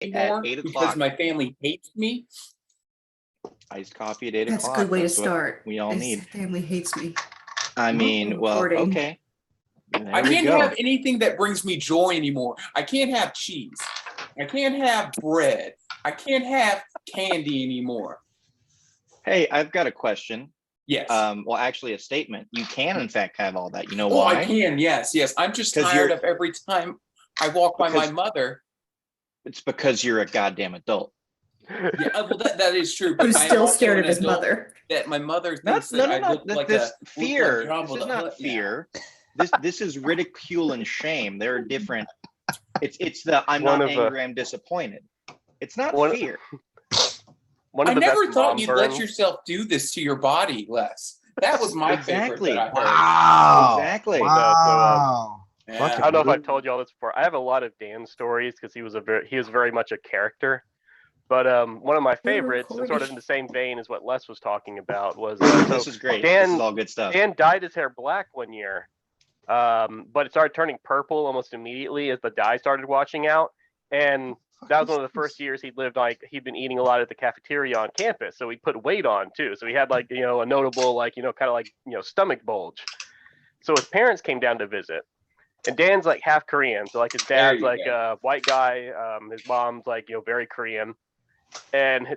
anymore because 8:00. my family hates me. Iced coffee at 8:00. That's a good way to start. We all need. Family hates me. I mean, well, Recording. okay. I can't have anything that brings me joy anymore. I can't have cheese. I can't have bread. I can't have candy anymore. Hey, I've got a question. Yes. Well, actually, a statement. You can, in fact, have all that. You know Oh, why? I can. Yes, yes. I'm just 'Cause tired of every time I walk by my mother. It's because you're a goddamn adult. Yeah, well, that is true. But Who's I am still also scared an of his adult mother. That my mother thinks that I look like this a fear. look like This is Jabba the not Hutt fear. This is ridicule and shame. There are different. It's the I'm One not of angry, I'm disappointed. It's not fear. One of I the never best thought mom you'd burns. let yourself do this to your body, Les. That was my favorite that I heard. Wow. Exactly. Wow. Yeah. I don't know if I've told you all this before. I have a lot of Dan stories because he was very much a character. But one of my favorites, and sort of in the same vein as what Les was talking about, was this is great. This is all good stuff. Dan dyed his hair black one year, but it started turning purple almost immediately as the dye started washing out. And that was one of the first years he'd lived, like he'd been eating a lot at the cafeteria on campus, so he put weight on too. So he had like a notable kind of like stomach bulge. So his parents came down to visit, and Dan's like half Korean, so like his dad's like a white guy, his mom's like very Korean. And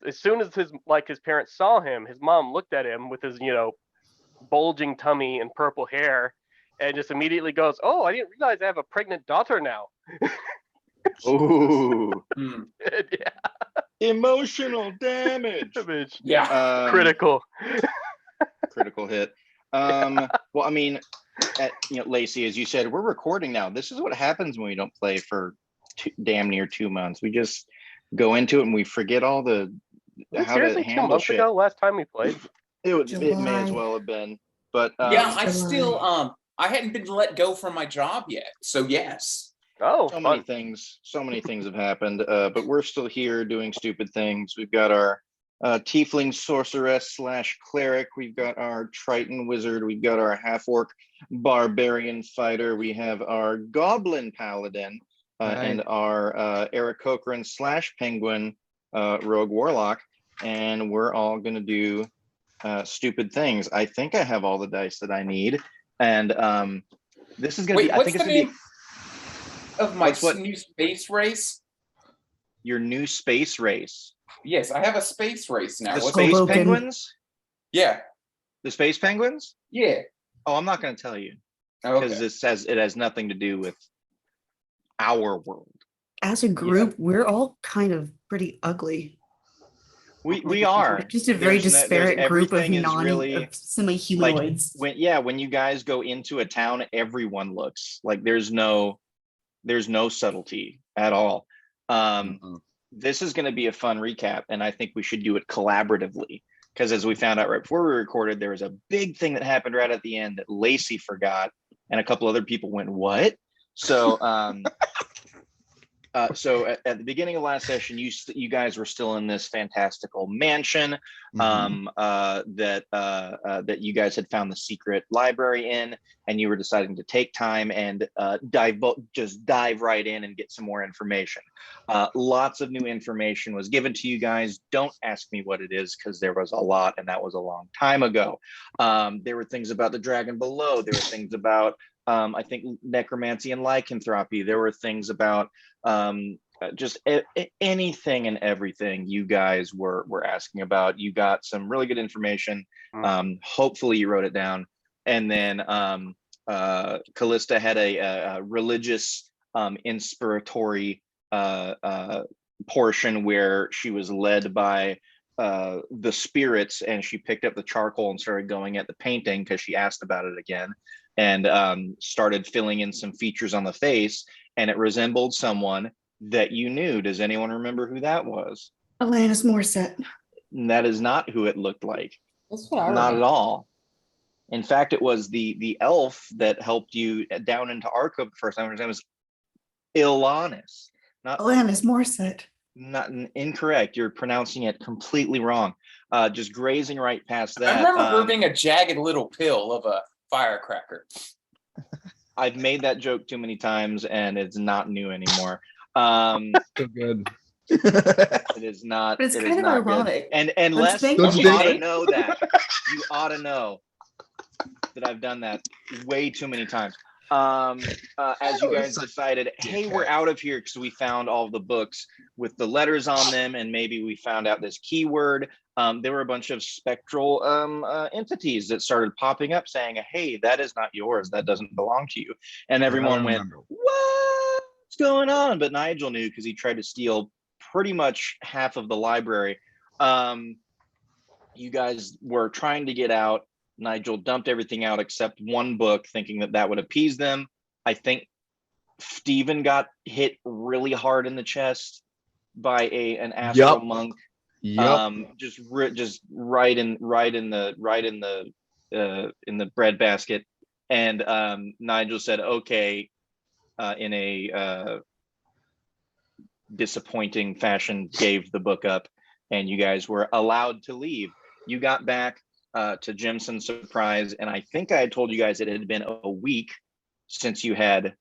as soon as his parents saw him, his mom looked at him with his bulging tummy and purple hair, and just immediately goes, "Oh, I didn't realize I have a pregnant daughter now." Ooh. Yeah. Emotional damage. Yeah. Critical. Critical hit. Well, I mean, Lacey, as you said, we're recording now. This is what happens when we don't play for damn near 2 months. We just go into it and we forget all the how to handle 2 months shit. ago, last time we played. It may as well have been, but yeah, I still I hadn't been let go from my job yet, so yes. Oh, so many things have happened, but we're still here doing stupid things. We've got our tiefling sorceress / cleric. We've got our triton wizard. We've got our half-orc barbarian fighter. We have our goblin paladin. And our Eric Cochran / penguin rogue warlock, and we're all gonna do stupid things. I think I have all the dice that I need, and this is gonna be. I think it's gonna be of my new space race. Your new space race. Yes, I have a space race now. The space penguins. Yeah. The space penguins. Yeah. Oh, I'm not gonna tell you because it has nothing to do with our world. As a group, we're all kind of pretty ugly. We are just a very disparate group of semi-humanoids. Like when you guys go into a town, everyone looks like there's no subtlety at all. This is going to be a fun recap, and I think we should do it collaboratively because as we found out right before we recorded, there was a big thing that happened right at the end that Lacey forgot, and a couple other people went, "What?" So so at the beginning of last session, you guys were still in this fantastical mansion that you guys had found the secret library in, and you were deciding to take time and dive right in and get some more information. Lots of new information was given to you guys. Don't ask me what it is because there was a lot, and that was a long time ago. There were things about the dragon below. There were things about I think necromancy and lycanthropy. There were things about just anything and everything you guys were asking about. You got some really good information. Hopefully you wrote it down. And then Callista had a religious inspiratory portion where she was led by the spirits, and she picked up the charcoal and started going at the painting because she asked about it again, and started filling in some features on the face, and it resembled someone that you knew. Does anyone remember who that was? Alanis Morissette. That is not who it looked like. That's what I Not remember. at all. In fact, it was the elf that helped you down into Arkham the first time. His name was Ilanis. Not Alanis Morissette. Not incorrect. You're pronouncing it completely wrong. Just grazing right past that. I remember her being a jagged little pill of a firecracker. I've made that joke too many times, and it's not new anymore. So good. It is not. But it's it kind is of not good. ironic. And Les, think Don't you you ought to think? know that. You ought to know that I've done that way too many times. As you guys decided, hey, we're out of here because we found all the books with the letters on them, and maybe we found out this keyword. There were a bunch of spectral entities that started popping up saying, hey, that is not yours. That doesn't belong to you. And everyone went, what's going on? But Nigel knew because he tried to steal pretty much half of the library. You guys were trying to get out. Nigel dumped everything out except one book, thinking that that would appease them. I think Stephen got hit really hard in the chest by an astral monk. Just right in the breadbasket. And Nigel said, "Okay," in a disappointing fashion, gave the book up, and you guys were allowed to leave. You got back to Jimson's surprise, and I think I had told you guys it had been a week since you had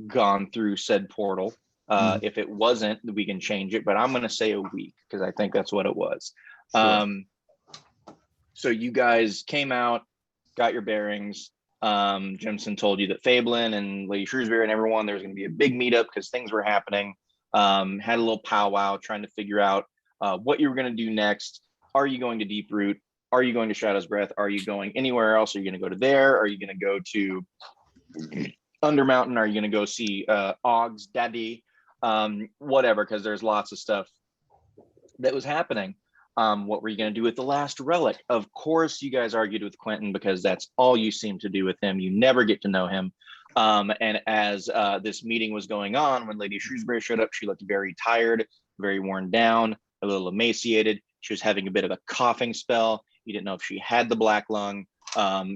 gone through said portal. If it wasn't, we can change it, but I'm going to say a week because I think that's what it was. Sure. So you guys came out, got your bearings. Jimson told you that Fablin and Lady Shrewsbury and everyone, there was going to be a big meetup because things were happening. Had a little powwow trying to figure out what you were going to do next. Are you going to Deeproot? Are you going to Shadowsbreath? Are you going anywhere else? Are you going to go to there? Are you going to go to Undermountain? Are you going to go see Og's daddy? Whatever, because there's lots of stuff that was happening. What were you going to do with the last relic? Of course, you guys argued with Quentin because that's all you seem to do with him. You never get to know him. And as this meeting was going on, when Lady Shrewsbury showed up, she looked very tired, very worn down, a little emaciated. She was having a bit of a coughing spell. You didn't know if she had the black lung.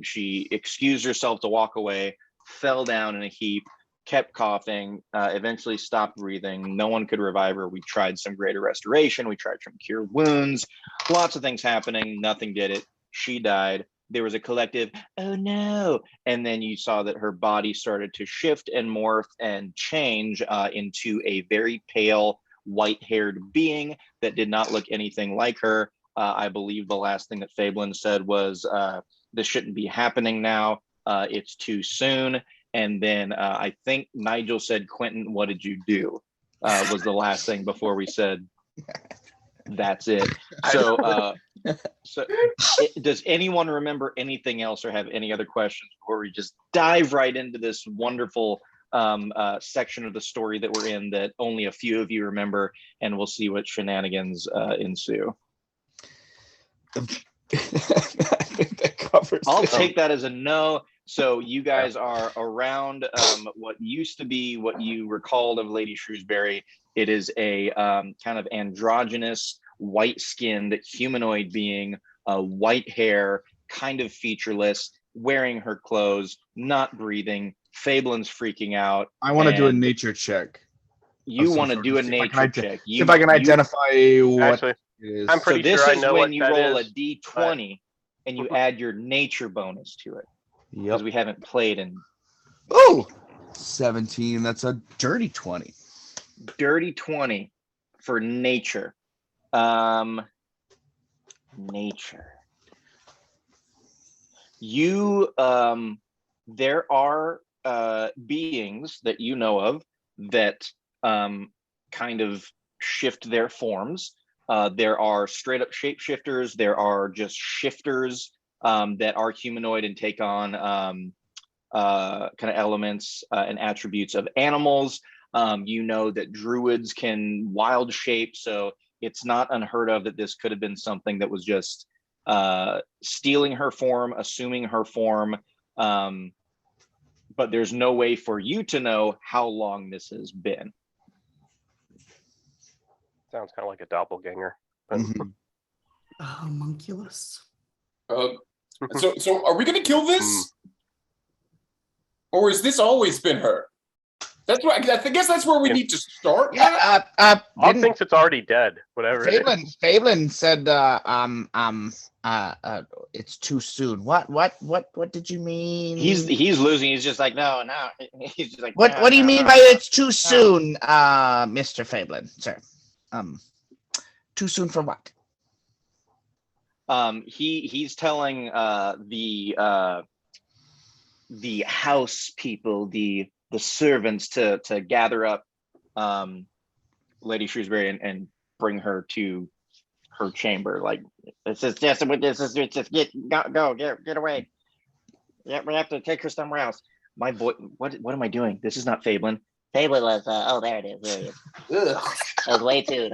She excused herself to walk away, fell down in a heap, kept coughing, eventually stopped breathing. No one could revive her. We tried some greater restoration. We tried some cure wounds. Lots of things happening. Nothing did it. She died. There was a collective, oh no. And then you saw that her body started to shift and morph and change into a very pale, white-haired being that did not look anything like her. I believe the last thing that Fablin said was, this shouldn't be happening now. It's too soon. And then I think Nigel said, Quentin, what did you do? Was the last thing before we said, that's it. So, does anyone remember anything else or have any other questions before we just dive right into this wonderful section of the story that we're in that only a few of you remember, and we'll see what shenanigans ensue. I think that covers I'll it. take that as a no. So you guys are around what used to be what you recalled of Lady Shrewsbury. It is a kind of androgynous, white-skinned humanoid being, white hair, kind of featureless, wearing her clothes, not breathing. Fablin's freaking out. I want to do a nature check. You want to do a nature check. See if I can identify what Actually, it is. I'm pretty this sure I is know when what you that roll is, a d20 and you add your nature bonus to it. Because we haven't played in. Oh, 17. That's a dirty 20. Dirty 20 for nature. Nature. You, there are beings that you know of that kind of shift their forms. There are straight up shapeshifters. There are just shifters that are humanoid and take on kind of elements and attributes of animals. You know that druids can wild shape, so it's not unheard of that this could have been something that was just stealing her form, assuming her form. But there's no way for you to know how long this has been. Sounds kind of like a doppelganger. Homunculus. So are we gonna kill this? Or has this always been her? That's right. I guess that's where we need to start. Yeah. Hog thinks it's already dead. Whatever it is. Phelan said, it's too soon. What did you mean? He's losing. He's just like, no. He's just like, What do you mean by it's too soon, Mr. Fabelin, sir? Too soon for what? He's telling the house people, the servants to gather up Lady Shrewsbury and bring her to her chamber. Like, this is just get away. Yeah, we have to take her somewhere else. My boy, what am I doing? This is not Fablin. Fablin was oh, there it is. That was way too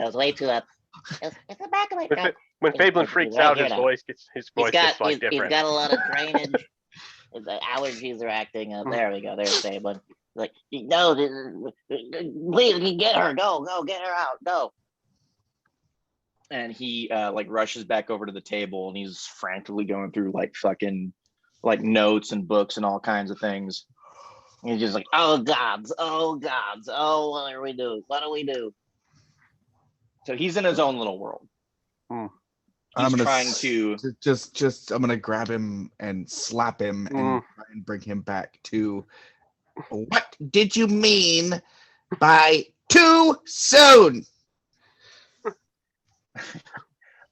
it's the back of my throat. When Fablin freaks out, his voice gets different. He's got a lot of drainage. The allergies are acting up. There we go. There's Fablin. Like, no, please get her. Go, get her out. Go. And he like rushes back over to the table and he's frantically going through like fucking like notes and books and all kinds of things. And he's just like, oh gods, what are we doing? What do we do? So he's in his own little world. I'm gonna grab him and slap him and try and bring him back to what did you mean by too soon?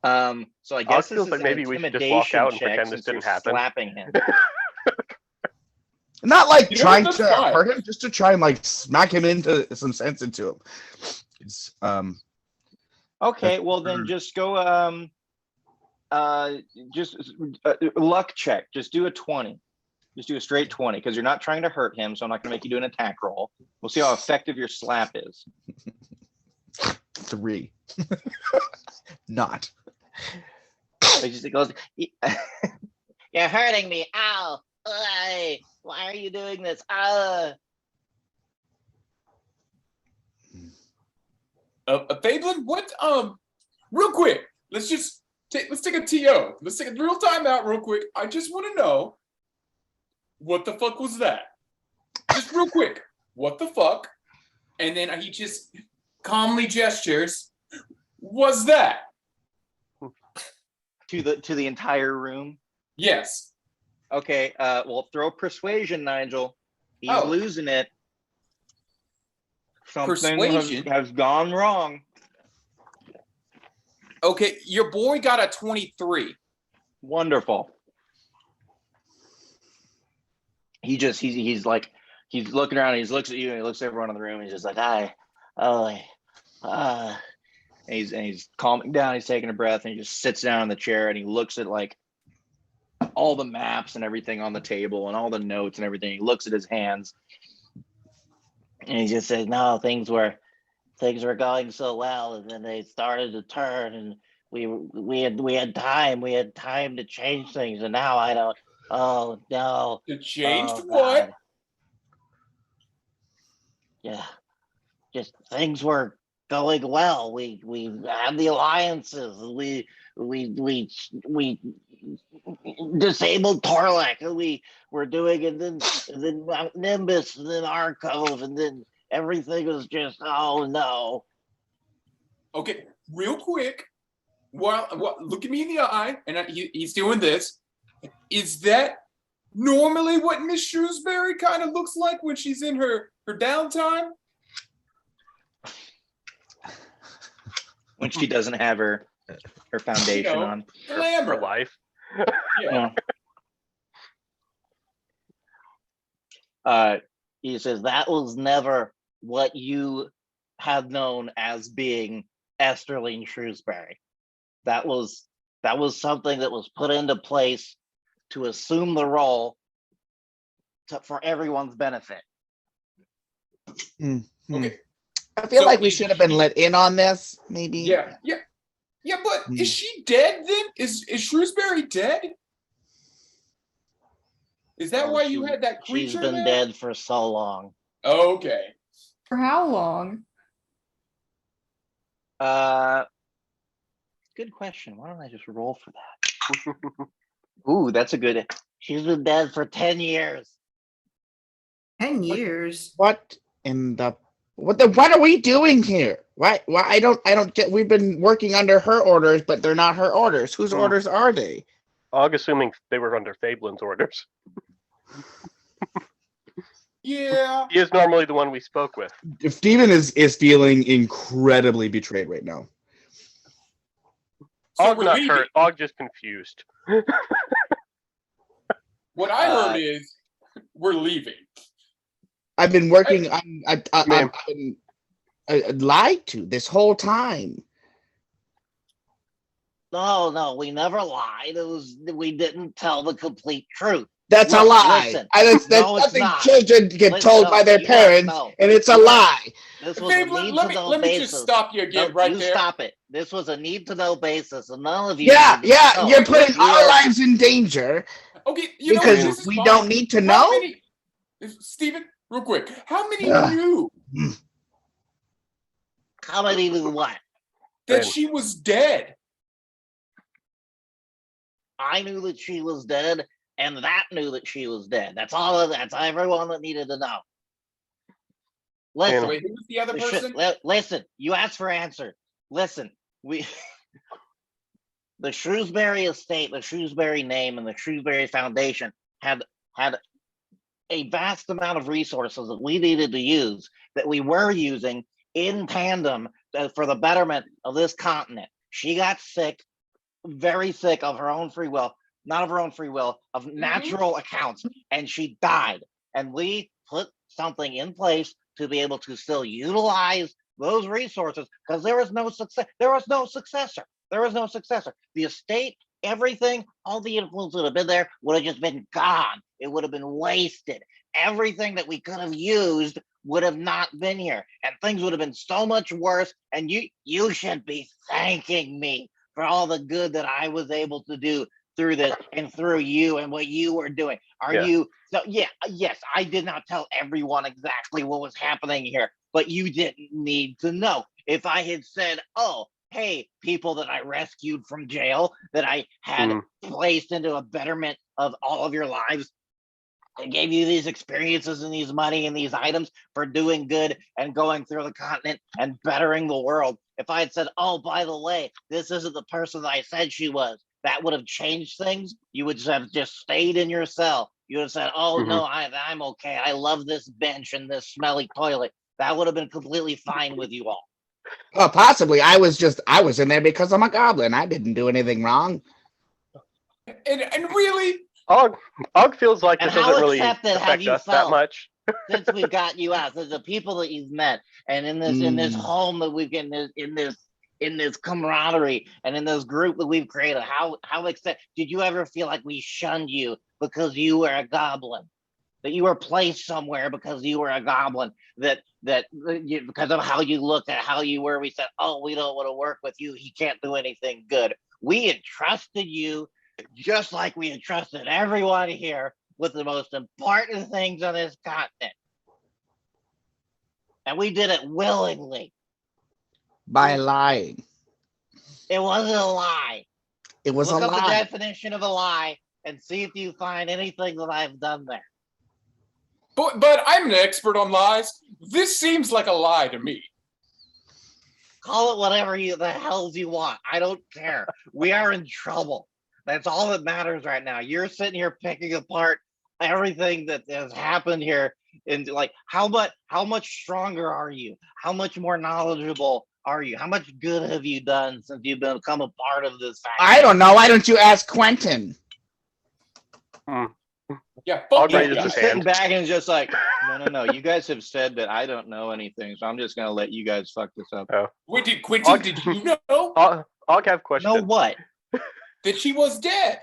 So I guess feels like maybe we should just walk out and pretend this didn't happen. Slapping him. Not like trying to hurt him, just to try and like smack him into some sense into him. It's okay, well then just go luck check. Just do a 20. Just do a straight 20 because you're not trying to hurt him, so I'm not gonna make you do an attack roll. We'll see how effective your slap is. 3. Not. It just goes, you're hurting me. Ow. Why are you doing this? Fablin, what? Real quick, let's take a TO. Let's take a real time out real quick. I just want to know, what the fuck was that? Just real quick, what the fuck? And then he just calmly gestures. Was that? To the entire room? Yes. Okay, well, throw persuasion, Nigel. He's losing it. Something has gone wrong. Okay, your boy got a 23. Wonderful. He's like, he's looking around, he looks at you, and he looks at everyone in the room, and he's just like, and he's calming down, he's taking a breath, and he just sits down in the chair, and he looks at like all the maps and everything on the table and all the notes and everything. He looks at his hands, and he just says, no, things were going so well, and then they started to turn, and we had time to change things, and now I don't. Oh no! To change what? God. Yeah, just things were going well. We had the alliances. We disabled Torlek, and we were doing, and then Nimbus, and then Arcove, and then everything was just, oh no. Okay, real quick, look at me in the eye, and he's doing this. Is that normally what Miss Shrewsbury kind of looks like when she's in her downtime? When she doesn't have her foundation on. Her life. Yeah. He says that was never what you have known as being Esterline Shrewsbury. That was something that was put into place to assume the role for everyone's benefit. Okay. I feel like we should have been let in on this, maybe. Yeah, but is she dead then? Is Shrewsbury dead? Is that why you had that creature? She's been dead for so long. Okay. For how long? Good question. Why don't I just roll for that? Ooh, that's a good. She's been dead for 10 years. 10 years. What And what are we doing here? Why I don't get. We've been working under her orders, but they're not her orders. Whose orders are they? I'm assuming they were under Fablin's orders. Yeah. He is normally the one we spoke with. Steven is feeling incredibly betrayed right now. So Og's we're not leaving. hurt. Og just confused. What I heard is we're leaving. I've been working. I've been lied to this whole time. No, we never lied. We didn't tell the complete truth. That's a lie. Listen, That's no, it's nothing not. children get Listen, told no, by their you parents, no, and it's a you lie. This was Babe, a need let to know me basis. just stop you again No, right you there. stop it. This was a need to know basis, and none of you. Yeah, needed to know. you're putting You our are- lives in danger Okay, you know what? because This is we fine. don't need to How know. many, Steven, real quick, how many Ugh. knew How many knew what? that Ben. she was dead? I knew that she was dead, and that knew that she was dead. That's all. That's everyone that needed to know. Listen, Wait, who was the other person? listen. You asked for answer. Listen, we. The Shrewsbury estate, the Shrewsbury name, and the Shrewsbury Foundation had a vast amount of resources that we needed to use, that we were using in tandem for the betterment of this continent. She got sick, very sick of her own free will, not of her own free will, of natural accounts, and she died. And we put something in place to be able to still utilize those resources because there was no success. There was no successor. There was no successor. The estate, everything, all the influence that would have been there would have just been gone. It would have been wasted. Everything that we could have used would have not been here. And things would have been so much worse. And you should be thanking me for all the good that I was able to do through this and through you and what you were doing. Yes, I did not tell everyone exactly what was happening here, but you didn't need to know. If I had said, oh, hey, people that I rescued from jail, that I had placed into a betterment of all of your lives, I gave you these experiences and these money and these items for doing good and going through the continent and bettering the world. If I had said, oh, by the way, this isn't the person that I said she was, that would have changed things. You would have just stayed in your cell. You would have said, oh, no, I'm okay. I love this bench and this smelly toilet. That would have been completely fine with you all. Well, possibly. I was in there because I'm a goblin. I didn't do anything wrong. And really, Og feels like And this doesn't really accepted have affect you us that felt much. since we've got you out? Since the people that you've met, and in this home that we've gotten in this camaraderie and in this group that we've created, how did you ever feel like we shunned you because you were a goblin? That you were placed somewhere because you were a goblin, because of how you looked at how you were, we said, oh, we don't want to work with you. He can't do anything good. We entrusted you just like we entrusted everyone here with the most important things on this continent. And we did it willingly. By lying. It wasn't a lie. It was Look a up lie. the definition of a lie and see if you find anything that I've done there. but I'm an expert on lies. This seems like a lie to me. Call it whatever the hells you want. I don't care. We are in trouble. That's all that matters right now. You're sitting here picking apart everything that has happened here, and like how much stronger are you? How much more knowledgeable are you? How much good have you done since you've become a part of this faction? I don't know. Why don't you ask Quentin? Yeah, Og fuck raises yeah. He's his sitting hand. back and just like, no. You guys have said that I don't know anything, so I'm just gonna let you guys fuck this up. Quentin, did you know Og have questions. Know what? that she was dead?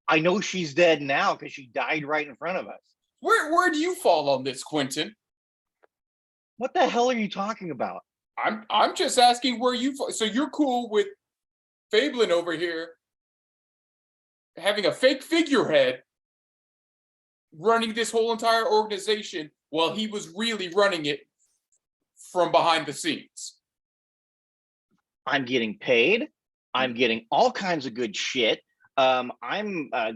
I know she's dead now because she died right in front of us. Where do you fall on this, Quentin? What the hell are you talking about? I'm just asking where you fall. So you're cool with Fablin over here having a fake figurehead running this whole entire organization while he was really running it from behind the scenes? I'm getting paid. I'm getting all kinds of good shit. I'm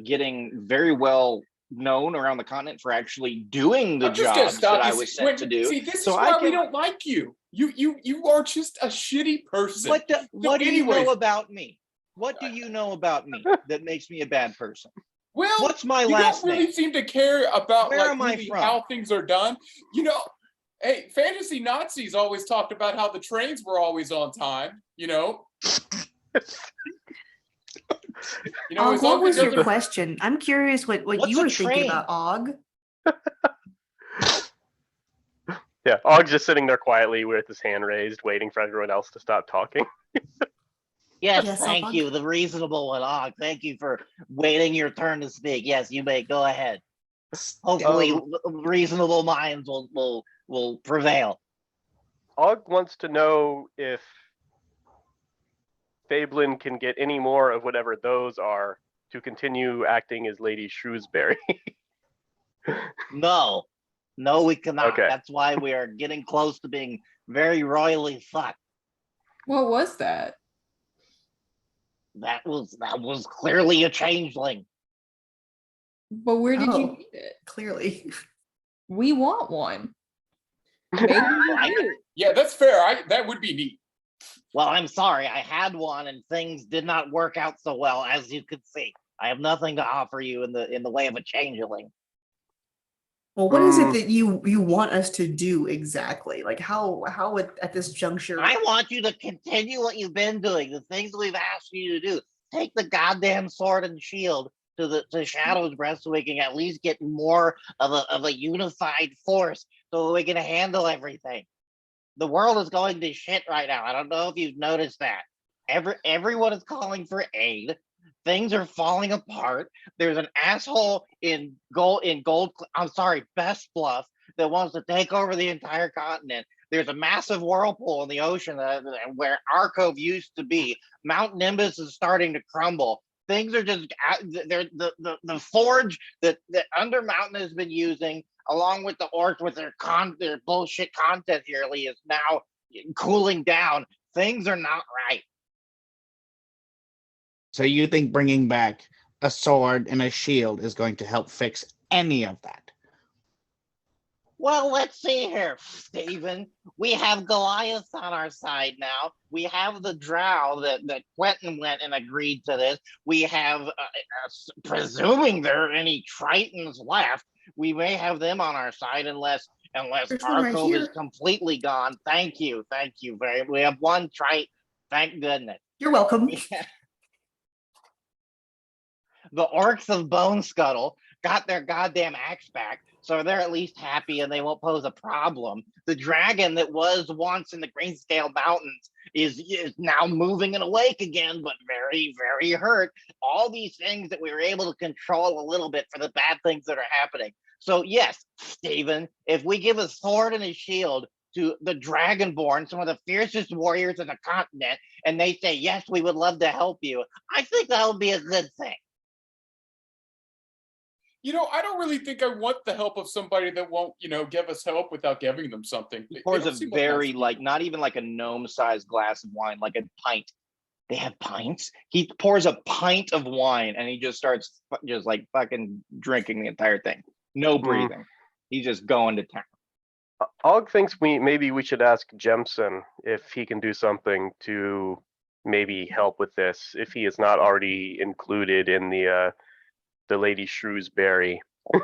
getting very well known around the continent for actually doing the I'm just gonna jobs stop that you. I was sent to do. See, this So is why I we can. don't like you. You are just a shitty person. What do you anyways- know about me? What do you know about me that makes me a bad person? Well, What's my you last don't really name? seem to care about Where like am I really from? how things are done. You know, hey, fantasy Nazis always talked about how the trains were always on time. You know. Og, As what long was as it your doesn't- question? I'm curious what What's you a were thinking train? about, Og. Yeah, Og's just sitting there quietly with his hand raised, waiting for everyone else to stop talking. Yes, Yes, thank Og. you. The reasonable one. Og, thank you for waiting your turn to speak. Yes, you may go ahead. Hopefully, reasonable minds will prevail. Og wants to know if Fablin can get any more of whatever those are to continue acting as Lady Shrewsbury. No, we cannot. Okay. That's why we are getting close to being very royally fucked. What was that? That was clearly a changeling. But where did you Oh. get it? Clearly. We want one. Maybe you do. Yeah, that's fair. That would be neat. Well, I'm sorry. I had one, and things did not work out so well, as you could see. I have nothing to offer you in the way of a changeling. Well, what is it that you want us to do exactly? Like how at this juncture? I want you to continue what you've been doing, the things we've asked you to do. Take the goddamn sword and shield to Shadowsbreath so we can at least get more of a unified force so we can handle everything. The world is going to shit right now. I don't know if you've noticed that. Everyone is calling for aid. Things are falling apart. There's an asshole in Best Bluff that wants to take over the entire continent. There's a massive whirlpool in the ocean where Arcove used to be. Mount Nimbus is starting to crumble. Things are just the forge that Undermountain has been using, along with the orcs with their bullshit contest yearly, is now cooling down. Things are not right. So you think bringing back a sword and a shield is going to help fix any of that? Well, let's see here, Stephen. We have Goliath on our side now. We have the drow that Quentin went and agreed to this. We have, presuming there are any Tritons left, we may have them on our side unless There's one right Arcove is here. completely gone. Thank you very much. We have one Triton. Thank goodness. You're welcome. The orcs of Bone Scuttle got their goddamn axe back, so they're at least happy and they won't pose a problem. The dragon that was once in the Greenscale Mountains is now moving and awake again, but very, very hurt. All these things that we were able to control a little bit for the bad things that are happening. So yes, Stephen, if we give a sword and a shield to the Dragonborn, some of the fiercest warriors of the continent, and they say, yes, we would love to help you, I think that would be a good thing. I don't really think I want the help of somebody that won't, give us help without giving them something. He pours They a don't seem very nice not even like a gnome-sized glass of wine, like a pint. They have pints. He pours a pint of wine and he just starts just like fucking drinking the entire thing. No breathing. He's just going to town. Og thinks maybe we should ask Jemson if he can do something to maybe help with this, if he is not already included in the Lady Shrewsbury Who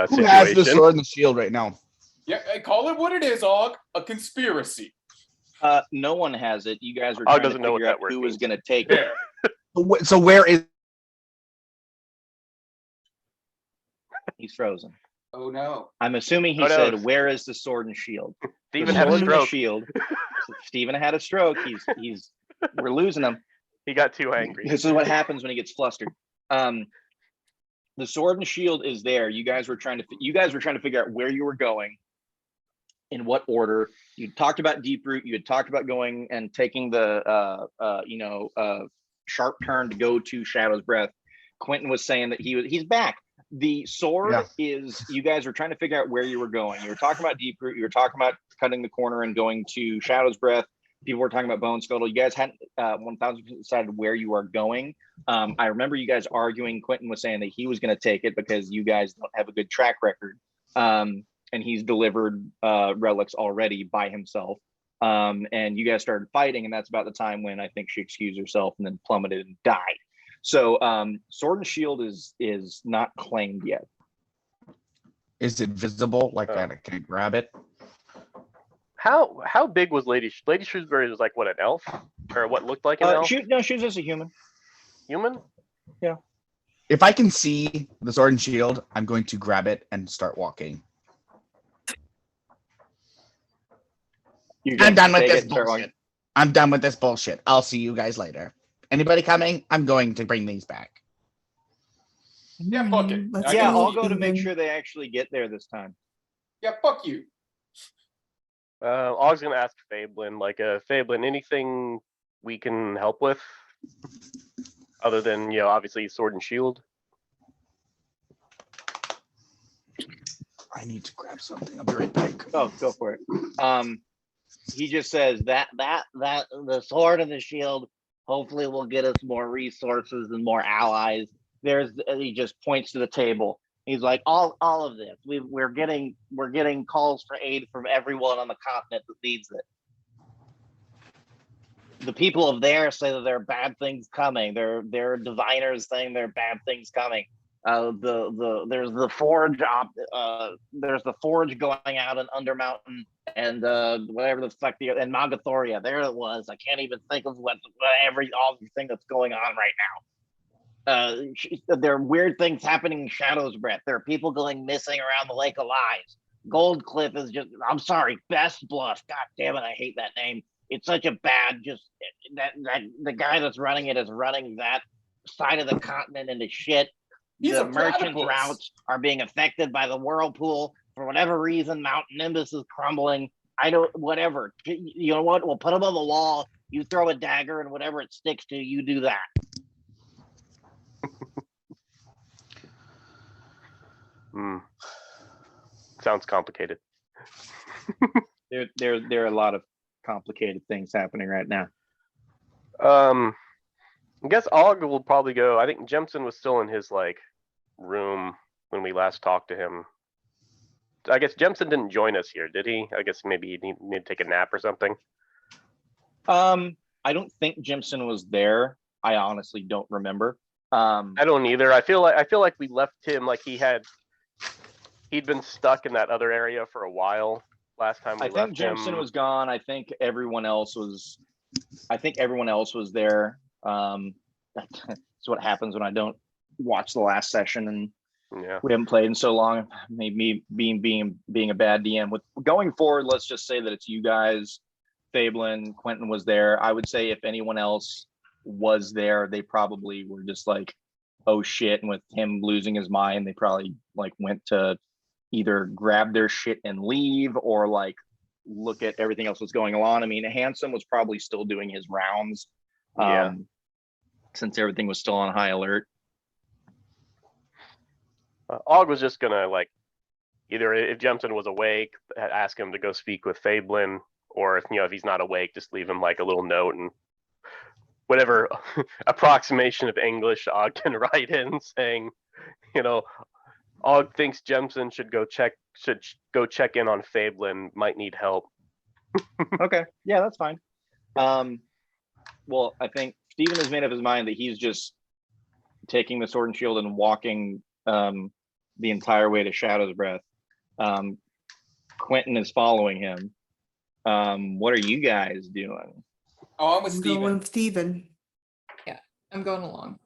situation. has the sword and the shield right now? Yeah, call it what it is, Og. A conspiracy. No one has it. You guys are Og trying to doesn't know what figure that out word who was means. going to take it. So where is? He's frozen. Oh no. I'm assuming he Oh, no. said, "Where is the sword and shield?" Steven The had a sword and the stroke. shield. Steven had a stroke. We're losing him. He got too angry. This is what happens when he gets flustered. The sword and shield is there. You guys were trying to figure out where you were going, in what order. You talked about Deep Root. You had talked about going and taking the sharp turn to go to Shadowsbreath. Quentin was saying that he's back. The sword is, you guys were trying to figure out where you were going. You were talking about Deep Root. You were talking about cutting the corner and going to Shadowsbreath. people were talking about Bone Scuttle. You guys hadn't 1000% decided where you are going. I remember you guys arguing. Quentin was saying that he was going to take it because you guys don't have a good track record. And he's delivered relics already by himself. And you guys started fighting, and that's about the time when I think she excused herself and then plummeted and died. So Sword and Shield is not claimed yet. Is it visible? Like I can grab it? How big was Lady Shrewsbury? Was like what, an elf, or what looked like an elf? She was just a human. Human? Yeah. If I can see the Sword and Shield, I'm going to grab it and start walking. I'm done with this bullshit. I'm done with this bullshit. I'll see you guys later. Anybody coming? I'm going to bring these back. Yeah, fuck it. Yeah, I'll go to make sure they actually get there this time. Yeah, fuck you. I was gonna ask Fablin, Fablin, anything we can help with, other than obviously Sword and Shield. I need to grab something. I'll be right back. Oh, go for it. He just says that the sword and the shield hopefully will get us more resources and more allies. He just points to the table. He's like, all of this. We're getting calls for aid from everyone on the continent that needs it. The people of there say that there are bad things coming. There are diviners saying there are bad things coming. There's the forge there's the forge going out in Undermountain and whatever the fuck and Magathoria. There it was. I can't even think of everything that's going on right now. There are weird things happening in Shadowsbreath. There are people going missing around the Lake of Lies. Gold Cliff is just, I'm sorry, Best Bluff. God damn it, I hate that name. It's such a bad, just that the guy that's running it is running that side of the continent into shit. The merchant routes are being affected by the whirlpool for whatever reason. Mount Nimbus is crumbling. Whatever. You know what? We'll put them on the wall. You throw a dagger and whatever it sticks to, you do that. Sounds complicated. There are a lot of complicated things happening right now. I guess Og will probably go. I think Jemson was still in his room when we last talked to him. I guess Jemson didn't join us here, did he? I guess maybe he needed to take a nap or something. I don't think Jemson was there. I honestly don't remember. I don't either. I feel like we left him he'd been stuck in that other area for a while last time we left him. I think Jemson was gone. I think everyone else was there. That's what happens when I don't watch the last session and we haven't played in so long. Maybe being a bad DM. With going forward, let's just say that it's you guys, Fablin, Quentin was there. I would say if anyone else was there, they probably were just like, oh shit. And with him losing his mind, they probably went to either grab their shit and leave or look at everything else that's going on. I mean, Handsome was probably still doing his rounds. Since everything was still on high alert. Og was just gonna either if Jemson was awake, ask him to go speak with Fablin, or if he's not awake, just leave him a little note and whatever approximation of English Og can write in saying, Og thinks Jemson should go check in on Fablin, might need help. Okay, yeah, that's fine. Well, I think Steven has made up his mind that he's just taking the Sword and Shield and walking the entire way to Shadowsbreath. Quentin is following him. What are you guys doing? Oh, I'm with Steven. Going with Steven. Yeah, I'm going along.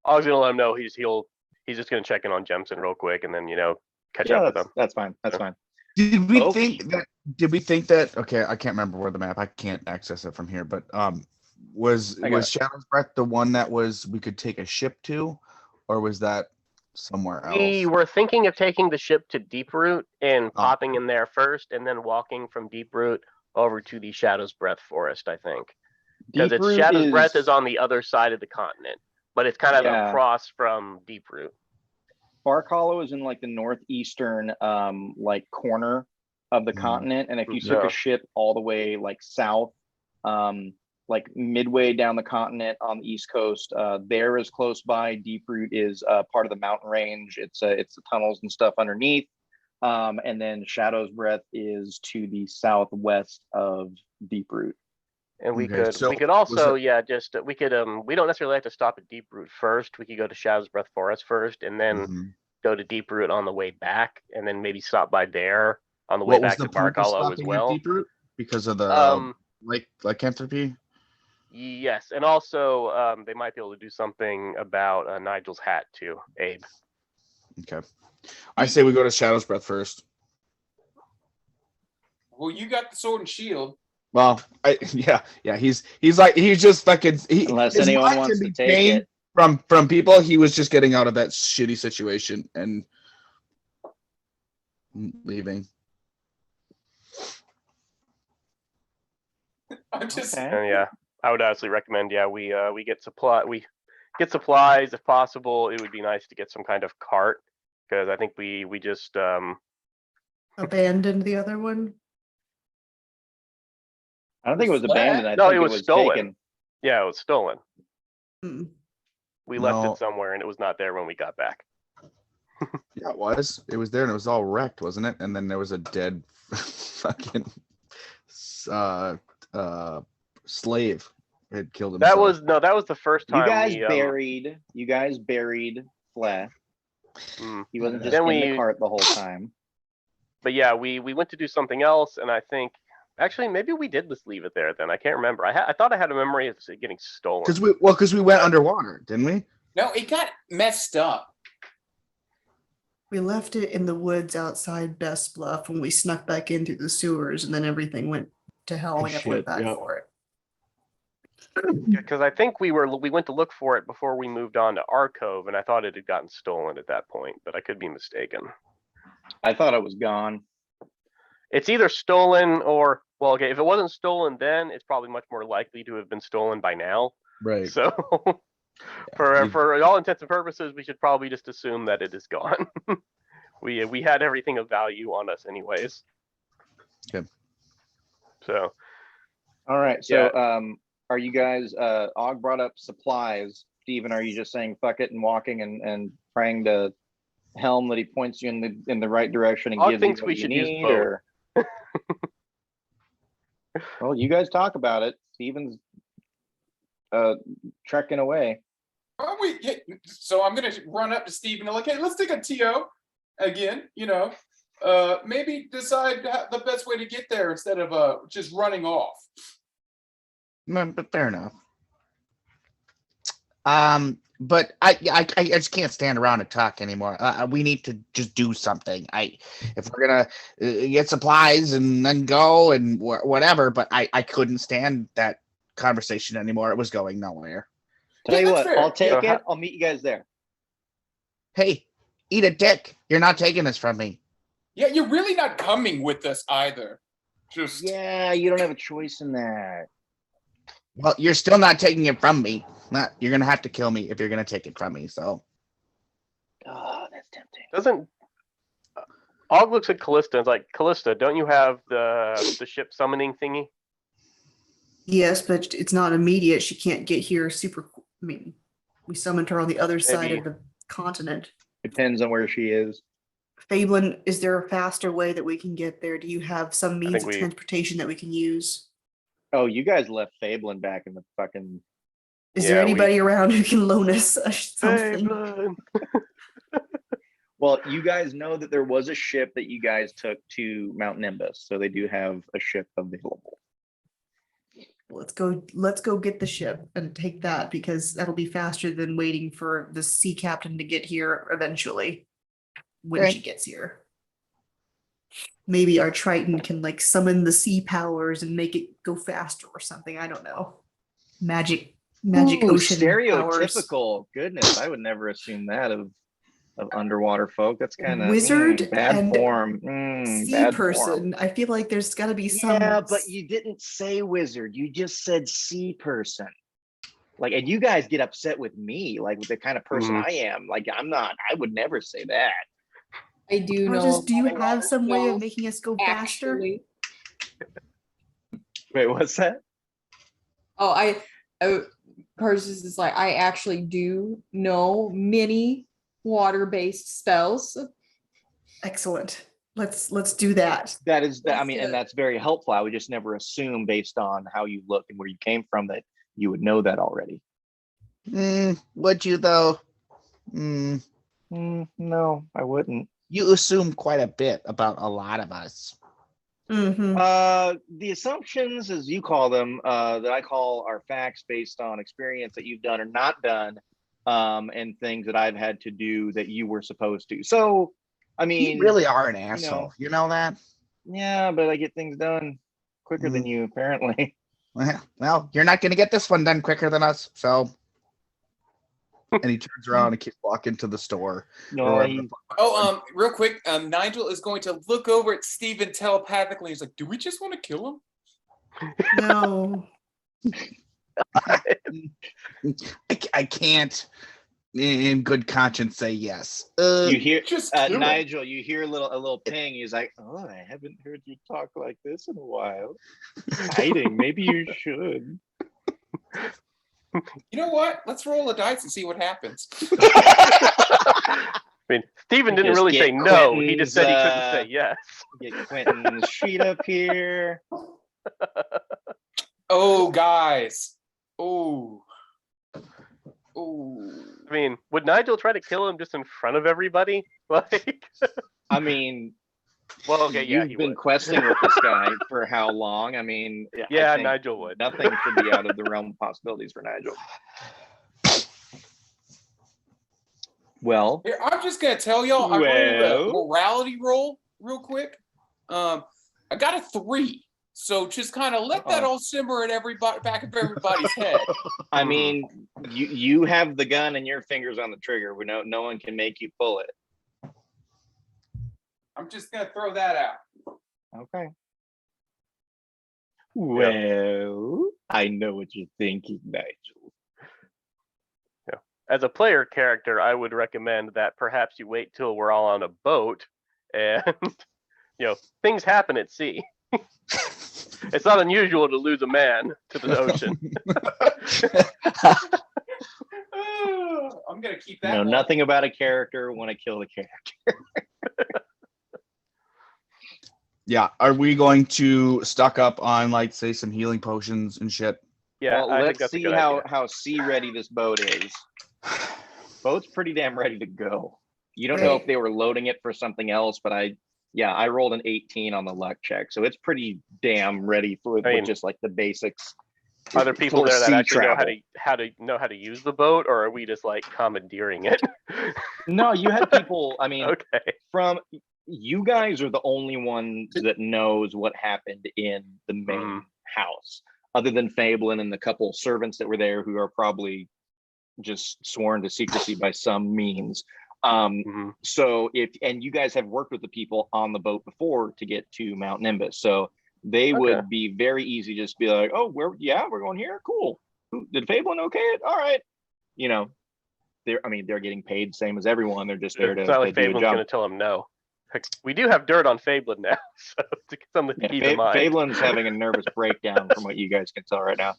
I was gonna let him know he's just gonna check in on Jemson real quick and then catch up with him. That's fine. That's fine. Did we think that? Okay, I can't remember where the map. I can't access it from here. But was Shadowsbreath the one that we could take a ship to, or was that somewhere else? We were thinking of taking the ship to Deeproot and popping in there first, and then walking from Deeproot over to the Shadowsbreath forest. I think because Shadowsbreath is on the other side of the continent, but it's kind of across from Deeproot. Bark Hollow is in the northeastern corner of the Mhm. continent, and if you took No. a ship all the way like south, like midway down the continent on the east coast, there is close by. Deep Root is part of the mountain range. It's the tunnels and stuff underneath, and then Shadow's Breath is to the southwest of Deep Root. And we Okay, could so we could was also it- we could we don't necessarily have to stop at Deep Root first. We could go to Shadow's Breath Forest first, and then Mhm. go to Deep Root on the way back, and then maybe stop by there on the way What was back the to point Bark of Hollow as stopping at well. Deep Root? Because of the lycanthropy? Yes, and also they might be able to do something about Nigel's hat too, Abe. Okay. I say we go to Shadow's Breath first. Well, you got the sword and shield. Well, he's just fucking Unless his anyone mind wants can to be take changed it. from people. He was just getting out of that shitty situation and leaving. I'm just. Okay. And yeah, I would honestly recommend we get supplies if possible. It would be nice to get some kind of cart because I think we just Abandoned the other one. I don't think it was Flat? abandoned. I No, think it was stolen. taken. Yeah, it was stolen. Hmm. We left No. it somewhere and it was not there when we got back. Yeah, it was. It was there and it was all wrecked, wasn't it? And then there was a dead fucking slave had killed himself. That was the first time You guys buried Flash. mm. He wasn't just Then in the we- cart the whole time. But yeah, we went to do something else, and I think actually maybe we did just leave it there. Then I can't remember. I thought I had a memory of it getting stolen. Because we went underwater, didn't we? No, it got messed up. We left it in the woods outside Best Bluff when we snuck back in through the sewers, and then everything went to hell. Oh, We never went shit, back yep. for it. Because I think we went to look for it before we moved on to our cove, and I thought it had gotten stolen at that point, but I could be mistaken. I thought it was gone. It's either stolen or well, okay, if it wasn't stolen then, it's probably much more likely to have been stolen by now. Right. So for all intents and purposes, we should probably just assume that it is gone. we had everything of value on us anyways. Okay. So All right. So are you guys Og brought up supplies. Steven, are you just saying fuck it and walking and praying to Helm that he points you in the right direction and Og gives thinks you what we you should use need, both. or well, you guys talk about it. Steven's trekking away. Well, so I'm gonna run up to Steve and like, hey, let's take a TO again. Maybe decide the best way to get there instead of just running off. No, but fair enough. But I just can't stand around and talk anymore. We need to just do something. If we're gonna get supplies and then go and whatever, but I couldn't stand that conversation anymore. It was going nowhere. Tell you that's what, fair. I'll take Yeah. it. I'll meet you guys there. Hey, eat a dick. You're not taking this from me. Yeah, you're really not coming with us either. Just Yeah, you don't have a choice in that. Well, you're still not taking it from me. You're gonna have to kill me if you're gonna take it from me. So Oh, that's tempting. doesn't Og looks at Callista and is like, Callista, don't you have the ship summoning thingy? Yes, but it's not immediate. She can't get here I mean, we summoned her on the other side Maybe. of the continent. Depends on where she is. Fablin, is there a faster way that we can get there? Do you have some means of transportation that we can use? Oh, you guys left Fablin back in the fucking. Is there Yeah, we- anybody around who can loan us something? Well, you guys know that there was a ship that you guys took to Mount Nimbus, so they do have a ship available. Let's go get the ship and take that, because that'll be faster than waiting for the sea captain to get here eventually when Okay. she gets here. Maybe our Triton can like summon the sea powers and make it go faster or something. I don't know. Magic Ooh, ocean powers. stereotypical. Goodness, I would never assume that of underwater folk. That's kind of Wizard bad and form. Sea Bad form. person. I feel like there's got to be some. Yeah, but you didn't say wizard. You just said sea person. Like, and you guys get upset with me, like with the kind of person I am. Like, I'm not. I would never say that. I do know. Artis, do you a lot have some way of spells, making us go faster? actually. Wait, what's that? Oh, Artis is like, I actually do know many water-based spells. Excellent. Let's do that. That is, I Let's mean, do and it. that's very helpful. I would just never assume based on how you look and where you came from that you would know that already. Would you though? No, I wouldn't. You assume quite a bit about a lot of us. The assumptions, as you call them, that I call are facts based on experience that you've done or not done, and things that I've had to do that you were supposed to. So, I mean, You really are an asshole. You know that? Yeah, but I get things done quicker than you, apparently. Well, you're not going to get this one done quicker than us. So, and he turns around and keeps walking to the store. No, Real quick, Nigel is going to look over at Steven telepathically. He's like, "Do we just want to kill him?" No. I can't, in good conscience, say yes. You hear Just kill him. Nigel. You hear a little ping. He's like, "Oh, I haven't heard you talk like this in a while. Exciting. Maybe you should." You know what? Let's roll a dice and see what happens. I mean, Steven didn't Just really get say no. He Quentin's, just said he couldn't say yes. Get Quentin's sheet up here. Oh, guys. Oh. Oh. I mean, would Nigel try to kill him just in front of everybody? Like, I mean, well, okay, yeah, you've he been would. questing with this guy for how long? I mean, I Yeah, think Nigel would. nothing should be out of the realm of possibilities for Nigel. Well, Here, I'm just gonna tell y'all. I rolled a morality roll real quick. I got a 3. So just kind of let that all simmer in everybody back of everybody's head. I mean, you have the gun and your fingers on the trigger. We know no one can make you pull it. I'm just gonna throw that out. Okay. Well, I know what you're thinking, Nigel. As a player character, I would recommend that perhaps you wait till we're all on a boat and, things happen at sea. It's not unusual to lose a man to the ocean. I'm gonna keep that. Know nothing about a character, want to kill the character. Yeah. Are we going to stock up on, like, say, some healing potions and shit? Yeah, Well, I think let's that's a see good how idea. sea ready this boat is. Boat's pretty damn ready to go. You don't know if they were loading it for something else, but I rolled an 18 on the luck check, so it's pretty damn ready for with just like the basics. Are there people there that sea actually know travel. how to use the boat, or are we just like commandeering it? No, you had people. I mean, Okay. from you guys are the only ones that knows what happened in the main house, other than Fablin and the couple servants that were there who are probably just sworn to secrecy by some means. So and you guys have worked with the people on the boat before to get to Mount Nimbus, so they would be very easy to just be like, oh, we're going here, cool. Did Fablin okay it? All right. They're getting paid same as everyone. They're just there to, it's not like do a Fablin's job. going to tell him no. Heck, we do have dirt on Fablin now, so to something to keep in mind. Fablin's having a nervous breakdown from what you guys can tell right now.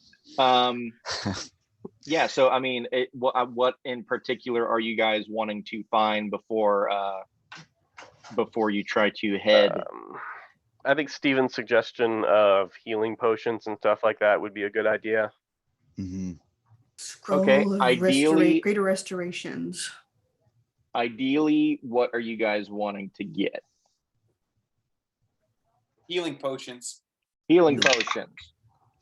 Yeah, so I mean, what in particular are you guys wanting to find before you try to head? I think Steven's suggestion of healing potions and stuff like that would be a good idea. Scroll Okay, of ideally, greater restorations. Ideally, what are you guys wanting to get? Healing potions. Healing potions.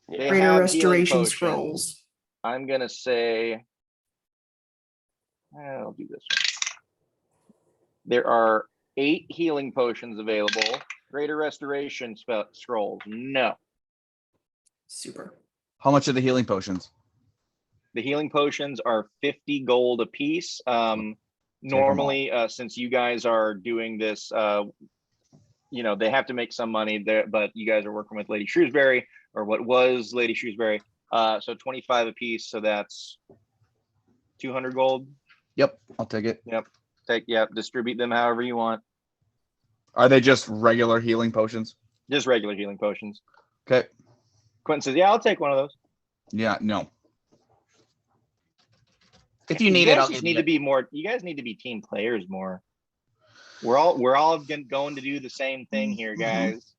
They Greater have restoration healing scrolls. I'm gonna say, I'll do this one. There are 8 healing potions available. Greater restoration scrolls, no. Super. How much are the healing potions? The healing potions are 50 gold a piece. Normally, since you guys are doing this, they have to make some money there, but you guys are working with Lady Shrewsbury, or what was Lady Shrewsbury. So 25 a piece, so that's 200 gold. Yep, I'll take it. Yep, distribute them however you want. Are they just regular healing potions? Just regular healing potions. Okay. Quentin says, "Yeah, I'll take one of those." Yeah, no. If You you need guys it, I'll just give need you to it. be more. You guys need to be team players more. We're all going to do the same thing here, guys.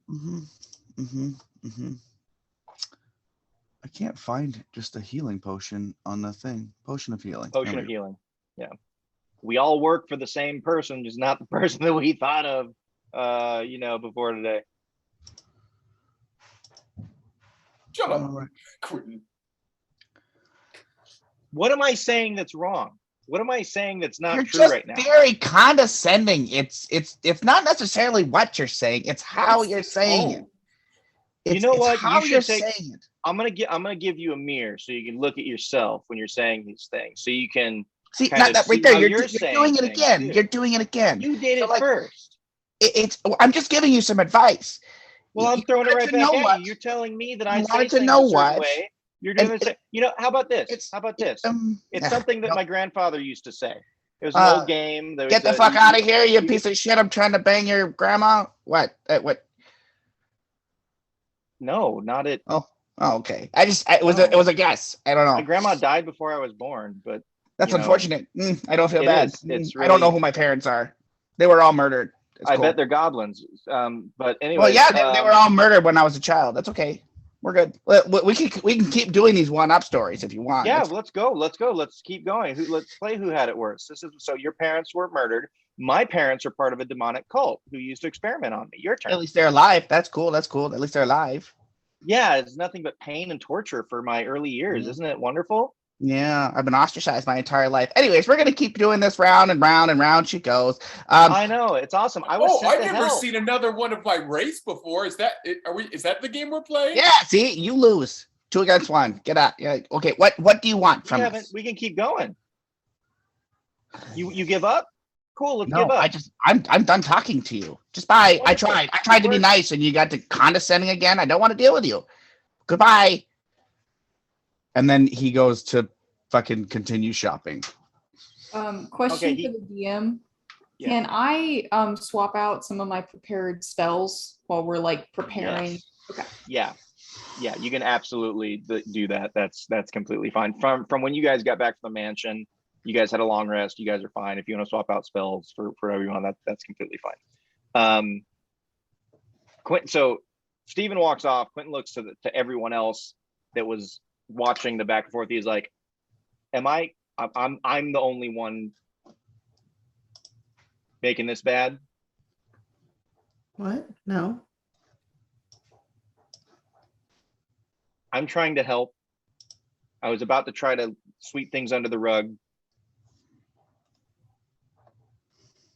I can't find just a healing potion on the thing. Potion of healing. Potion There of we go. healing. Yeah. We all work for the same person, just not the person that we thought of, before today. Shut up, All right. Quentin. What am I saying that's wrong? What am I saying that's not You're true just right now? very condescending. It's not necessarily what you're saying. It's how It's you're the saying it. tone. You know It's what? how You you're should take. saying it. I'm gonna give you a mirror so you can look at yourself when you're saying these things, so you can See, kind of that right see there. how You're saying doing it things, again. too. You're doing it again. You did So, it like, first. I'm just giving you some advice. Well, I'm You throwing it wanted right to back know at what? you. You're telling me that You I say wanted to things know a certain what? way. You're doing And the same. How about this? It's How about this? It's yeah, something that no. my grandfather used to say. It was an old game. There Get was the fuck out of here, you piece of shit! I'm trying to bang your grandma. What? What? No, not it. Oh, okay. It was a guess. I don't My know. grandma died before I was born, but That's you know, unfortunate. I don't feel it bad. is. It's I don't know really- who my parents are. They were all murdered. It's I cool. bet they're goblins. But anyway, Well, yeah, they were all murdered when I was a child. That's okay. We're good. We can keep doing these one-up stories if you want. Yeah, That's- let's go. Let's keep going. Let's play Who Had It Worse. This is so your parents were murdered. My parents are part of a demonic cult who used to experiment on me. Your turn. At least they're alive. That's cool. That's cool. At least they're alive. Yeah, it's nothing but pain and torture for my early years. Yeah. Isn't it wonderful? Yeah, I've been ostracized my entire life. Anyways, we're gonna keep doing this round and round and round she goes. I know, it's awesome. I was sent I've to never hell. seen another one of my race before. Is that the game we're playing? Yeah, see, you lose. 2 against 1. Get out. Yeah. Okay, what do you want from us? We can keep going. You give up? Cool, let's No, give up. I'm done talking to you. Just bye. Wonderful. I tried to be nice and you got to condescending again. I don't want to deal with you. Goodbye. And then he goes to fucking continue shopping. Question Okay, for the DM. Yeah. Can I swap out some of my prepared spells while we're like preparing? Yes. Okay. Yeah, you can absolutely do that. That's completely fine. From when you guys got back to the mansion, you guys had a long rest. You guys are fine. If you want to swap out spells for everyone, that's completely fine. Quentin. So Stephen walks off. Quentin looks to everyone else that was watching the back and forth. He's like, I'm the only one making this bad. What? No. I'm trying to help. I was about to try to sweep things under the rug,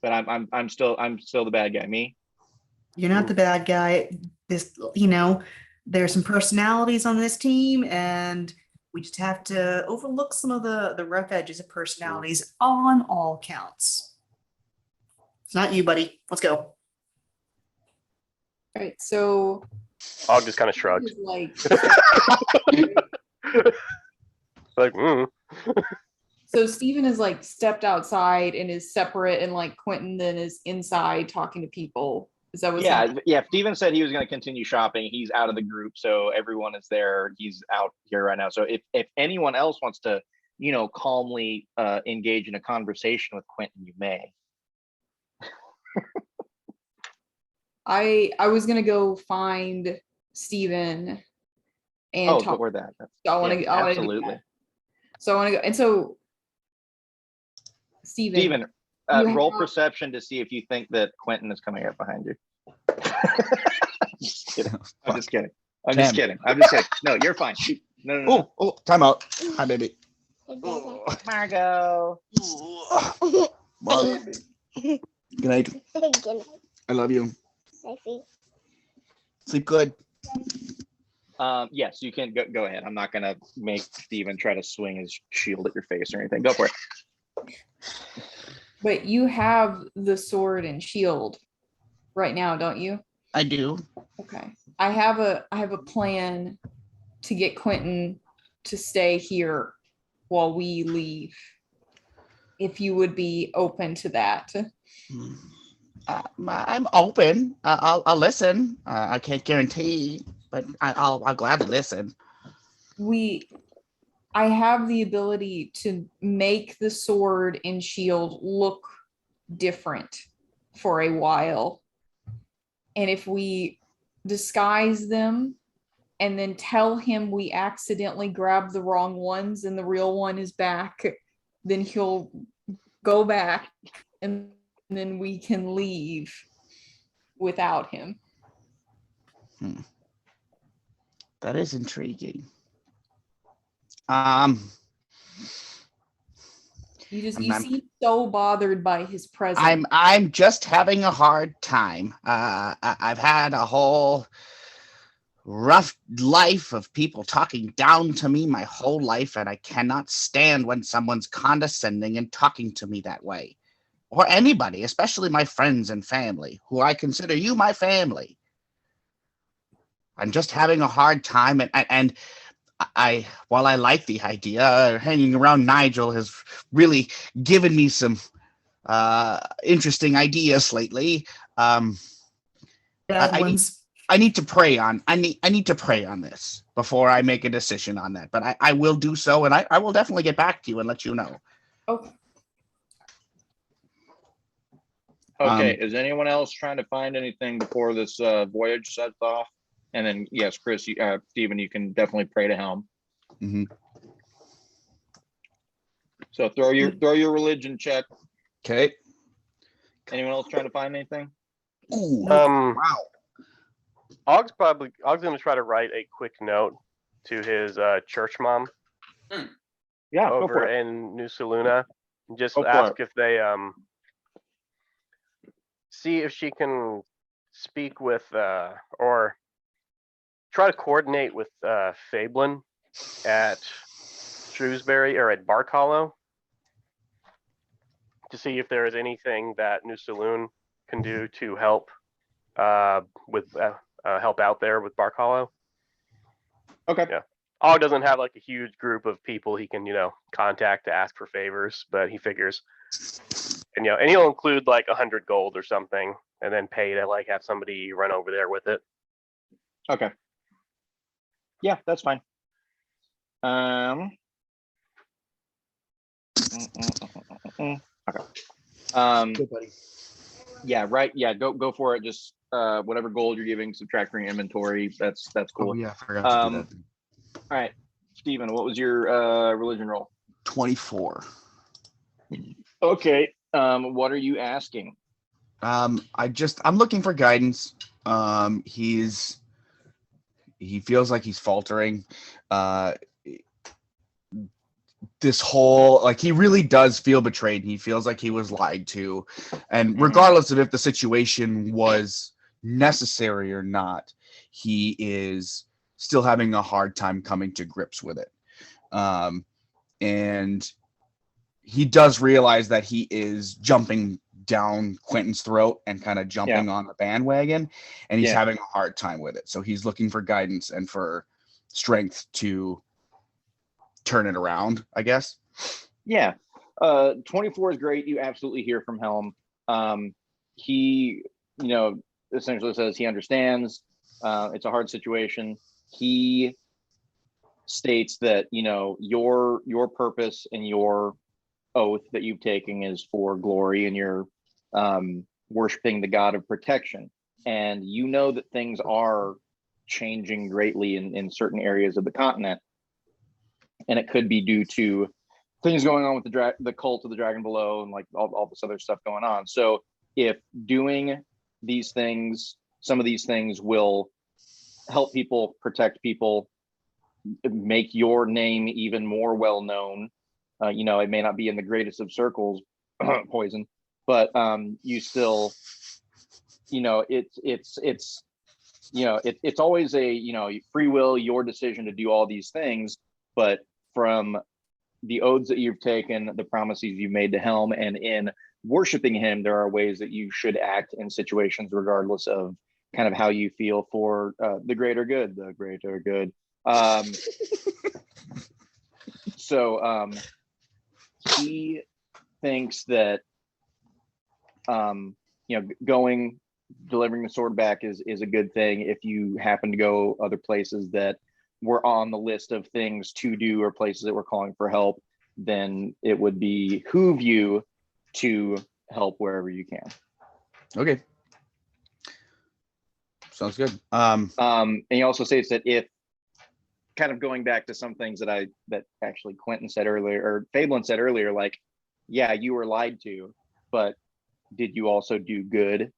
but I'm still the bad guy. Me. You're not the bad guy. There's some personalities on this team, and we just have to overlook some of the rough edges of personalities on all counts. It's not you, buddy. Let's go. All right. So Og just kind of shrugged. is like Like, so Steven is like stepped outside and is separate, and like Quentin then is inside talking to people. Is that what? Yeah. Steven said he was going to continue shopping. He's out of the group, so everyone is there. He's out here right now. So if anyone else wants to, calmly engage in a conversation with Quentin, you may. I was gonna go find Steven and talk. Before that, I want to. absolutely. So I want to go, and so Steven, roll perception to see if you think that Quentin is coming up behind you. I'm just kidding. I'm just kidding. No, you're fine. No. Oh, time out. Hi, baby. Margot. Mark. Good night. I love you. Sleep good. Yes, you can go ahead. I'm not gonna make Steven try to swing his shield at your face or anything. Go for it. but you have the sword and shield right now, don't you? I do. Okay. I have a plan to get Quentin to stay here while we leave. If you would be open to that. I'm open. I'll listen. I can't guarantee, but I'll gladly listen. I have the ability to make the sword and shield look different for a while. And if we disguise them and then tell him we accidentally grabbed the wrong ones and the real one is back, then he'll go back and then we can leave without him. That is intriguing. You seem so bothered by his presence. I'm just having a hard time. I've had a whole rough life of people talking down to me my whole life, and I cannot stand when someone's condescending and talking to me that way. Or anybody, especially my friends and family, who I consider you my family. I'm just having a hard time, and while I like the idea, hanging around Nigel has really given me some interesting ideas lately. Bad ones. I need to pray on this before I make a decision on that. But I will do so, and I will definitely get back to you and let you know. Okay. Okay, is anyone else trying to find anything before this voyage sets off? And then, yes, Chris, Stephen, you can definitely pray to Helm. Mm-hmm. So throw your religion check. Okay. Anyone else trying to find anything? Ooh, wow. Og's gonna try to write a quick note to his church mom. Yeah, over in New Saluna. Just Go for ask it. if they see if she can speak with or try to coordinate with Fablin at Shrewsbury or at Bark Hollow to see if there is anything that New Saloon can do to help with help out there with Bark Hollow. Okay. Yeah. Og doesn't have like a huge group of people he can, contact to ask for favors, but he figures, and he'll include like 100 gold or something, and then pay to like have somebody run over there with it. Okay. Yeah, that's fine. Okay. Good buddy. Yeah, right. Yeah, go for it. Just whatever gold you're giving, subtract from your inventory. That's cool. Oh yeah, I forgot to do that. All right, Steven, what was your religion roll? 24. Okay. What are you asking? I'm looking for guidance. He feels like he's faltering. This whole, like, he really does feel betrayed. He feels like he was lied to, and regardless of if the situation was necessary or not, he is still having a hard time coming to grips with it. And he does realize that he is jumping down Quentin's throat and kind of jumping on the bandwagon, and he's having a hard time with it. So he's looking for guidance and for strength to turn it around, I guess. Yeah. 24 is great. You absolutely hear from Helm. He, essentially says he understands. It's a hard situation. He states that, your purpose and your oath that you've taken is for glory, and you're worshiping the god of protection. And you know that things are changing greatly in certain areas of the continent. And it could be due to things going on with the cult of the dragon below, and like all this other stuff going on. So if doing these things, some of these things will help people, protect people, make your name even more well known. It may not be in the greatest of circles, poison, but you still, it's always a free will, your decision to do all these things. But from the oaths that you've taken, the promises you've made to Helm, and in worshiping him, there are ways that you should act in situations regardless of kind of how you feel for the greater good. So he thinks that delivering the sword back is a good thing. If you happen to go other places that were on the list of things to do or places that were calling for help, then it would behoove you to help wherever you can. Okay. Sounds good. And he also states that if, kind of going back to some things that actually Quentin said earlier, or Fablin said earlier, like, yeah, you were lied to, but did you also do good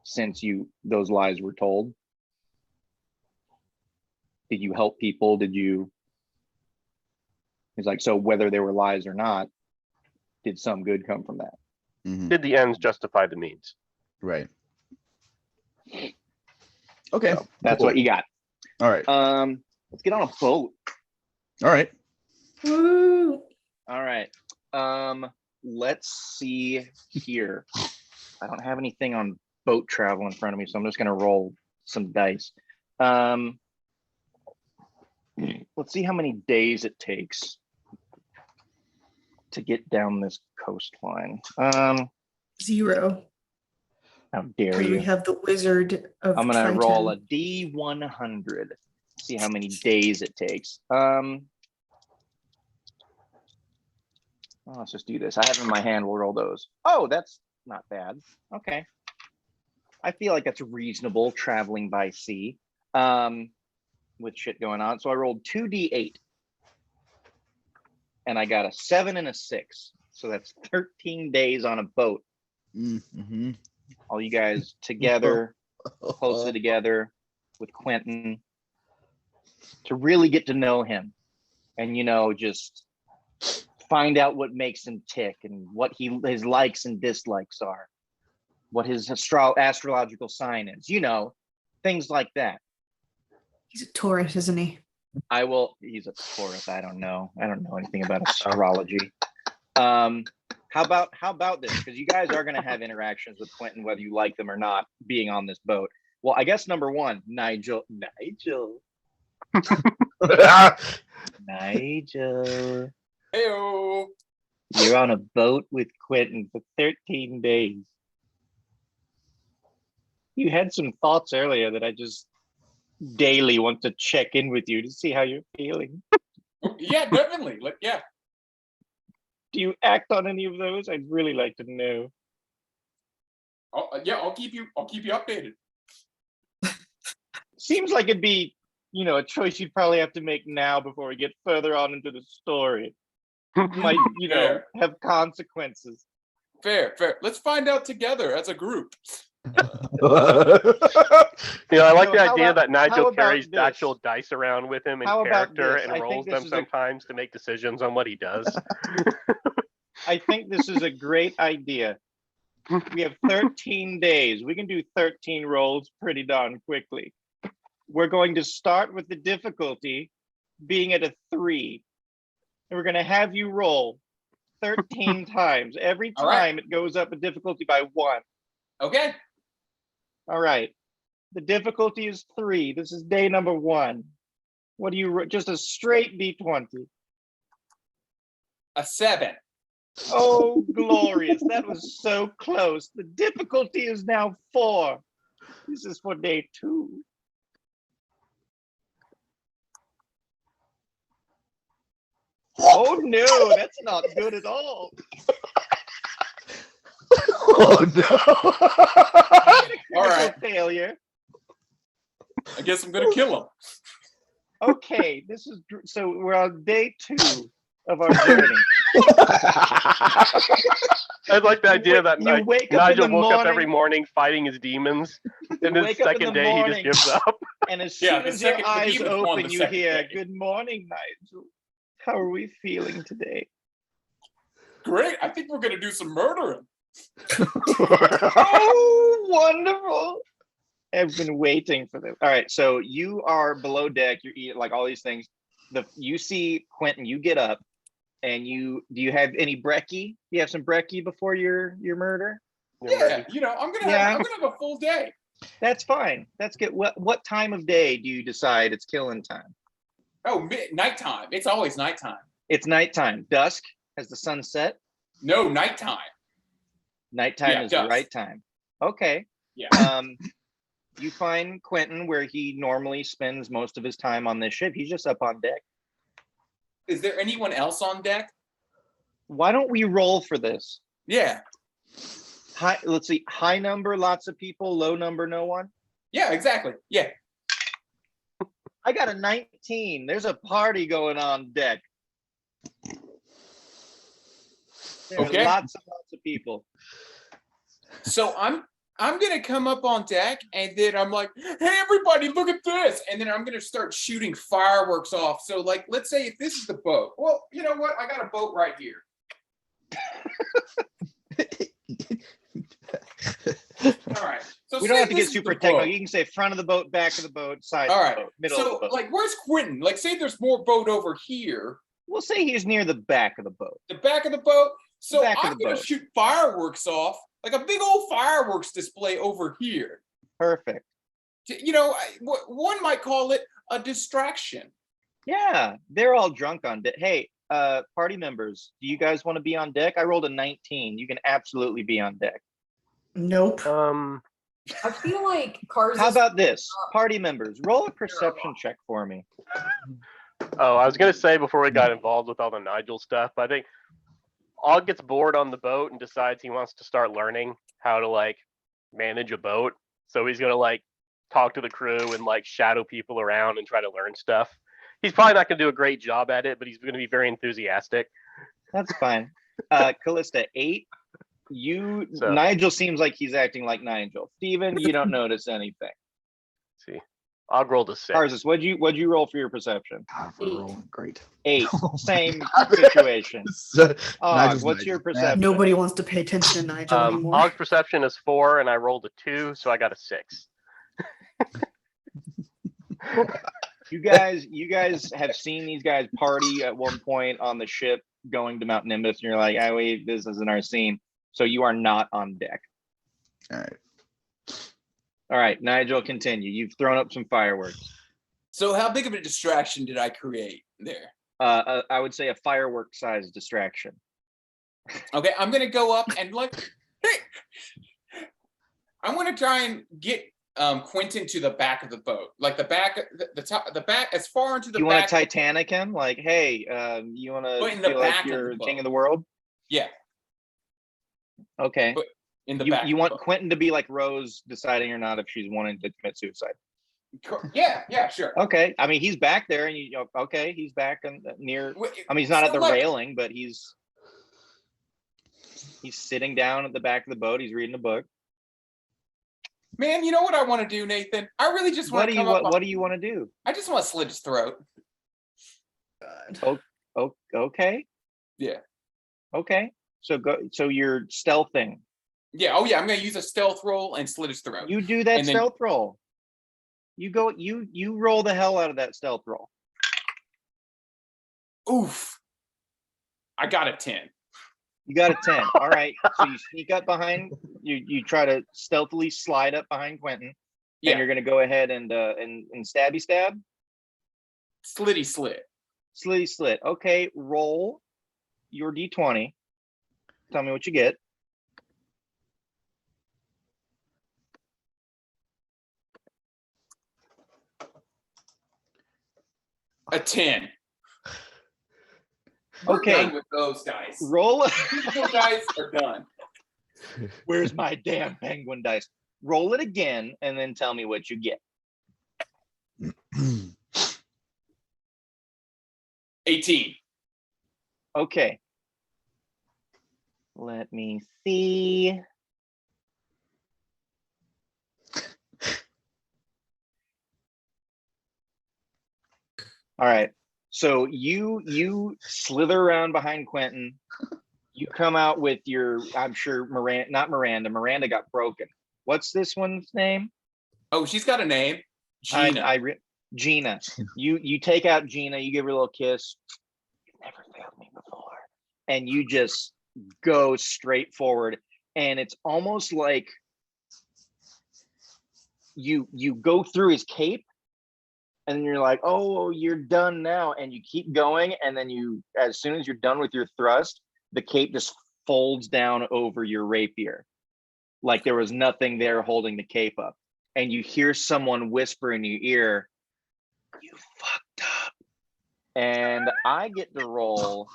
since those lies were told? Did you help people? He's like, so whether they were lies or not, did some good come from that? Mhm. Did the ends justify the means? Right. Okay. So that's cool. what you got. All right. Let's get on a boat. All right. Woo! All right. Let's see here. I don't have anything on boat travel in front of me, so I'm just gonna roll some dice. Let's see how many days it takes to get down this coastline. 0. How dare We you? have the Wizard of I'm gonna Triton. roll a D100. See how many days it takes. Let's just do this. I have it in my hand. We'll roll those. Oh, that's not bad. Okay. I feel like that's reasonable traveling by sea with shit going on. So I rolled 2d8 and I got a 7 and a 6. So that's 13 days on a boat. Mm-hmm. All you guys together, closely together with Quentin to really get to know him and, just find out what makes him tick and what his likes and dislikes are, what his astrological sign is, things like that. He's a Taurus, isn't he? He's a Taurus. I don't know anything about astrology. How about this? Because you guys are going to have interactions with Quentin, whether you like them or not, being on this boat. Well, I guess number one, Nigel. Heyo. You're on a boat with Quentin for 13 days. You had some thoughts earlier that I just daily want to check in with you to see how you're feeling. Yeah, definitely. Yeah. Do you act on any of those? I'd really like to know. I'll keep you updated. Seems like it'd be, a choice you'd probably have to make now before we get further on into the story. Might, Fair. have consequences. Fair. Let's find out together as a group. I like the how idea about- that how Nigel about carries this? actual dice around with him in How about character this? and I think rolls this them is sometimes to make decisions on what he does. I think this is a great idea. We have 13 days. We can do 13 rolls pretty darn quickly. We're going to start with the difficulty being at a 3. And we're going to have you roll 13 times. Every All right. time it goes up a difficulty by 1. Okay. All right. The difficulty is 3. This is day number 1. What do you, just a straight D20? A 7. Oh, glorious. That was so close. The difficulty is now 4. This is for day 2. Oh no, that's not good at all. Oh no. All right. Failure. I guess I'm gonna kill him. Okay, so we're on day 2 of our journey. I like the idea that You wake up in Nigel the woke up morning- every morning fighting his demons, and You then wake up in second the day he morning. just gives up. And as Yeah, soon the as your second- the eyes demons won open, the you second hear, day. "Good morning, Nigel. How are we feeling today?" Great. I think we're gonna do some murdering. Oh, wonderful. I've been waiting for this. All right, so you are below deck. You're eating like all these things. You see Quentin. You get up, and do you have any brekkie? Do you have some brekkie before your murder? Yeah, I'm gonna have a full day. That's fine. That's good. What time of day do you decide it's killing time? Oh, nighttime. It's always nighttime. It's nighttime. Dusk. Has the sun set? No, nighttime. Nighttime Yeah, is the dusk. right time. Okay. Yeah. You find Quentin where he normally spends most of his time on this ship. He's just up on deck. Is there anyone else on deck? Why don't we roll for this? Yeah. High, let's see. High number, lots of people. Low number, no one. Yeah, exactly. Yeah. I got a 19. There's a party going on deck. There's Okay. lots of people. So I'm gonna come up on deck and then I'm like, hey everybody, look at this. And then I'm gonna start shooting fireworks off. So like, let's say if this is the boat. Well, you know what? I got a boat right here. All right. So We don't say have to this get is super the technical. boat. You can say front of the boat, back of the boat, side All of right. the boat, middle of So the boat. like, where's Quentin? Like, say there's more boat over here. We'll say he's near the back of the boat. The back of the boat. So Back of I'm the gonna boat. shoot fireworks off, like a big old fireworks display over here. Perfect. You know, one might call it a distraction. Yeah, they're all drunk on deck. Hey, party members, do you guys want to be on deck? I rolled a 19. You can absolutely be on deck. Nope. I feel like Cars. How about this? Party members, roll a perception check for me. Oh, I was gonna say before we got involved with all the Nigel stuff, I think Og gets bored on the boat and decides he wants to start learning how to like manage a boat. So he's gonna like talk to the crew and like shadow people around and try to learn stuff. He's probably not gonna do a great job at it, but he's gonna be very enthusiastic. That's fine. Callista, 8. So- Nigel seems like he's acting like Nigel. Steven, you don't notice anything. See, Og rolled a 6. Tarsus, what'd you roll for your perception? God, we're rolling great. 8. Oh my Same God. situation. So, Og, what's your perception? Nobody wants to pay attention to Nigel anymore. Og's perception is 4, and I rolled a 2, so I got a 6. You guys have seen these guys party at one point on the ship going to Mount Nimbus, and you're like, "Ah, wait, this isn't our scene." So you are not on deck. all right. All right, Nigel, continue. You've thrown up some fireworks. So how big of a distraction did I create there? I would say a firework-sized distraction. Okay, I'm gonna go up and like, I'm gonna try and get Quentin to the back of the boat, like the back, the top, the back, as far into the You want back. to Titanic him? Like, hey, you want But to in the feel back like of you're the boat. king of the world? Yeah, Okay. But in the You, back. you of want the boat. Quentin to be like Rose deciding or not if she's wanting to commit suicide. Yeah, sure. Okay. I mean, he's back there, and okay, he's back and near. I mean, he's not at So, the like, railing, but he's sitting down at the back of the boat. He's reading a book. Man, you know what I want to do, Nathan? I really just want to come up. What do you want to do? I just want to slit his throat. Oh, okay. Yeah. Okay. So go. So you're stealthing. Yeah. Oh yeah. I'm gonna use a stealth roll and slit his throat. You do that And then- stealth roll. You go. You roll the hell out of that stealth roll. Oof. I got a 10. You got a 10. All right. So you sneak up behind. You try to stealthily slide up behind Quentin. Yeah. And you're gonna go ahead and stabby stab. Slitty slit. Slitty slit. Okay. Roll your d20. Tell me what you get. A 10. We're Okay. done with those guys. Roll. Those guys are done. Where's my damn penguin dice? Roll it again and then tell me what you get. 18. Okay. Let me see. All right. So you slither around behind Quentin. You come out with your, I'm sure not Miranda. Miranda got broken. What's this one's name? Oh, she's got a name. Gina. Gina. You take out Gina, you give her a little kiss. You've never failed me before. And you just go straight forward. And it's almost like you go through his cape and you're like, oh, you're done now. And you keep going. And then as soon as you're done with your thrust, the cape just folds down over your rapier. like there was nothing there holding the cape up. And you hear someone whisper in your ear, "You fucked up." And I get to roll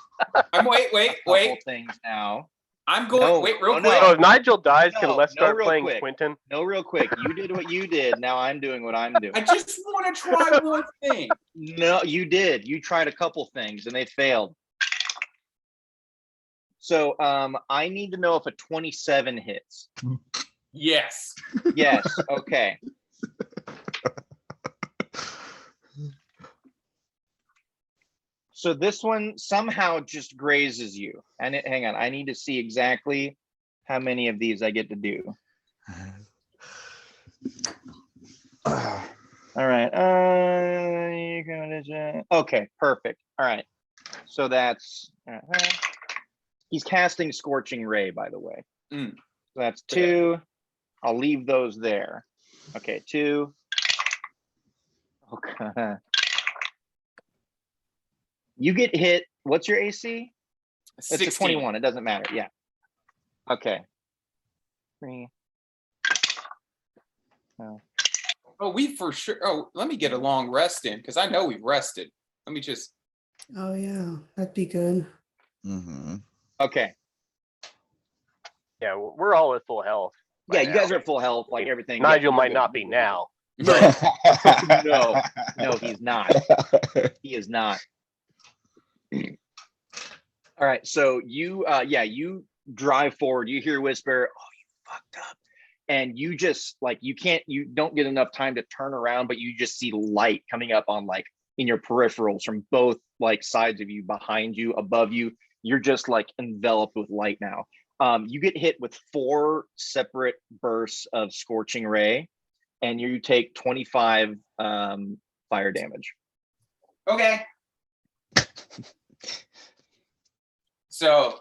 wait. things now. I'm going. No, wait, real no, quick. So if Nigel dies, can No, Les no, start real playing quick. Quentin? No, real quick. You did what you did. Now I'm doing what I'm doing. I just want to try one thing. No, you did. You tried a couple things and they failed. So I need to know if a 27 hits. Yes. Yes. Okay. So this one somehow just grazes you. And hang on, I need to see exactly how many of these I get to do. All right. Okay, perfect. All right. So that's he's casting Scorching Ray, by the way. Mm. So that's 2. I'll leave those there. Okay, 2. Okay. You get hit. What's your AC? It's 16. a 21. It doesn't matter. Yeah. Okay. 3. Oh, we for sure. Oh, let me get a long rest in because I know we've rested. Let me just. Oh yeah, that'd be good. Okay. Yeah, we're all at full health. Yeah, you guys are at full health, like everything. Nigel Yeah, might not be now. No, he's not. He is not. All right, so you you drive forward, you hear whisper, "Oh, you fucked up." And you just like you don't get enough time to turn around, but you just see light coming up on like in your peripherals from both like sides of you, behind you, above you. You're just like enveloped with light now. You get hit with 4 separate bursts of Scorching Ray, and you take 25 fire damage. Okay. So.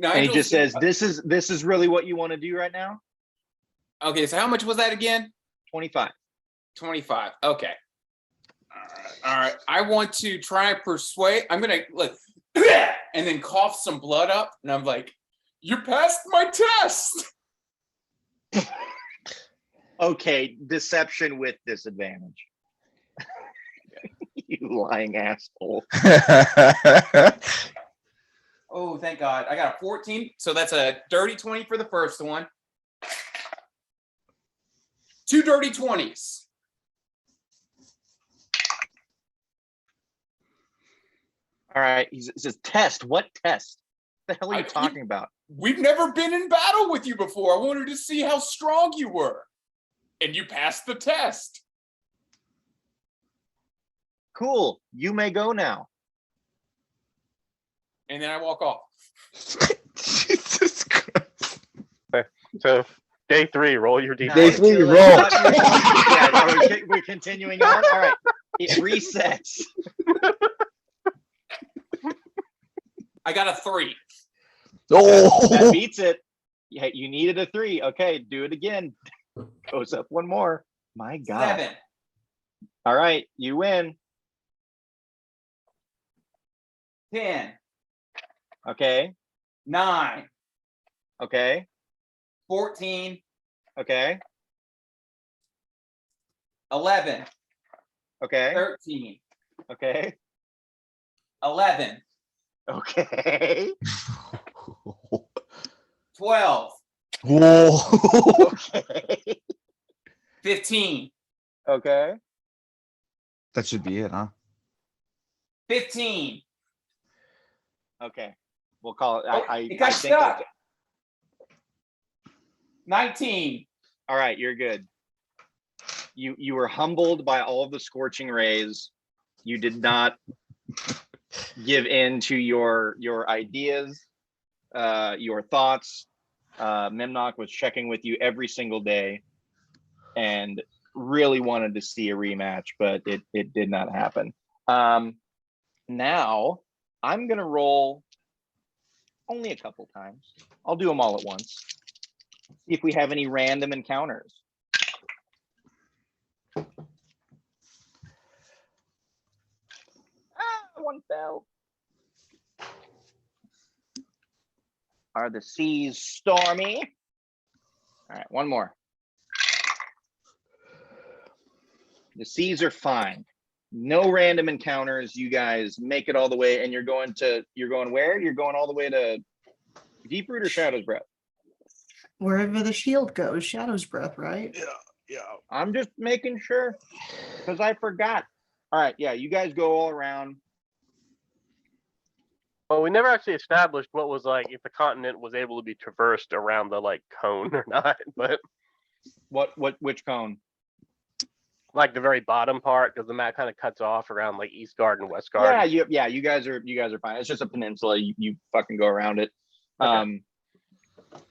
And he just says, "This is really what you want to do right now." Okay, so how much was that again? 25. 25. Okay. All right. I want to try and persuade. I'm gonna like, and then cough some blood up, and I'm like, "You passed my test." Okay, deception with disadvantage. You lying asshole. Oh, thank God. I got a 14. So that's a dirty 20 for the first one. 2 dirty 20s. All right, he says test. What test? What the hell are you talking about? We've never been in battle with you before. I wanted to see how strong you were. And you passed the test. Cool. You may go now. And then I walk off. Jesus Christ. So day 3, roll your d. Day 3, roll. Yeah, we're continuing on. All right. It resets. I got a 3. Oh, That beats it. Yeah, you needed a 3. Okay, do it again. Goes up 1 more. My God. 7. All right, you win. 10. Okay. 9. Okay. 14. Okay. 11. Okay. 13. Okay. 11. Okay. 12. whoa. Okay. 15. Okay. That should be it, huh? 15. Okay. We'll call it. Oh, it got stuck. 19. All right, you're good. You were humbled by all of the Scorching Rays. You did not give in to your ideas, your thoughts. Memnock was checking with you every single day and really wanted to see a rematch, but it did not happen. Now I'm gonna roll only a couple times. I'll do them all at once. See if we have any random encounters. One fell. Are the seas stormy? All right, one more. The seas are fine. No random encounters. You guys make it all the way, and you're going where? You're going all the way to Deeproot or Shadowsbreath? Wherever the shield goes, Shadowsbreath, right? Yeah. I'm just making sure because I forgot. All right, yeah, you guys go all around. Well, we never actually established what was like if the continent was able to be traversed around the like cone or not, but Which cone? like the very bottom part, because the map kind of cuts off around like Eastgard and Westgard. You guys are fine. It's just a peninsula. You fucking go around it. Okay.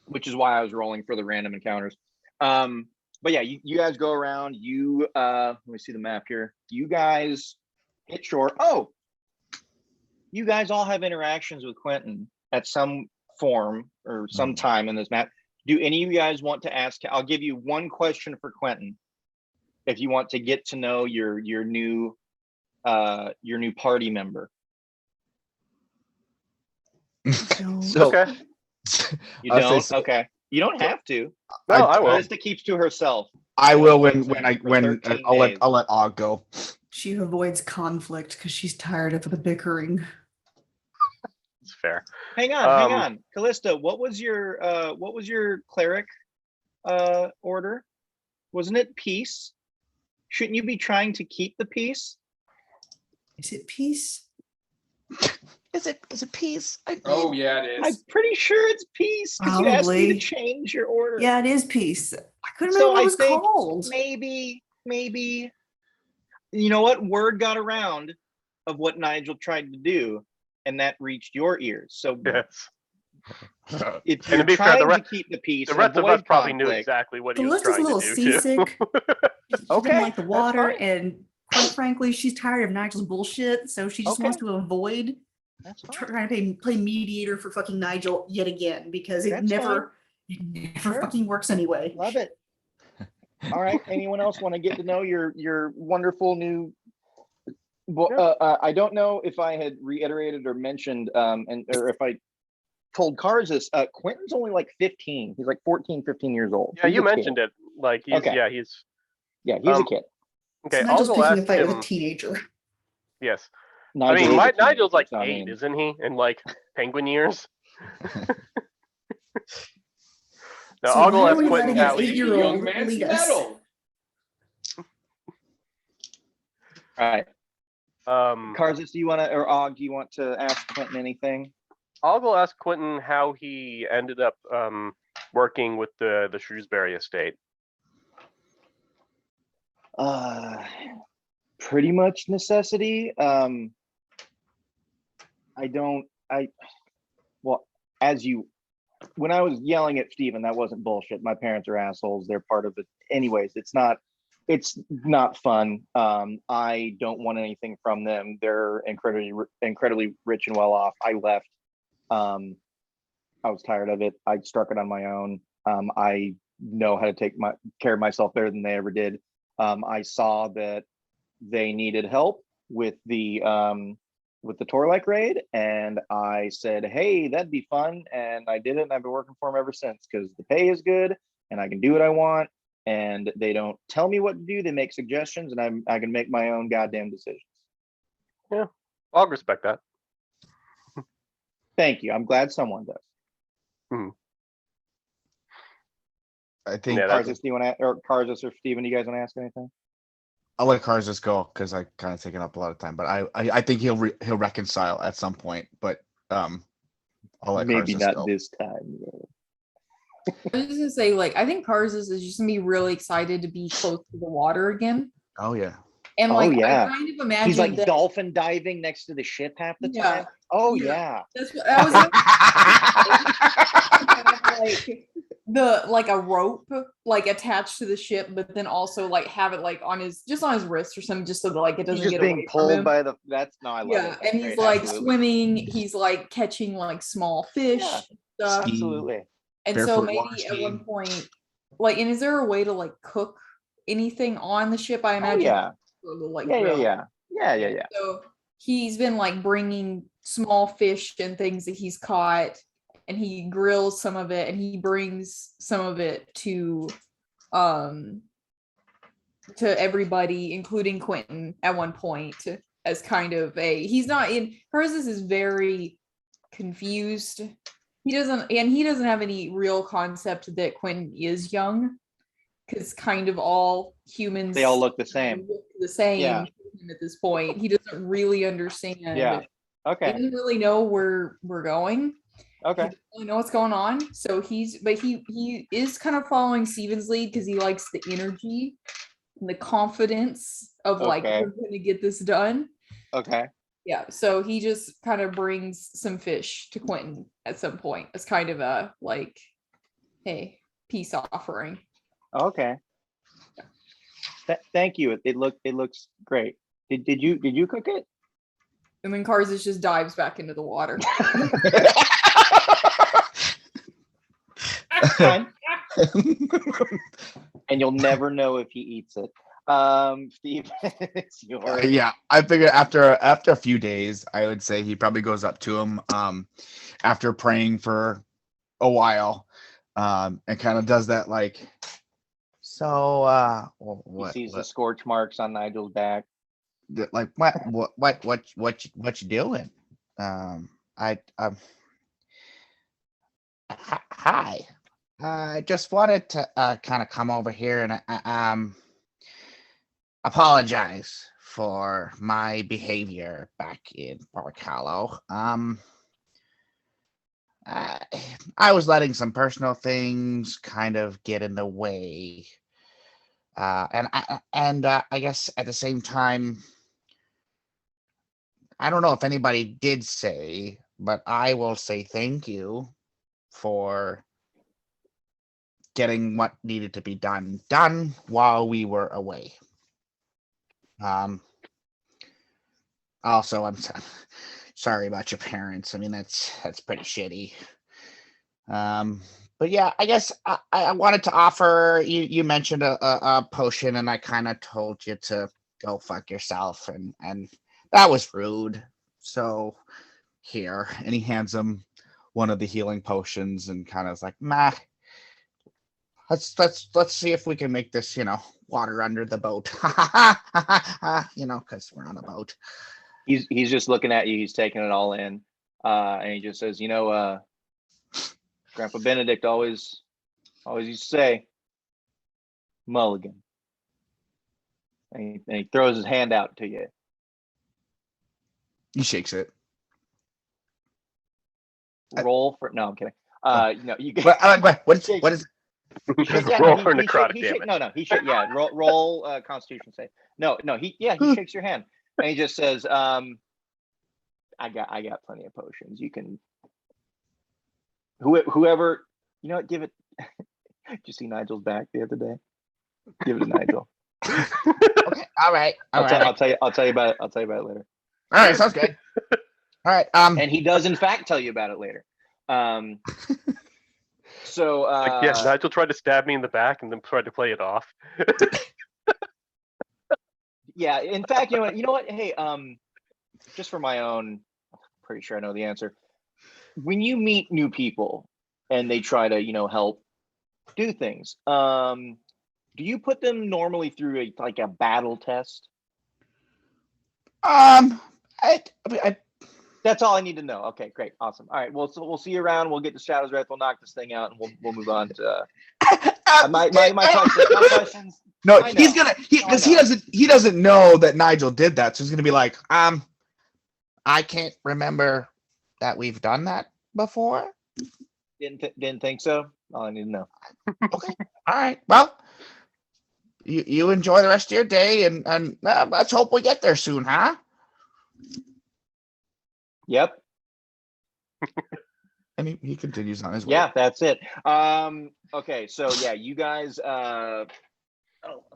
Which is why I was rolling for the random encounters. But yeah, you guys go around. Let me see the map here. You guys hit shore. Oh, you guys all have interactions with Quentin at some form or some time in this map. Do any of you guys want to ask? I'll give you one question for Quentin. If you want to get to know your new party member. So Okay. You I'll say don't? so. Okay. You don't have to. No, I will. Krista keeps to herself. I will when 13 I'll days. let Og go. She avoids conflict because she's tired of the bickering. It's fair. Hang on. Callista, what was your cleric order? Wasn't it peace? Shouldn't you be trying to keep the peace? Is it peace? Is it peace? Oh yeah, it I'm is. pretty sure it's peace because you asked me to Probably. change your order. Yeah, it is peace. I couldn't So remember what I it was think called. maybe you know what? Word got around of what Nigel tried to do, and that reached your ears. So Yes. if And you're to be fair, trying to keep the peace, The rest of us avoid probably knew conflict, exactly what he was Callista's a trying to little do seasick. too. She Okay, didn't like the that's water, fine. and quite frankly, she's tired of Nigel's bullshit. So she just Okay. wants to avoid That's fine. trying to play mediator for fucking Nigel yet again because it That's never Sure. fucking works anyway. Love it. All right. Anyone else want to get to know your wonderful new? I don't know if I had reiterated or mentioned, or if I told Cars this. Quentin's only like 15. He's like 14, 15 years old. Yeah, you mentioned it. Like he's Okay. he's He's a kid. okay. So Nigel's I'll picking a ask fight with him. a teenager. Yes. Nigel I mean, is a teenager, Nigel's like so I 8, mean, isn't he? In like penguin years. Now, So I'll why go are ask we Quentin letting an how he. 8-year-old Young man's lead us? metal. all right. Um, Karzis, do you want to, or Og, do you want to ask Quentin anything? I'll go ask Quentin how he ended up working with the Shrewsbury estate. Pretty much necessity. When I was yelling at Steven, that wasn't bullshit. My parents are assholes. They're part of it. Anyways, it's not fun. I don't want anything from them. They're incredibly rich and well off. I left. I was tired of it. I struck it on my own. I know how to take care of myself better than they ever did. I saw that they needed help with the Torlike raid, and I said, hey, that'd be fun. And I did it, and I've been working for them ever since because the pay is good and I can do what I want. And they don't tell me what to do. They make suggestions, and I can make my own goddamn decisions. Yeah, I'll respect that. Thank you. I'm glad someone does. I think Yeah, Karzis, do you want to, or Karzis or Steven, do you guys want to ask anything? I'll let Karzis go because I kind of taken up a lot of time. But I think he'll reconcile at some point. But I'll let Maybe Karzis not go. this time. I was just gonna say, like, I think Karzis is just gonna be really excited to be close to the water again. Oh yeah. And Oh, like, yeah. I kind of imagine He's like that. dolphin diving next to the ship half the Yeah. time. Oh Yeah. yeah. That's what I was like, like a rope like attached to the ship, but then also like have it like on his wrist or something, just so that like it He's doesn't just get being away from pulled him. by the. That's no, I love it. Yeah, That's and he's great. like Absolutely. swimming. He's like catching like small fish Yeah. stuff. Absolutely. And so Barefoot water maybe at one skiing. point, like, and is there a way to like cook anything on the ship? I Oh imagine. yeah. for a little, like, Yeah. grill. Yeah. So he's been like bringing small fish and things that he's caught and he grills some of it, and he brings some of it to everybody, including Quentin at one point, as kind of he's not in Persis is very confused. He doesn't have any real concept that Quentin is young, because kind of all humans, They all look the same. Yeah. At this point. He doesn't really understand. Yeah. He Okay. doesn't really know where we're going. Okay. He doesn't really know what's going on. So he is kind of following Steven's lead because he likes the energy and the confidence of like, Okay. we're gonna get this done. Okay. Yeah. So he just kind of brings some fish to Quentin at some point as kind of a like, hey, peace offering. Okay. Thank you. It looks great. Did you cook it? And then Karzis just dives back into the water. Fine. And you'll never know if he eats it. Steve, it's yours. Yeah, I figure after a few days, I would say he probably goes up to him after praying for a while, and kind of does that like, so what He sees the scorch marks on Nigel's back. like what you doing? Hi. I just wanted to kind of come over here and apologize for my behavior back in Park Hollow. I was letting some personal things kind of get in the way. And I guess at the same time, I don't know if anybody did say, but I will say thank you for getting what needed to be done while we were away. Also, I'm sorry about your parents. I mean, that's pretty shitty. But yeah, I guess I wanted to offer you mentioned a potion, and I kind of told you to go fuck yourself, and that was rude. So here, and he hands him one of the healing potions and kind of is like, nah, let's see if we can make this, water under the boat. Because we're on a boat. He's just looking at you. He's taking it all in, and he just says, Grandpa Benedict always used to say, mulligan. And he throws his hand out to you. He shakes it. Roll for no, I'm kidding. No, you get. What is Yeah, roll for necrotic damage. No, he should. Yeah, roll Constitution save. No, he shakes your hand and he just says, I got plenty of potions. You can. Whoever, give it. Did you see Nigel's back the other day? Give it to Nigel. Okay. All right. I'll tell you about it. I'll tell you about it later. All right. Sounds good. All right. And he does in fact tell you about it later. So Nigel tried to stab me in the back and then tried to play it off. Yeah, in fact, you know what? Hey, just for my own, I'm pretty sure I know the answer. When you meet new people and they try to, help do things, do you put them normally through a battle test? That's all I need to know. Okay, great, awesome. All right, well, so we'll see you around. We'll get to Shadowsbreath. We'll knock this thing out, and we'll move on to my questions. No, he's gonna because he doesn't know that Nigel did that, so he's gonna be like, I can't remember that we've done that before. Didn't think so. All I need to know. Okay, all right. Well, you enjoy the rest of your day, and let's hope we get there soon, huh? Yep. And he continues on his way. Yeah, that's it. Okay, so yeah, you guys. I'm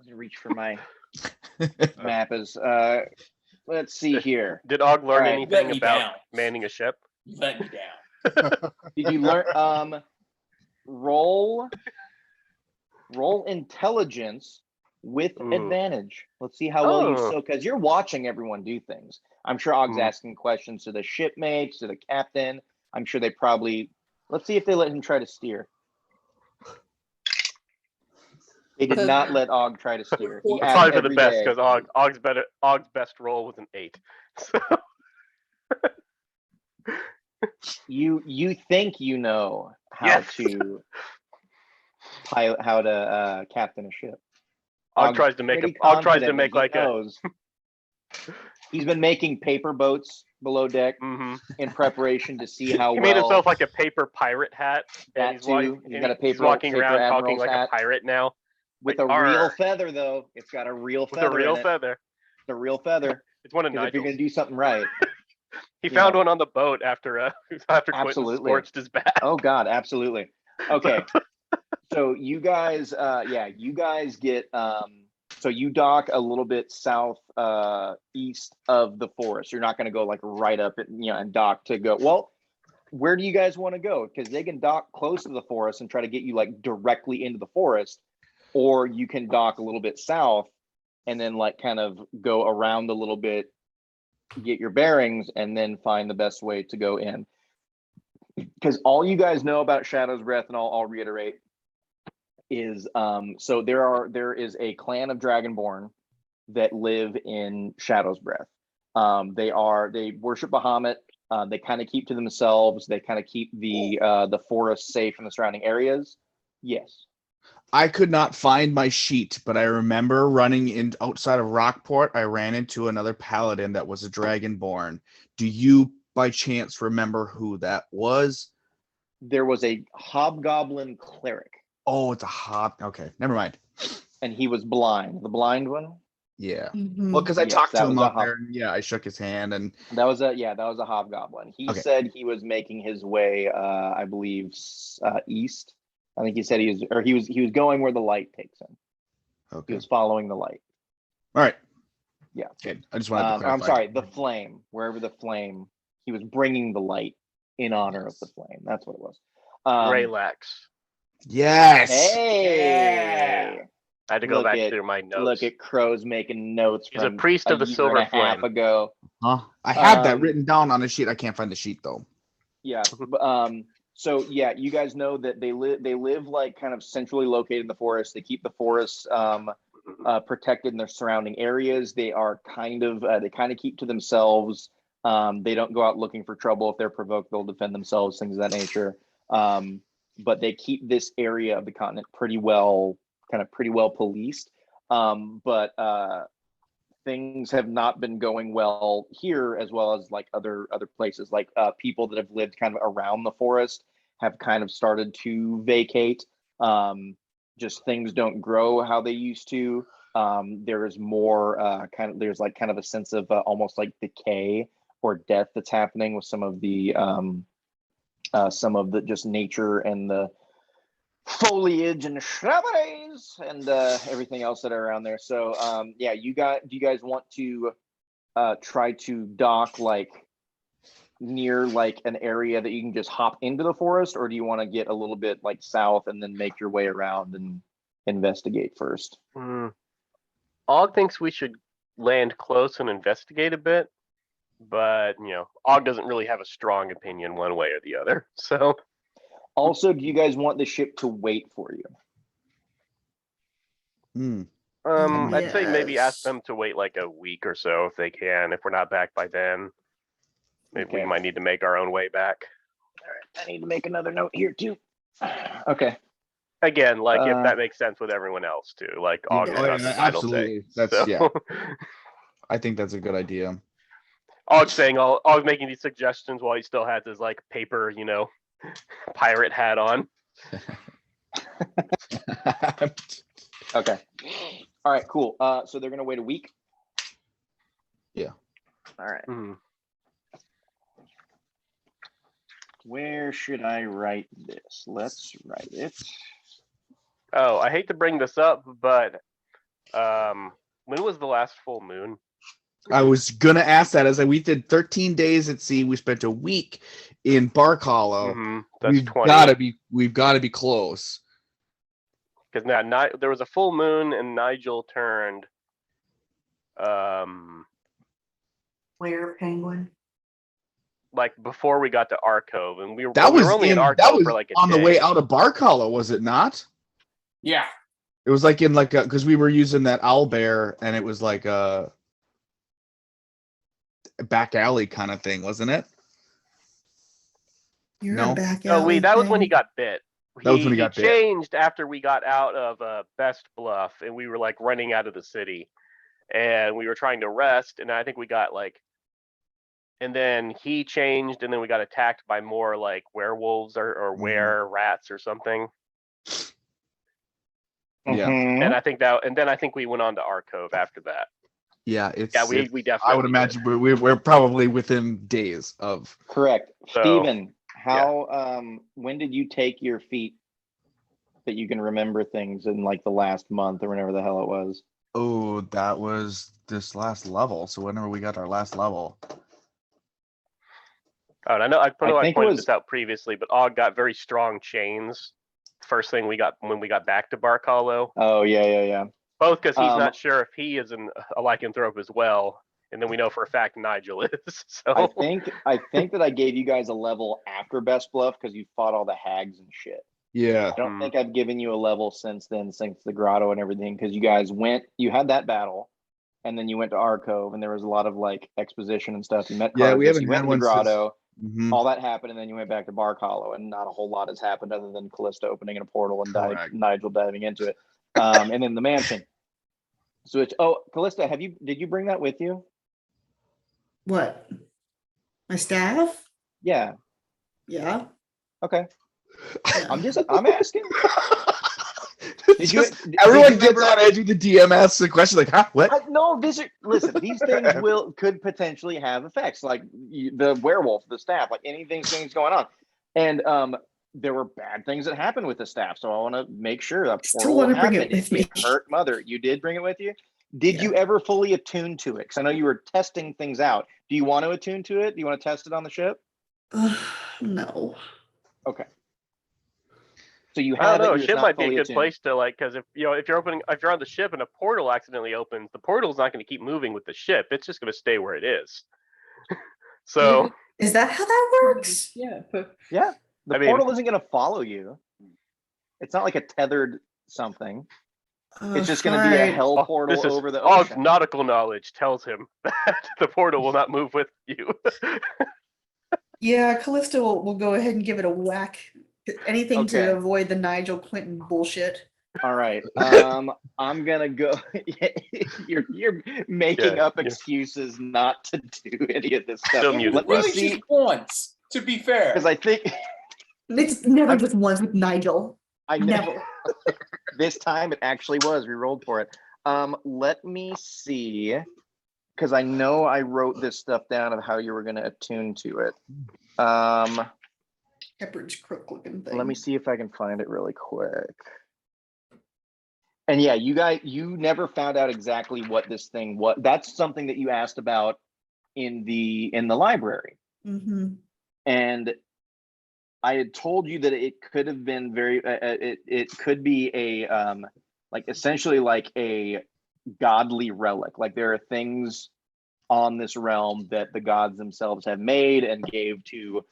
gonna reach for my map. Let's see here. Did Og learn Right. anything about manning a ship? You let me down. Did you learn? Roll intelligence with advantage. Let's see how well you so because you're watching everyone do things. I'm sure Og's asking questions to the shipmates, to the captain. I'm sure they probably Let's see if they let him try to steer. They did not let Og try to steer. He It's asked probably for the every best day. because Og's best roll was an 8. So You think you know how Yes. to pilot, how to captain a ship. Og Og's tries to make pretty Og tries to confident make that he like a. knows. He's been making paper boats below deck in preparation to see how He well. made himself like a paper pirate hat. That and he's like, too. He's and got a he's paper walking paper around talking admiral's like hat a pirate now. with like, a real "Arr." feather, though. It's got a real With feather. a real in it. feather. The real feather. It's one of Because if you're Nigel's. gonna do something right. He found Yeah. one on the boat after Quentin Absolutely. scorched his back. Oh God, absolutely. Okay. So you guys, you guys get so you dock a little bit south east of the forest. You're not gonna go like right up it, and dock to go. Well, where do you guys want to go? Because they can dock close to the forest and try to get you like directly into the forest, or you can dock a little bit south and then like kind of go around a little bit, get your bearings, and then find the best way to go in. Because all you guys know about Shadowsbreath, and I'll reiterate, is so there is a clan of Dragonborn that live in Shadowsbreath. They worship Bahamut. They kind of keep to themselves. They kind of keep the forest safe in the surrounding areas. Yes. I could not find my sheet, but I remember running in outside of Rockport. I ran into another paladin that was a Dragonborn. Do you, by chance, remember who that was? There was a hobgoblin cleric. Oh, it's a okay, never mind. And he was blind. The blind one. Yeah. Mhm. Well, because I Yes, talked to that him was a out there, and yeah, I shook his hand, and That was a hobgoblin. He Okay. said he was making his way, I believe, east. I think he said he was going where the light takes him. He okay, was following the light. all right, Yeah. okay. I just wanted to clarify. I'm sorry, the flame. Wherever the flame, he was bringing the light in honor of the flame. That's what it was. Greylax. Yes. Hey. I had to go Look back at- through my notes. Look at Crow's making notes. He's a from priest of the year Silver and a half Flame. ago. Huh? I have that Um, written down on a sheet. I can't find the sheet though. Yeah. So yeah, you guys know that they live like kind of centrally located in the forest. They keep the forest protected in their surrounding areas. They are kind of keep to themselves. They don't go out looking for trouble. If they're provoked, they'll defend themselves, things of that nature. But they keep this area of the continent pretty well policed. But things have not been going well here, as well as like other places. Like people that have lived kind of around the forest have kind of started to vacate. Just things don't grow how they used to. There is more there's like kind of a sense of almost like decay or death that's happening with some of the just nature and the foliage and the shrubberies and everything else that are around there. So do you guys want to try to dock like near like an area that you can just hop into the forest, or do you want to get a little bit like south and then make your way around and investigate first? Og thinks we should land close and investigate a bit, but Og doesn't really have a strong opinion one way or the other. So also, do you guys want the ship to wait for you? I'd say maybe ask Yes. them to wait like a week or so if they can. If we're not back by then, maybe we Okay. might need to make our own way back. All right, I need to make another note here too. Okay. Again, like if that makes sense with everyone else too. Like Og Oh, has yeah, nothing idle absolutely. say. That's So, yeah. I think that's a good idea. Og's saying Og's making these suggestions while he still has his like paper, pirate hat on. Okay. All right, cool. So they're gonna wait a week. Yeah. All right. Mhm. Where should I write this? Let's write it. Oh, I hate to bring this up, but when was the last full moon? I was gonna ask that. As we did 13 days at sea, we spent a week in Bark Hollow. That's We've 20. gotta be close. Because now there was a full moon and Nigel turned. Where penguin? like before we got to Arcove, and we were That we was were only in that Arcove was for like a on the way day. out of Bark Hollow, was it not? Yeah. It was like in like a, because we were using that owl bear, and it was like a back alley kind of thing, wasn't it? You're No. a back No, alley that was when he thing. got bit. That was when he got bit. changed after we got out of Best Bluff, and we were like running out of the city, and we were trying to rest, and I think we got like, and then he changed, and then we got attacked by more like werewolves or were rats or something. Yeah. Mhm. And then I think we went on to Arcove after that. Yeah, it's Yeah, we definitely. I would imagine we're probably within days of. Correct. So, Steven, how when did you take your feat that you can remember things in like the last month or whenever the hell it was? Oh, that was this last level. So whenever we got our last level. Oh, and I know I think it pointed was- this out previously, but Og got very strong chains. First thing we got when we got back to Bark Hollow. Oh yeah. Both because he's not sure if he is a lycanthrope as well, and then we know for a fact Nigel is. So I think that I gave you guys a level after Best Bluff because you fought all the hags and shit. Yeah. I don't think I've given you a level since then, since the grotto and everything, because you guys you had that battle, and then you went to Arcove, and there was a lot of like exposition and stuff. You met Yeah, we Carthus, haven't you went had to the one since- grotto, Mhm. all that happened, and then you went back to Bark Hollow, and not a whole lot has happened other than Callista opening in a portal and Correct. Nigel diving into it, and then the mansion. So it's Callista, did you bring that with you? What? My staff? Yeah. Yeah. Okay. Yeah. I'm asking. Did you- Just- did everyone you gets remember- on edge with the DM asks the question like, huh? What? No, listen. These things could potentially have effects, like the werewolf, the staff, like things going on, and there were bad things that happened with the staff. So I want to make sure that Still portal wanna bring happened. it with me. Hurt Mother. You did bring it with you. Did Yeah. you ever fully attune to it? Because I know you were testing things out. Do you want to attune to it? Do you want to test it on the ship? No. Okay. So you I have don't know. it. You're Ship not might be a fully good attuned. place to like, because if you're on the ship and a portal accidentally opens, the portal's not going to keep moving with the ship. It's just going to stay where it is. So Is that how that works? Yeah. But Yeah. The I mean- portal isn't going to follow you. It's not like a tethered something. It's just going to be a Alright. hell portal this is over the Og's ocean. nautical knowledge tells him that the portal will not move with you. Yeah, Callista will go ahead and give it a whack. Anything Okay. to avoid the Nigel Clinton bullshit. All right. I'm gonna go. You're making Yeah, up yeah. excuses not to do any of this stuff. Still It muted. was Let me really see, just once, to be fair. because I think It's never I'm- just once with Nigel. I know Never. this time it actually was. We rolled for it. Let me see, because I know I wrote this stuff down of how you were gonna attune to it. Pepperidge crook looking thing. Let me see if I can find it really quick. And yeah, you never found out exactly what this thing was. That's something that you asked about in the library. Mm-hmm. And I had told you that it could have been it could be a like essentially like a godly relic. Like there are things on this realm that the gods themselves have made and gave to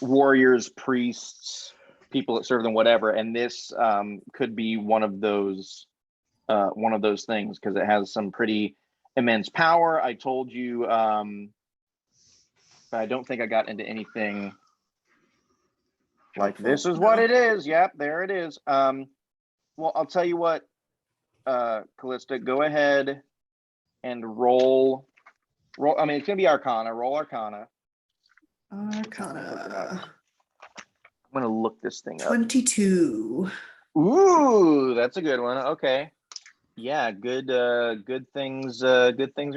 warriors, priests, people that serve them, whatever. And this could be one of those things because it has some pretty immense power. I told you, but I don't think I got into anything like this is what it is. Yep, there it is. Well, I'll tell you what, Callista, go ahead and roll. I mean, it's gonna be Arcana. Roll Arcana. Arcana. I'm gonna look this thing up. 22. Ooh, that's a good one. Okay. Yeah, good things are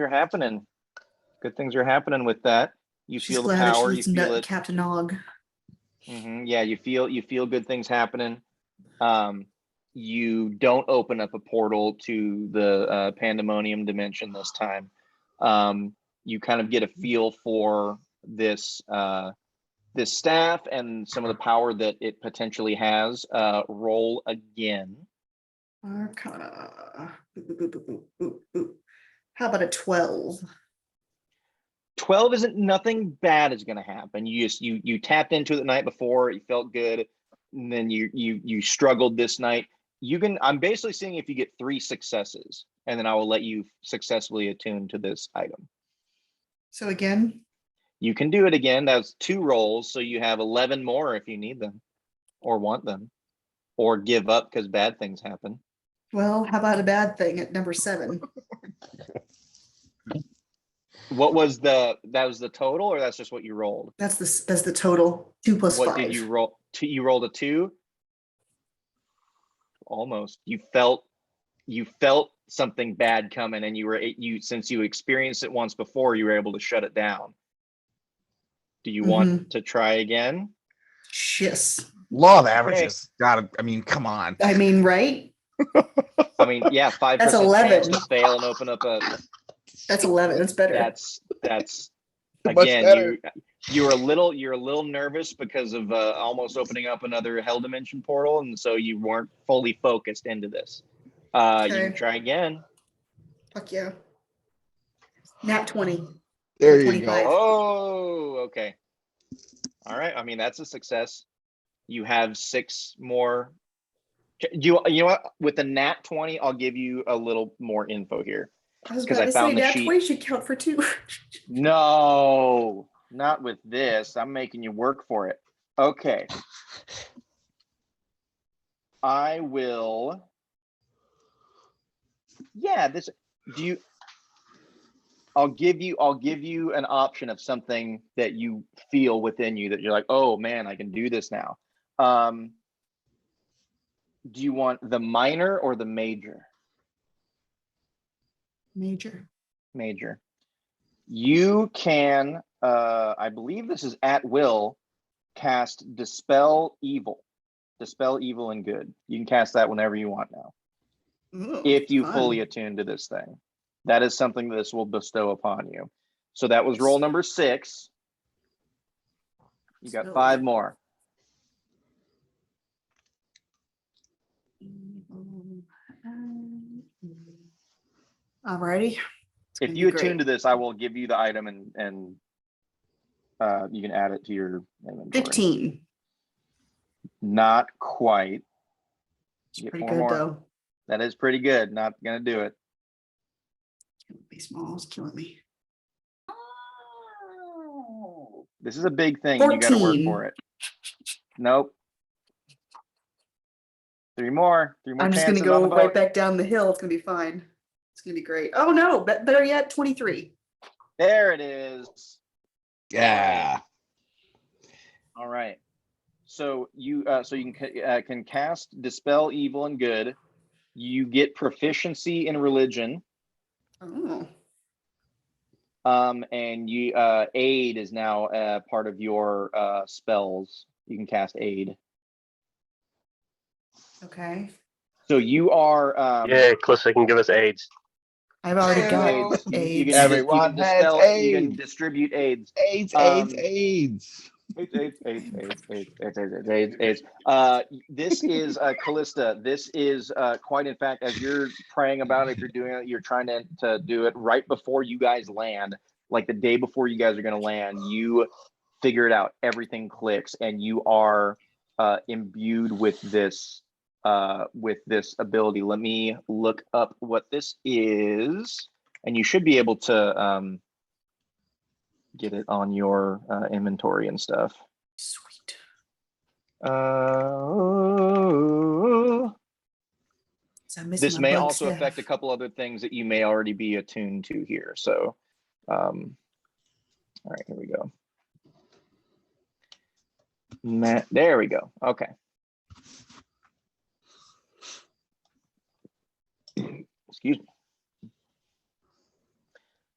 happening. Good things are happening with that. You She's feel the glad that she power, you listened feel to it. Captain Og. Yeah, you feel good things happening. You don't open up a portal to the pandemonium dimension this time. You kind of get a feel for this this staff and some of the power that it potentially has. Roll again. Arcana. Boop, boop, boop, boop, boop, boop. How about a 12? 12 isn't, nothing bad is going to happen. You tapped into it the night before, you felt good, and then you struggled this night. I'm basically seeing if you get 3 successes, and then I will let you successfully attune to this item. So again, you can do it again. That's 2 rolls, so you have 11 more if you need them or want them, or give up because bad things happen. well, how about a bad thing at number 7? What was that was the total, or that's just what you rolled? That's the total. 2 plus What 5. did you roll? You rolled a 2. Almost. You felt something bad coming, and since you experienced it once before, you were able to shut it down. Do you want to try again? Yes. Law of averages. Gotta. I mean, come on. I mean, right? I mean, yeah, 5% That's chance 11. to fail and open up a. That's 11. That's better. That's Much again. better. You're a little nervous because of almost opening up another hell dimension portal, and so you weren't fully focused into this. You can try again. Fuck yeah. Nat 20. There you 25. go. Oh, okay. All right. I mean, that's a success. You have 6 more. You know what? With the nat 20, I'll give you a little more info here. I was because about I to found say the nat sheet. 20 should count for 2. No, not with this. I'm making you work for it. Okay. I will. Yeah, this. I'll give you an option of something that you feel within you that you're like, oh man, I can do this now. Do you want the minor or the major? Major. Major. You can, I believe this is at will, cast Dispel Evil. Dispel Evil and Good. You can cast that whenever you want now. Ooh, if you fun. fully attune to this thing. That is something this will bestow upon you. So that was roll number 6. You got 5 more. Alrighty. If you attune to this, I will give you the item and you can add it to your inventory. 15. Not quite. It's pretty good though. That is pretty good. Not gonna do it. Be small, it's killing me. This is a big thing. And you got to work for it. Nope. 3 more. 3 more. I'm just gonna go right back down the hill. It's gonna be fine. It's gonna be great. Oh no, better yet, 23. There it is. Yeah. All right. So you can cast Dispel Evil and Good. You get proficiency in religion. Oh. And you aid is now part of your spells. You can cast aid. Okay. So you are yeah, Calista can give us AIDS. I've already got AIDS. AIDS. Everyone has AIDS. You can distribute AIDS. AIDS. This is Callista. This is quite, in fact, as you're praying about it, if you're doing it, you're trying to do it right before you guys land, like the day before you guys are going to land. You figure it out. Everything clicks, and you are imbued with this ability. Let me look up what this is, and you should be able to get it on your inventory and stuff. Sweet. This may also affect a couple other things that you may already be attuned to here. So, all right, here we go. There we go. Okay. Excuse me.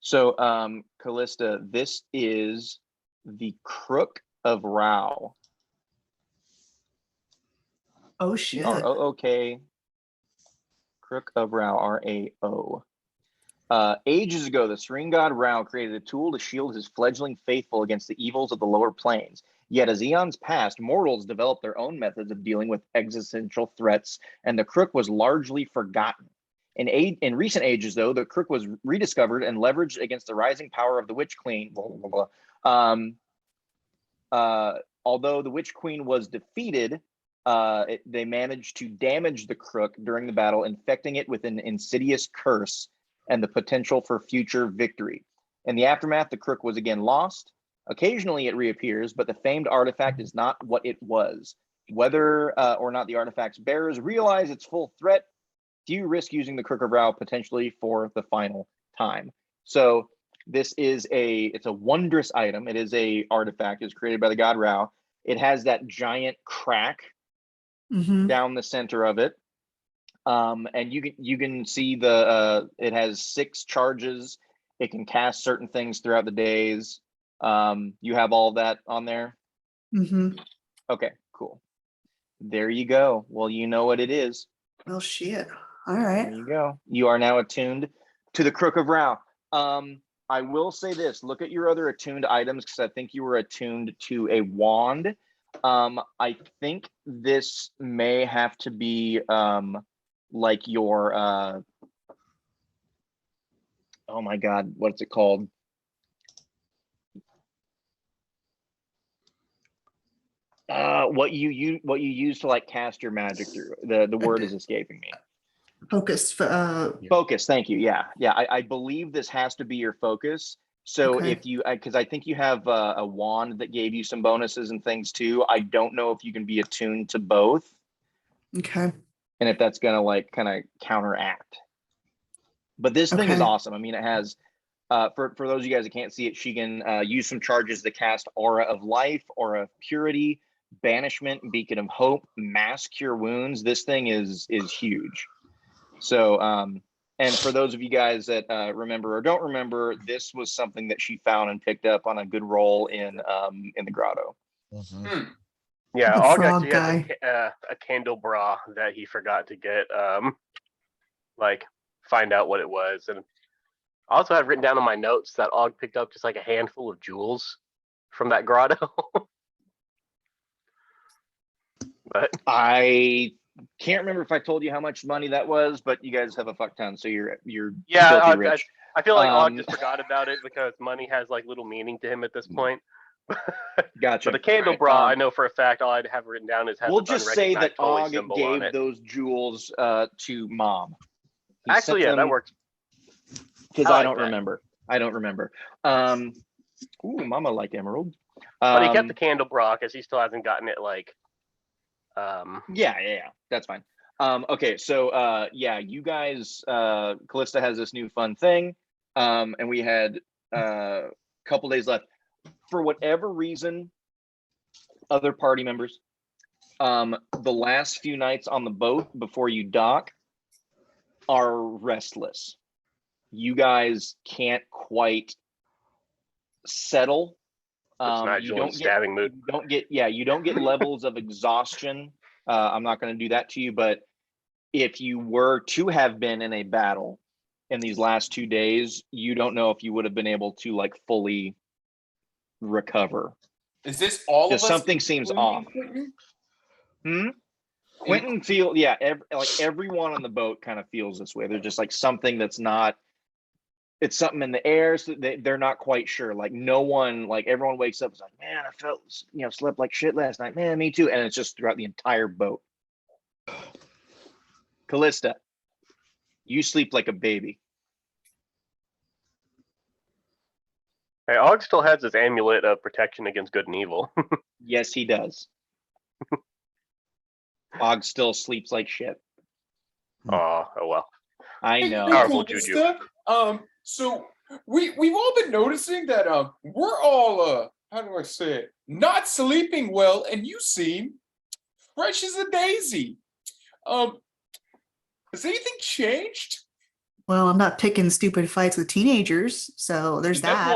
So, Callista, this is the Crook of Rao. Oh shit. R-O-O-K. Crook of Rao, R-A-O. Ages ago, the serene god Rao created a tool to shield his fledgling faithful against the evils of the lower planes. Yet as eons passed, mortals developed their own methods of dealing with existential threats, and the Crook was largely forgotten. In recent ages, though, the crook was rediscovered and leveraged against the rising power of the Witch Queen. Blah, blah, blah, blah. Although the Witch Queen was defeated, they managed to damage the crook during the battle, infecting it with an insidious curse and the potential for future victory. In the aftermath, the crook was again lost. Occasionally it reappears, but the famed artifact is not what it was. Whether or not the artifact's bearers realize its full threat, few risk using the Crook of Rao potentially for the final time. So this is it's a wondrous item. It is a artifact. It's created by the god Rao. It has that giant crack down the center of it. And you can see it has 6 charges. It can cast certain things throughout the days. You have all that on there? Okay, cool. There you go. Well, you know what it is. Well, shit. All right. There you go. You are now attuned to the Crook of Rao. I will say this. Look at your other attuned items, because I think you were attuned to a wand. I think this may have to be like your oh my god, what's it called? What you use to like cast your magic through. The word is escaping me. Focus. Focus. Thank you. Yeah. I believe this has to be your focus. So if you, because I think you have a wand that gave you some bonuses and things too. I don't know if you can be attuned to both. Okay. And if that's gonna like kind of counteract. But this thing is awesome. I mean, it has. For those of you guys that can't see it, she can use some charges to cast Aura of Life, Aura of Purity, Banishment, Beacon of Hope, Mass Cure Wounds. This thing is huge. So, and for those of you guys that remember or don't remember, this was something that she found and picked up on a good roll in the grotto. Yeah, The Og frog actually has a candle bra that he forgot to get, like, find out what it was. And I also have written down on my notes that Og picked up just like a handful of jewels from that grotto. But I can't remember if I told you how much money that was, but you guys have a fuck ton, so you're yeah, filthy rich. I feel like Og just forgot about it because money has like little meaning to him at this point. Gotcha. But the candle bra, I know for a fact, all I'd have written down is has we'll just say that Og gave gave those jewels to Mom. He Actually, yeah, that works. Because I don't remember. Ooh, Mama liked emerald. But he kept the candle bra because he still hasn't gotten it. Like, yeah, that's fine. Okay, so yeah, you guys, Callista has this new fun thing, and we had a couple days left. For whatever reason, other party members, the last few nights on the boat before you dock are restless. You guys can't quite settle. You don't stabbing mood. You don't get levels of exhaustion. I'm not going to do that to you, but if you were to have been in a battle in these last 2 days, you don't know if you would have been able to like fully recover. Is this all of us? Something seems off. Quentin everyone on the boat kind of feels this way. They're just like something that's not. It's something in the air, so they're not quite sure. Like no one, like everyone wakes up, is like, man, I felt, slept like shit last night. Man, me too. And it's just throughout the entire boat. Callista, you sleep like a baby. Hey, Og still has his amulet of protection against good and evil. Yes, he does. Og still sleeps like shit. Oh well. I know. Powerful juju. So we've all been noticing that we're all how do I say it? Not sleeping well, and you seem fresh as a daisy. Has anything changed? Well, I'm not picking stupid fights with teenagers, so there's that.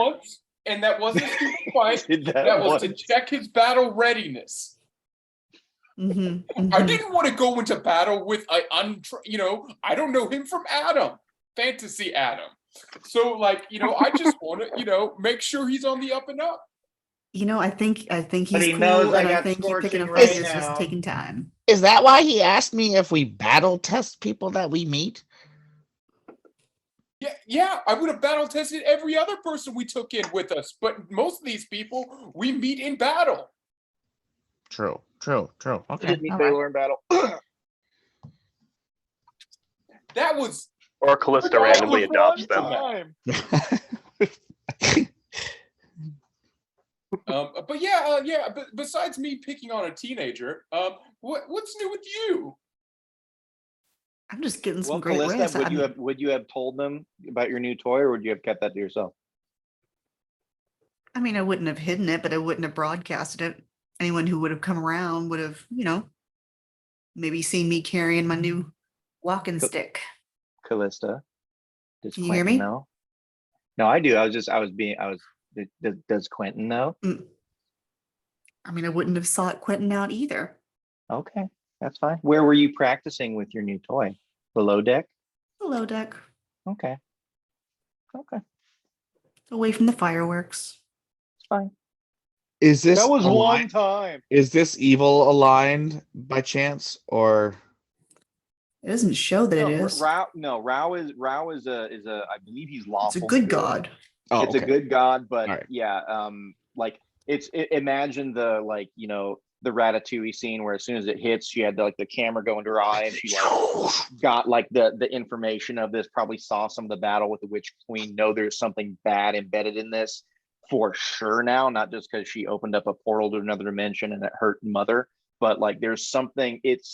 That wasn't a stupid fight. that was to check his battle readiness. I didn't want to go into battle with I don't know him from Adam, fantasy Adam. So like, I just want to, make sure he's on the up and up. I think he's cool, knows and I think he's picking a fight is just taking time. Is that why he asked me if we battle test people that we meet? Yeah, I would have battle tested every other person we took in with us, but most of these people we meet in battle. True. You Okay. didn't meet All right. Baylor in battle. That was Or Callista randomly adopts them. time. But yeah. But besides me picking on a teenager, what's new with you? I'm just getting some Well, great Callista, rest. would you have told them about your new toy, or would you have kept that to yourself? I mean, I wouldn't have hidden it, but I wouldn't have broadcasted it. Anyone who would have come around would have, maybe seen me carrying my new walking stick. Callista, does Can you hear Quentin me? know? No, I do. Does Quentin know? I mean, I wouldn't have sought Quentin out either. Okay, that's fine. Where were you practicing with your new toy? Below deck? Below deck, Okay. away from the fireworks. It's fine. Is this That was one aligned? time. Is this evil aligned by chance, or It doesn't show that it No, is. Rao is I believe he's lawful. It's a good god. oh, It's okay. a good god, but All right. yeah, like imagine the the Ratatouille scene where as soon as it hits, she had the camera go into her eye and she got the information of this, probably saw some of the battle with the Witch Queen, know there's something bad embedded in this for sure now, not just because she opened up a portal to another dimension and it hurt Mother, but there's something, it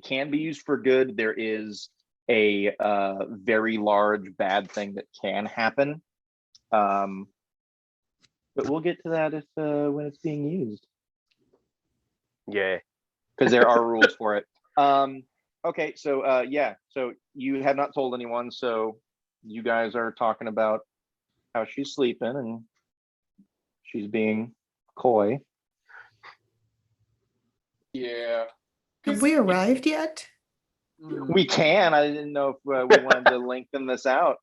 can be used for good. There is a very large bad thing that can happen. But we'll get to that when it's being used. Yeah. Because there are rules for it. Okay, so so you have not told anyone, so you guys are talking about how she's sleeping and she's being coy. Yeah. Have we arrived yet? We can. I didn't know if we wanted to lengthen this out.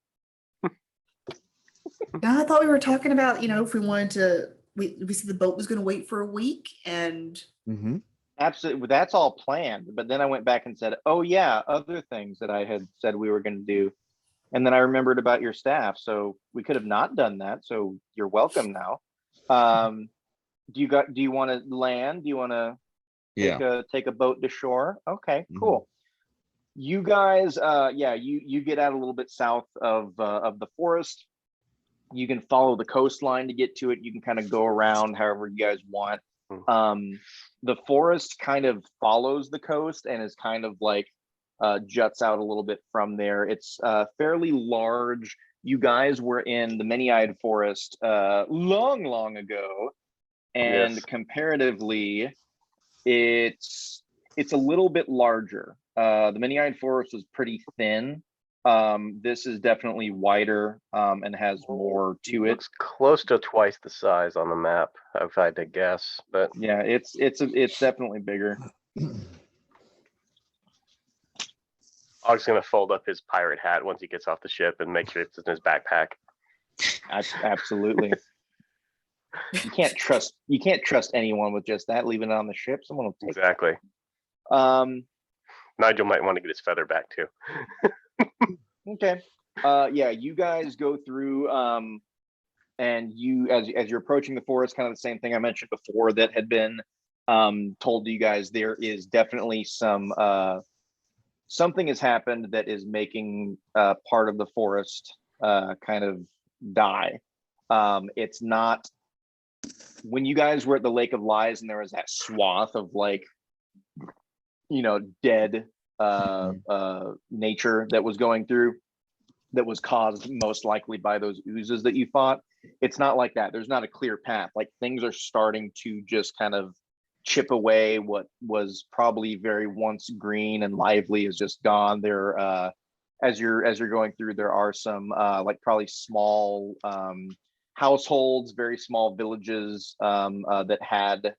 No, I thought we were talking about, if we wanted to, we said the boat was going to wait for a week and Mm-hmm. Absolutely, that's all planned. But then I went back and said, "Oh yeah, other things that I had said we were going to do," and then I remembered about your staff. So we could have not done that. So you're welcome now. Do you want to land? Do you want to take a boat to shore? Okay, cool. You guys, you get out a little bit south of the forest. You can follow the coastline to get to it. You can kind of go around however you guys want. The forest kind of follows the coast and is kind of juts out a little bit from there. It's fairly large. You guys were in the many-eyed forest long ago, and Yes. comparatively, it's a little bit larger. The many-eyed forest was pretty thin. This is definitely wider and has more to it. Looks close to twice the size on the map, if I had to guess. But yeah, it's definitely bigger. Og's gonna fold up his pirate hat once he gets off the ship and make sure it's in his backpack. Absolutely. You can't trust anyone with just that. Leaving it on the ship, someone will take Exactly. it. Nigel might want to get his feather back too. Okay. Yeah, you guys go through and you as you're approaching the forest, kind of the same thing I mentioned before that had been told to you guys. There is definitely some something has happened that is making part of the forest kind of die. It's not when you guys were at the Lake of Lies and there was that swath of dead nature that was going through, that was caused most likely by those oozes that you fought. It's not like that. There's not a clear path. Things are starting to just kind of chip away. What was probably very once green and lively is just gone. There, as you're going through, there are some probably small households, very small villages that had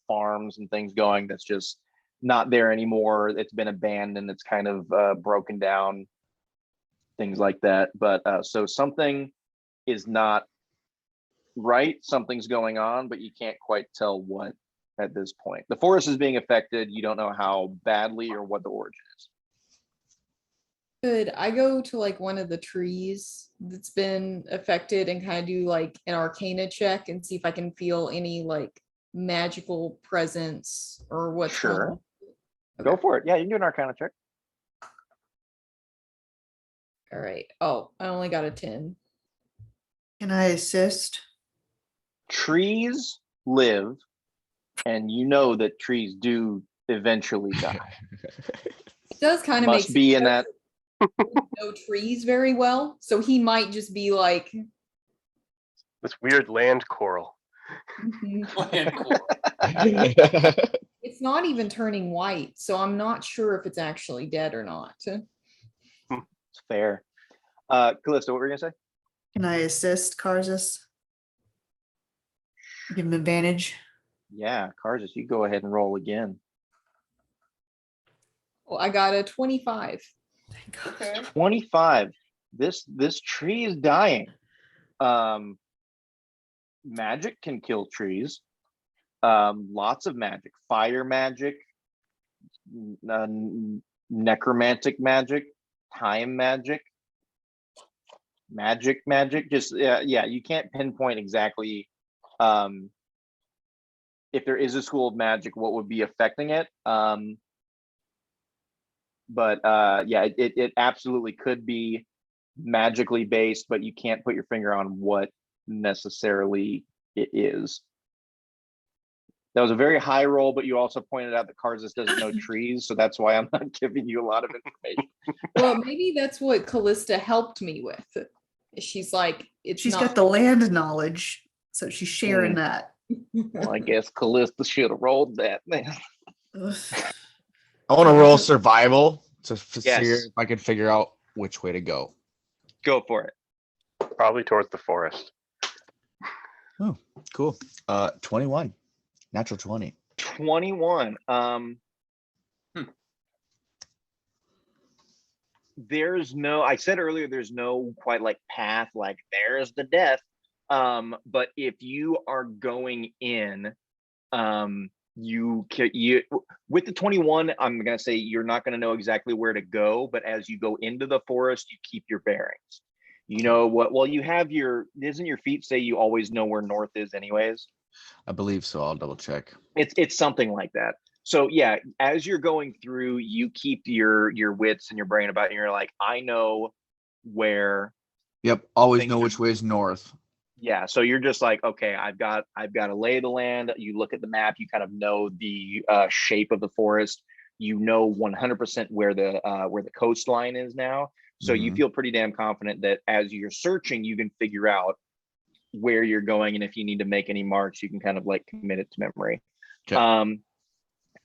farms and things going. That's just not there anymore. It's been abandoned. It's kind of broken down, things like that. But so something is not right. Something's going on, but you can't quite tell what at this point. The forest is being affected. You don't know how badly or what the origin is. Could I go to like one of the trees that's been affected and kind of do like an arcana check and see if I can feel any like magical presence or what's going Sure. on? Go for it. Yeah, you can do an Arcana check. All right. Oh, I only got a 10. Can I assist? Trees live, and you know that trees do eventually die. It does kind of make Must be in that. know trees very well, so he might just be like, This weird land coral. Land cool. it's not even turning white, so I'm not sure if it's actually dead or not. It's fair. Callisto, what were you gonna say? Can I assist Karzus? Give him advantage. Yeah, Karzus, you go ahead and roll again. Well, I got a 25. Thank God. Okay. 25. This tree is dying. Magic can kill trees. Lots of magic. Fire magic, necromantic magic, time magic, magic. Just yeah, you can't pinpoint exactly if there is a school of magic, what would be affecting it. But yeah, it absolutely could be magically based, but you can't put your finger on what necessarily it is. That was a very high roll, but you also pointed out that Karzus doesn't know trees, so that's why I'm not giving you a lot of information. Well, maybe that's what Callista helped me with. She's like, it's She's not got the land knowledge, so she's sharing that. Well, I guess Callista should have rolled that then. Ugh. I want to roll survival to see Yes. if I can figure out which way to go. Go for it. Probably towards the forest. Oh, cool. 21. Natural 20. 21. There's no, I said earlier, there's no quite like path, like there's the death. But if you are going in, you with the 21, I'm gonna say you're not gonna know exactly where to go, but as you go into the forest, you keep your bearings. You know what? Well, you have doesn't your feet say you always know where north is anyways? I believe so. I'll double check. It's something like that. So yeah, as you're going through, you keep your wits and your brain about it. You're like, I know where. Yep. Always Things know are- which way is north. Yeah, so you're just like, okay, I've got to lay the land. You look at the map, you kind of know the shape of the forest. You know 100% where the coastline is now. So you Mhm. feel pretty damn confident that as you're searching, you can figure out where you're going, and if you need to make any marks, you can kind of like commit it to memory. Okay.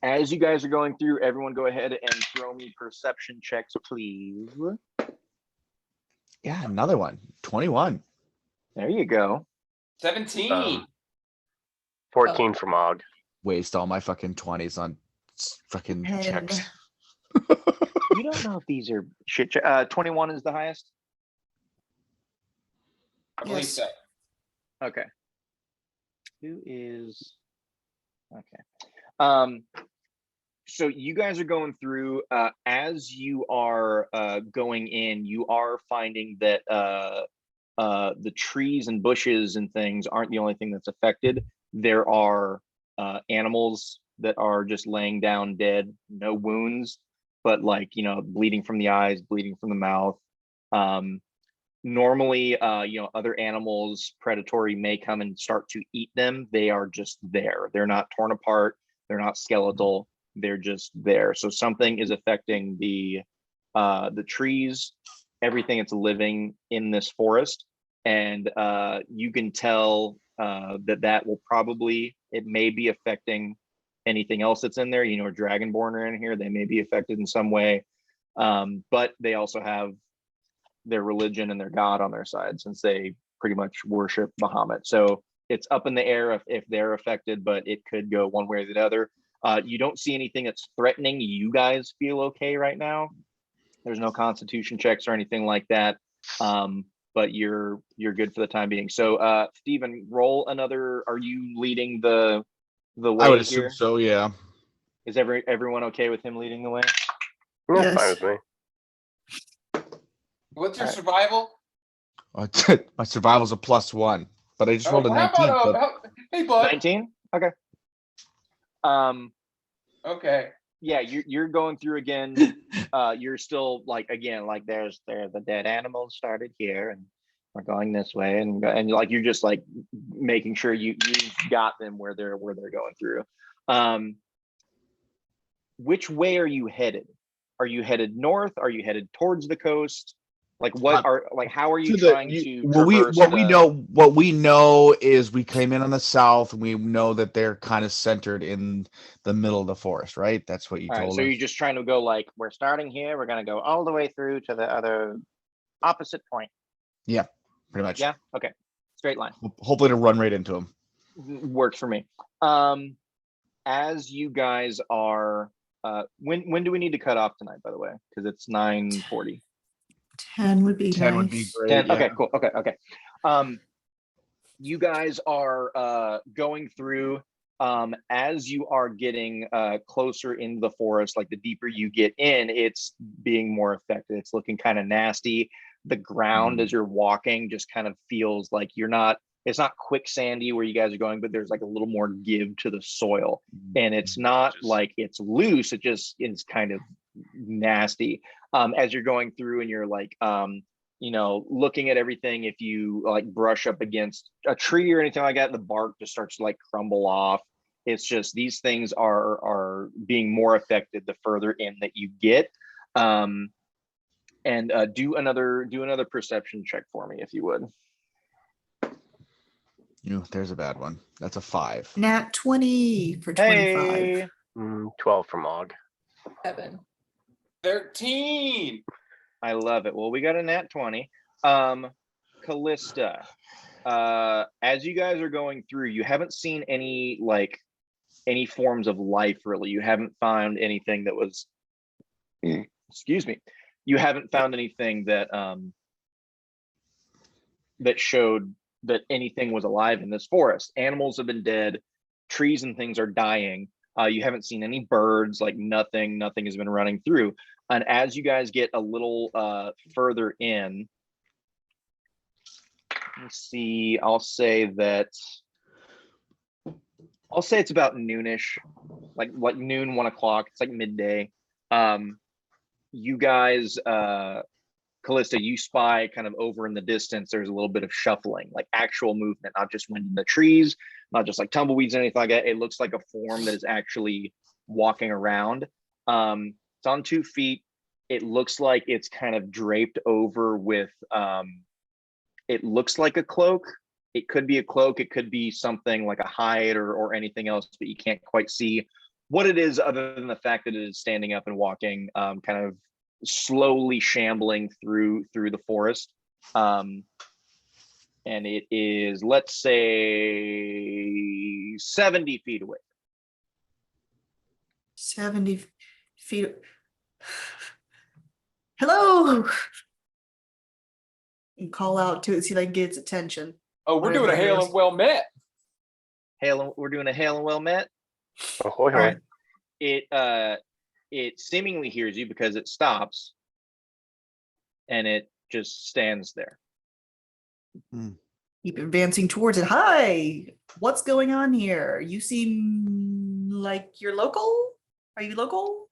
As you guys are going through, everyone go ahead and throw me perception checks, please. Yeah, another one. 21. There you go. 17. 14 for Mog. Waste all my fucking 20s on fucking And checks. You don't know if these are shit. 21 is the highest. I believe Yes. so. Okay. Who is okay? So you guys are going through. As you are going in, you are finding that the trees and bushes and things aren't the only thing that's affected. There are animals that are just laying down dead, no wounds, but like, you know, bleeding from the eyes, bleeding from the mouth. Normally, you know, other animals, predatory, may come and start to eat them. They are just there. They're not torn apart. They're not skeletal. They're just there. So something is affecting the trees, everything that's living in this forest, and you can tell that will probably, it may be affecting anything else that's in there. You know, Dragonborn are in here. They may be affected in some way, but they also have their religion and their god on their side, since they pretty much worship Bahamut. So it's up in the air if they're affected, but it could go one way or the other. You don't see anything that's threatening. You guys feel okay right now. There's no constitution checks or anything like that. But you're good for the time being. So Stephen, roll another. Are you leading the way I would assume here? so, yeah. Is everyone okay with him leading the way? Yeah, Yes. fine with me. What's your All right. survival? My survival's a +1, but I just rolled a Well, 19. how about, hey, bud. 19. Okay. Okay. Yeah, you're going through again. You're still like again like there's the dead animals started here and we're going this way and like you're just like making sure you got them where they're going through. Which way are you headed? Are you headed north? Are you headed towards the coast? Like how are you trying to traverse what we know is we came in on the south and we know that they're kind of centered in the middle of the forest, right? That's what you All right, told so us. you're just trying to go like we're starting here, we're gonna go all the way through to the other opposite point. Yeah, pretty much. Yeah, okay. Straight line. Hopefully to run right into them. Works for me. As you guys are when do we need to cut off tonight, by the way? Because it's 9:40. 10 would be 10 nice. would be great. 10. Yeah. Okay, cool. Okay. You guys are going through as you are getting closer into the forest, like the deeper you get in, it's being more affected. It's looking kind of nasty. The ground as you're walking just kind of feels like it's not quicksandy where you guys are going, but there's like a little more give to the soil. And it's not like it's loose, it just is kind of nasty. As you're going through and you're like looking at everything, if you like brush up against a tree or anything like that, the bark just starts to like crumble off. It's just these things are being more affected the further in that you get. And do another perception check for me if you would. There's a bad one. That's a 5. Nat 20 for 25. Hey. 12 from Og. 7. 13. I love it. Well, we got a nat 20. Callista, as you guys are going through, you haven't seen any forms of life really. You haven't found anything that was excuse me. You haven't found anything that that showed that anything was alive in this forest. Animals have been dead, trees and things are dying. You haven't seen any birds, like nothing has been running through. And as you guys get a little further in, let's see, I'll say it's about noonish, like noon, 1 o'clock. It's like midday. You guys, Callista, you spy kind of over in the distance, there's a little bit of shuffling, like actual movement, not just wind in the trees, not just like tumbleweeds and anything like that. It looks like a form that is actually walking around. It's on 2 feet. It looks like it's kind of draped over with, it looks like a cloak. It could be a cloak. It could be something like a hide or anything else, but you can't quite see what it is other than the fact that it is standing up and walking, kind of slowly shambling through the forest. And it is, let's say, 70 feet away. 70 feet. Hello. And call out to it, see if I can get its attention. Oh, we're doing a Whatever it hail is. and well met. We're doing a hail and well met. Ahoy, hoy. It seemingly hears you because it stops and it just stands there. Keep advancing towards it. Hi, what's going on here? You seem like you're local? Are you local?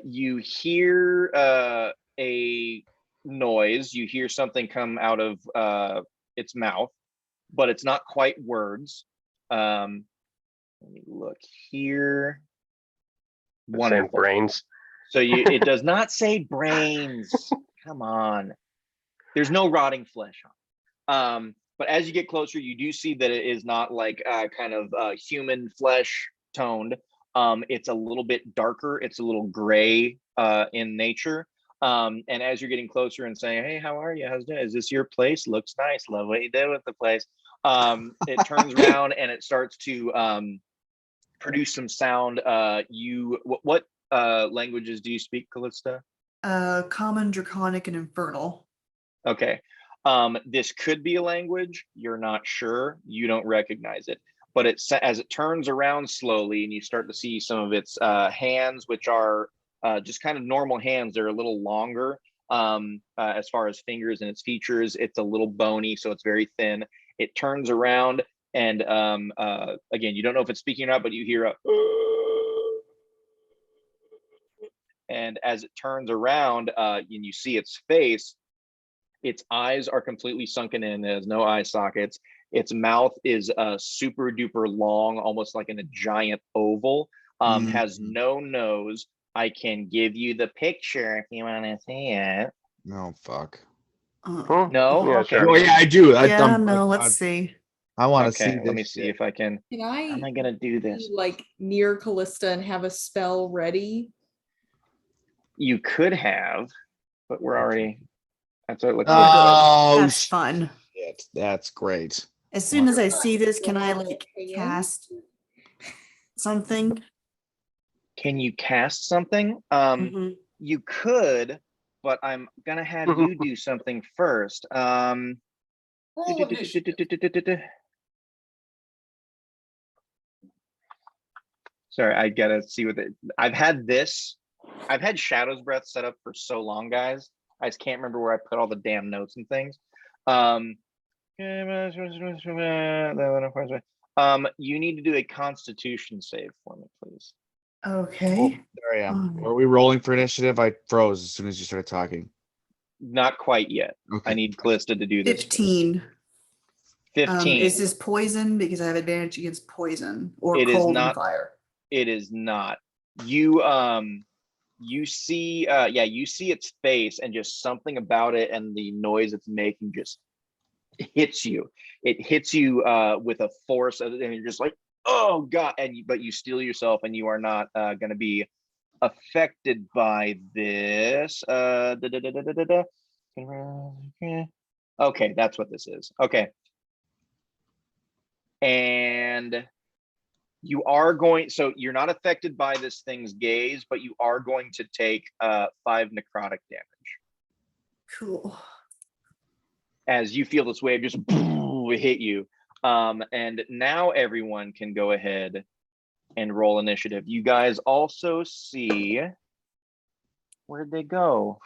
You hear a noise. You hear something come out of its mouth, but it's not quite words. Let me look here. Same brains. So it does not say brains. Come on. There's no rotting flesh on. But as you get closer, you do see that it is not like kind of human flesh toned. It's a little bit darker. It's a little gray in nature. And as you're getting closer and saying, "Hey, how are you? How's it? Is this your place? Looks nice. Love what you did with the place." It turns around and it starts to produce some sound. What languages do you speak, Callista? Common, Draconic, and Infernal. Okay. This could be a language. You're not sure. You don't recognize it. But as it turns around slowly and you start to see some of its hands, which are just kind of normal hands. They're a little longer. as far as fingers and its features. It's a little bony, so it's very thin. It turns around, and again, you don't know if it's speaking or not, but you hear a and as it turns around, and you see its face, its eyes are completely sunken in. It has no eye sockets. Its mouth is super duper long, almost like in a giant oval. Has no nose. I can give you the picture if you want to see it. No, fuck. No? Yeah, Okay. sure. Oh yeah, I do. Yeah, no, let's see. I want to Okay, see this. let me see if I can. Can How am I gonna do this? be, like near Callista and have a spell ready? You could have, but we're already. That's what it looks like. Oh, That's fun. shit. That's great. As soon as I see this, can I like cast something? Can you cast something? Mhm. You could, but I'm gonna have you do something first. Roll initiative. Sorry, I gotta see what it. I've had Shadowsbreath set up for so long, guys. I just can't remember where I put all the damn notes and things. You need to do a Constitution save for me, please. Okay. There I am. Are we rolling for initiative? I froze as soon as you started talking. Not quite yet. Okay. I need Callista to do this. 15. 15. Is this poison? Because I have advantage against poison or It is cold and not. fire. It is not. You see you see its face, and just something about it and the noise it's making just hits you. It hits you with a force, and you're just like, oh god, but you steel yourself, and you are not going to be affected by this. Okay, that's what this is. Okay. And you are going, so you're not affected by this thing's gaze, but you are going to take 5 necrotic damage. Cool. As you feel this wave just hit you. And now everyone can go ahead and roll initiative. You guys also see, where'd they go?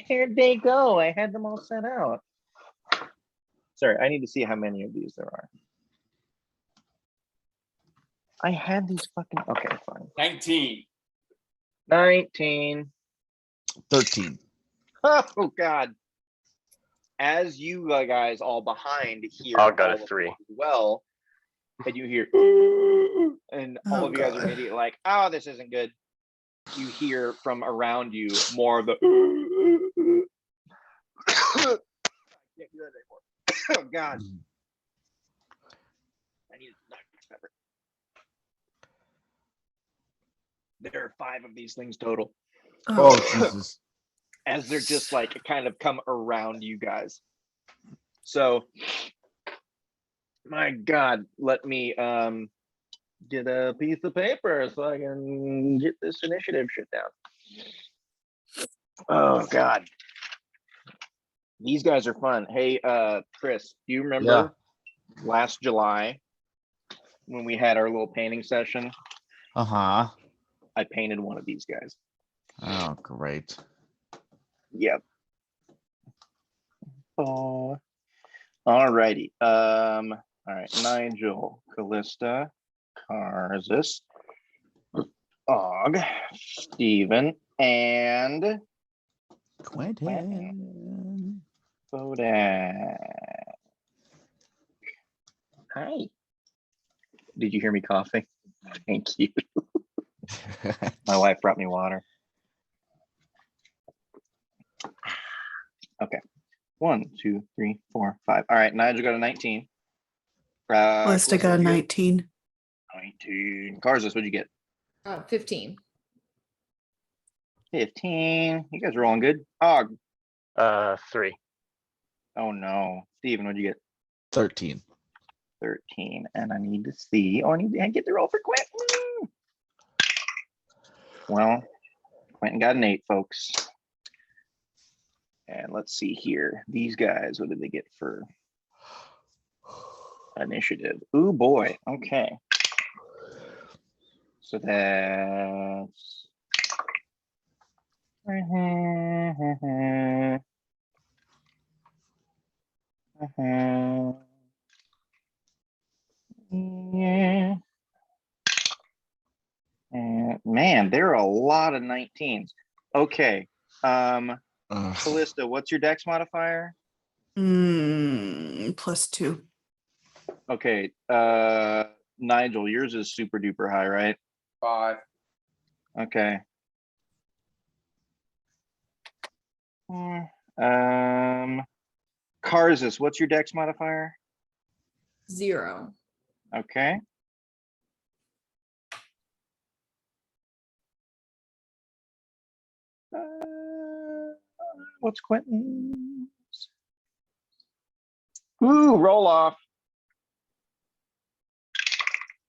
Where'd they go? I had them all set out. Sorry, I need to see how many of these there are. I had these fucking, okay, fine. 19. 19. 13. Oh God. As you guys all behind here, I got a 3. well, and you hear, and all of you guys are God. immediately like, oh, this isn't good. You hear from around you more of the can't do that anymore. Oh God. I need a pepper. There are 5 of these things total. Oh, Jesus. As they're just like kind of come around you guys. So my God, let me get a piece of paper so I can get this initiative shit down. Oh God. These guys are fun. Hey, Chris, do you remember last July when we had our little painting session? Uh-huh. I painted one of these guys. Oh, great. Yep. Oh, all righty. All right, Nigel, Callista, Karzus, Og, Steven, and Quentin. Bodak. Hi. Did you hear me coughing? Thank you. My wife brought me water. Okay. 1, 2, 3, 4, 5. All right, Nigel got a 19. Callista got a 19. 19. Karzus, what'd you get? 15. 15. You guys are rolling good. Og. 3. Oh no. Steven, what'd you get? 13. 13. And I need to see. Oh, I need to get the roll for Quentin. Well, Quentin got an 8, folks. And let's see here. These guys, what did they get for initiative? Ooh, boy. Okay. So that's Yeah. Man, there are a lot of 19s. Okay. Callista, what's your dex modifier? +2. Okay. Nigel, yours is super duper high, right? 5. Okay. Karzus, what's your dex modifier? 0. Okay. What's Quentin's? Ooh, roll off.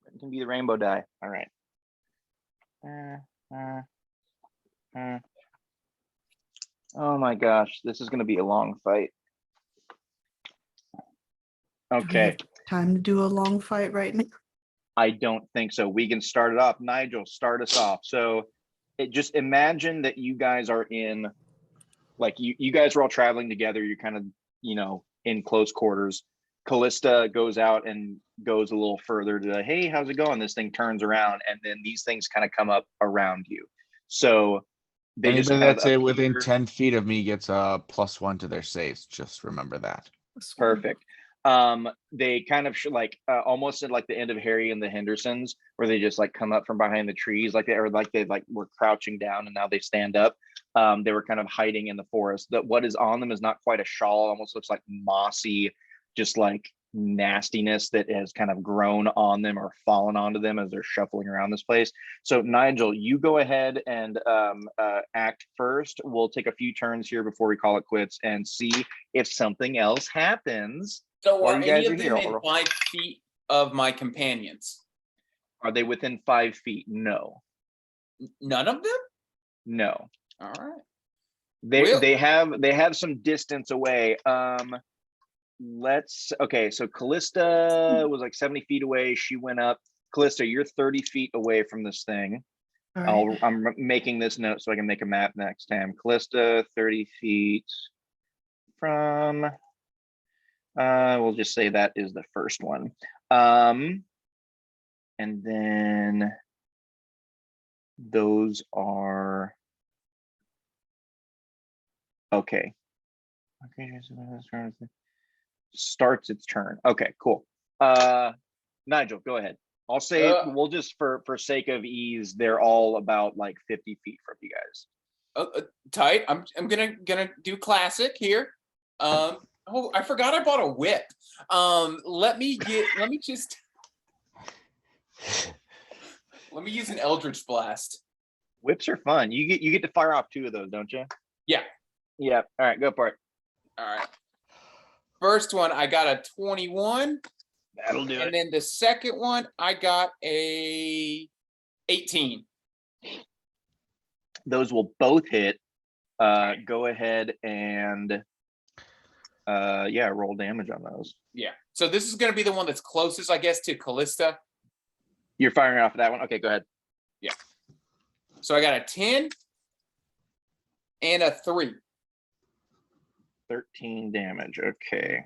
It can be the rainbow die. All right. Oh my gosh, this is going to be a long fight. Do we Okay. have time to do a long fight right now? I don't think so. We can start it off. Nigel, start us off. So just imagine that you guys are in, like you guys are all traveling together. You're kind of, in close quarters. Callista goes out and goes a little further to, hey, how's it going? This thing turns around, and then these things kind of come up around you. So they just Anybody kind of that's within appear. 10 feet of me gets a +1 to their saves. Just remember that. Perfect. They kind of almost at like the end of Harry and the Hendersons, where they just like come up from behind the trees, like they were crouching down and now they stand up. They were kind of hiding in the forest. That what is on them is not quite a shawl, almost looks like mossy, just like nastiness that has kind of grown on them or fallen onto them as they're shuffling around this place. So Nigel, you go ahead and act first. We'll take a few turns here before we call it quits and see if something else happens. So While are you guys any are of here, them in 5 feet of my companions? Are they within 5 feet? No. None of them? No. All right. They have some distance away. So Callista was like 70 feet away. She went up. Callista, you're 30 feet away from this thing. All right. I'm making this note so I can make a map next time. Callista, 30 feet from, we'll just say that is the first one. And then those are, okay. Starts its turn. Okay, cool. Nigel, go ahead. I'll say we'll just for sake of ease, they're all about like 50 feet from you guys. Tight. I'm gonna do classic here. Oh, I forgot I bought a whip. Let me use an Eldritch Blast. Whips are fun. You get to fire off 2 of those, don't you? Yeah. Yeah. All right, go for it. All right. First one, I got a 21. That'll do it. And then the second one, I got a 18. Those will both hit. Go ahead and roll damage on those. Yeah. So this is going to be the one that's closest, I guess, to Callista. You're firing off of that one? Okay, go ahead. Yeah. So I got a 10 and a 3. 13 damage. Okay.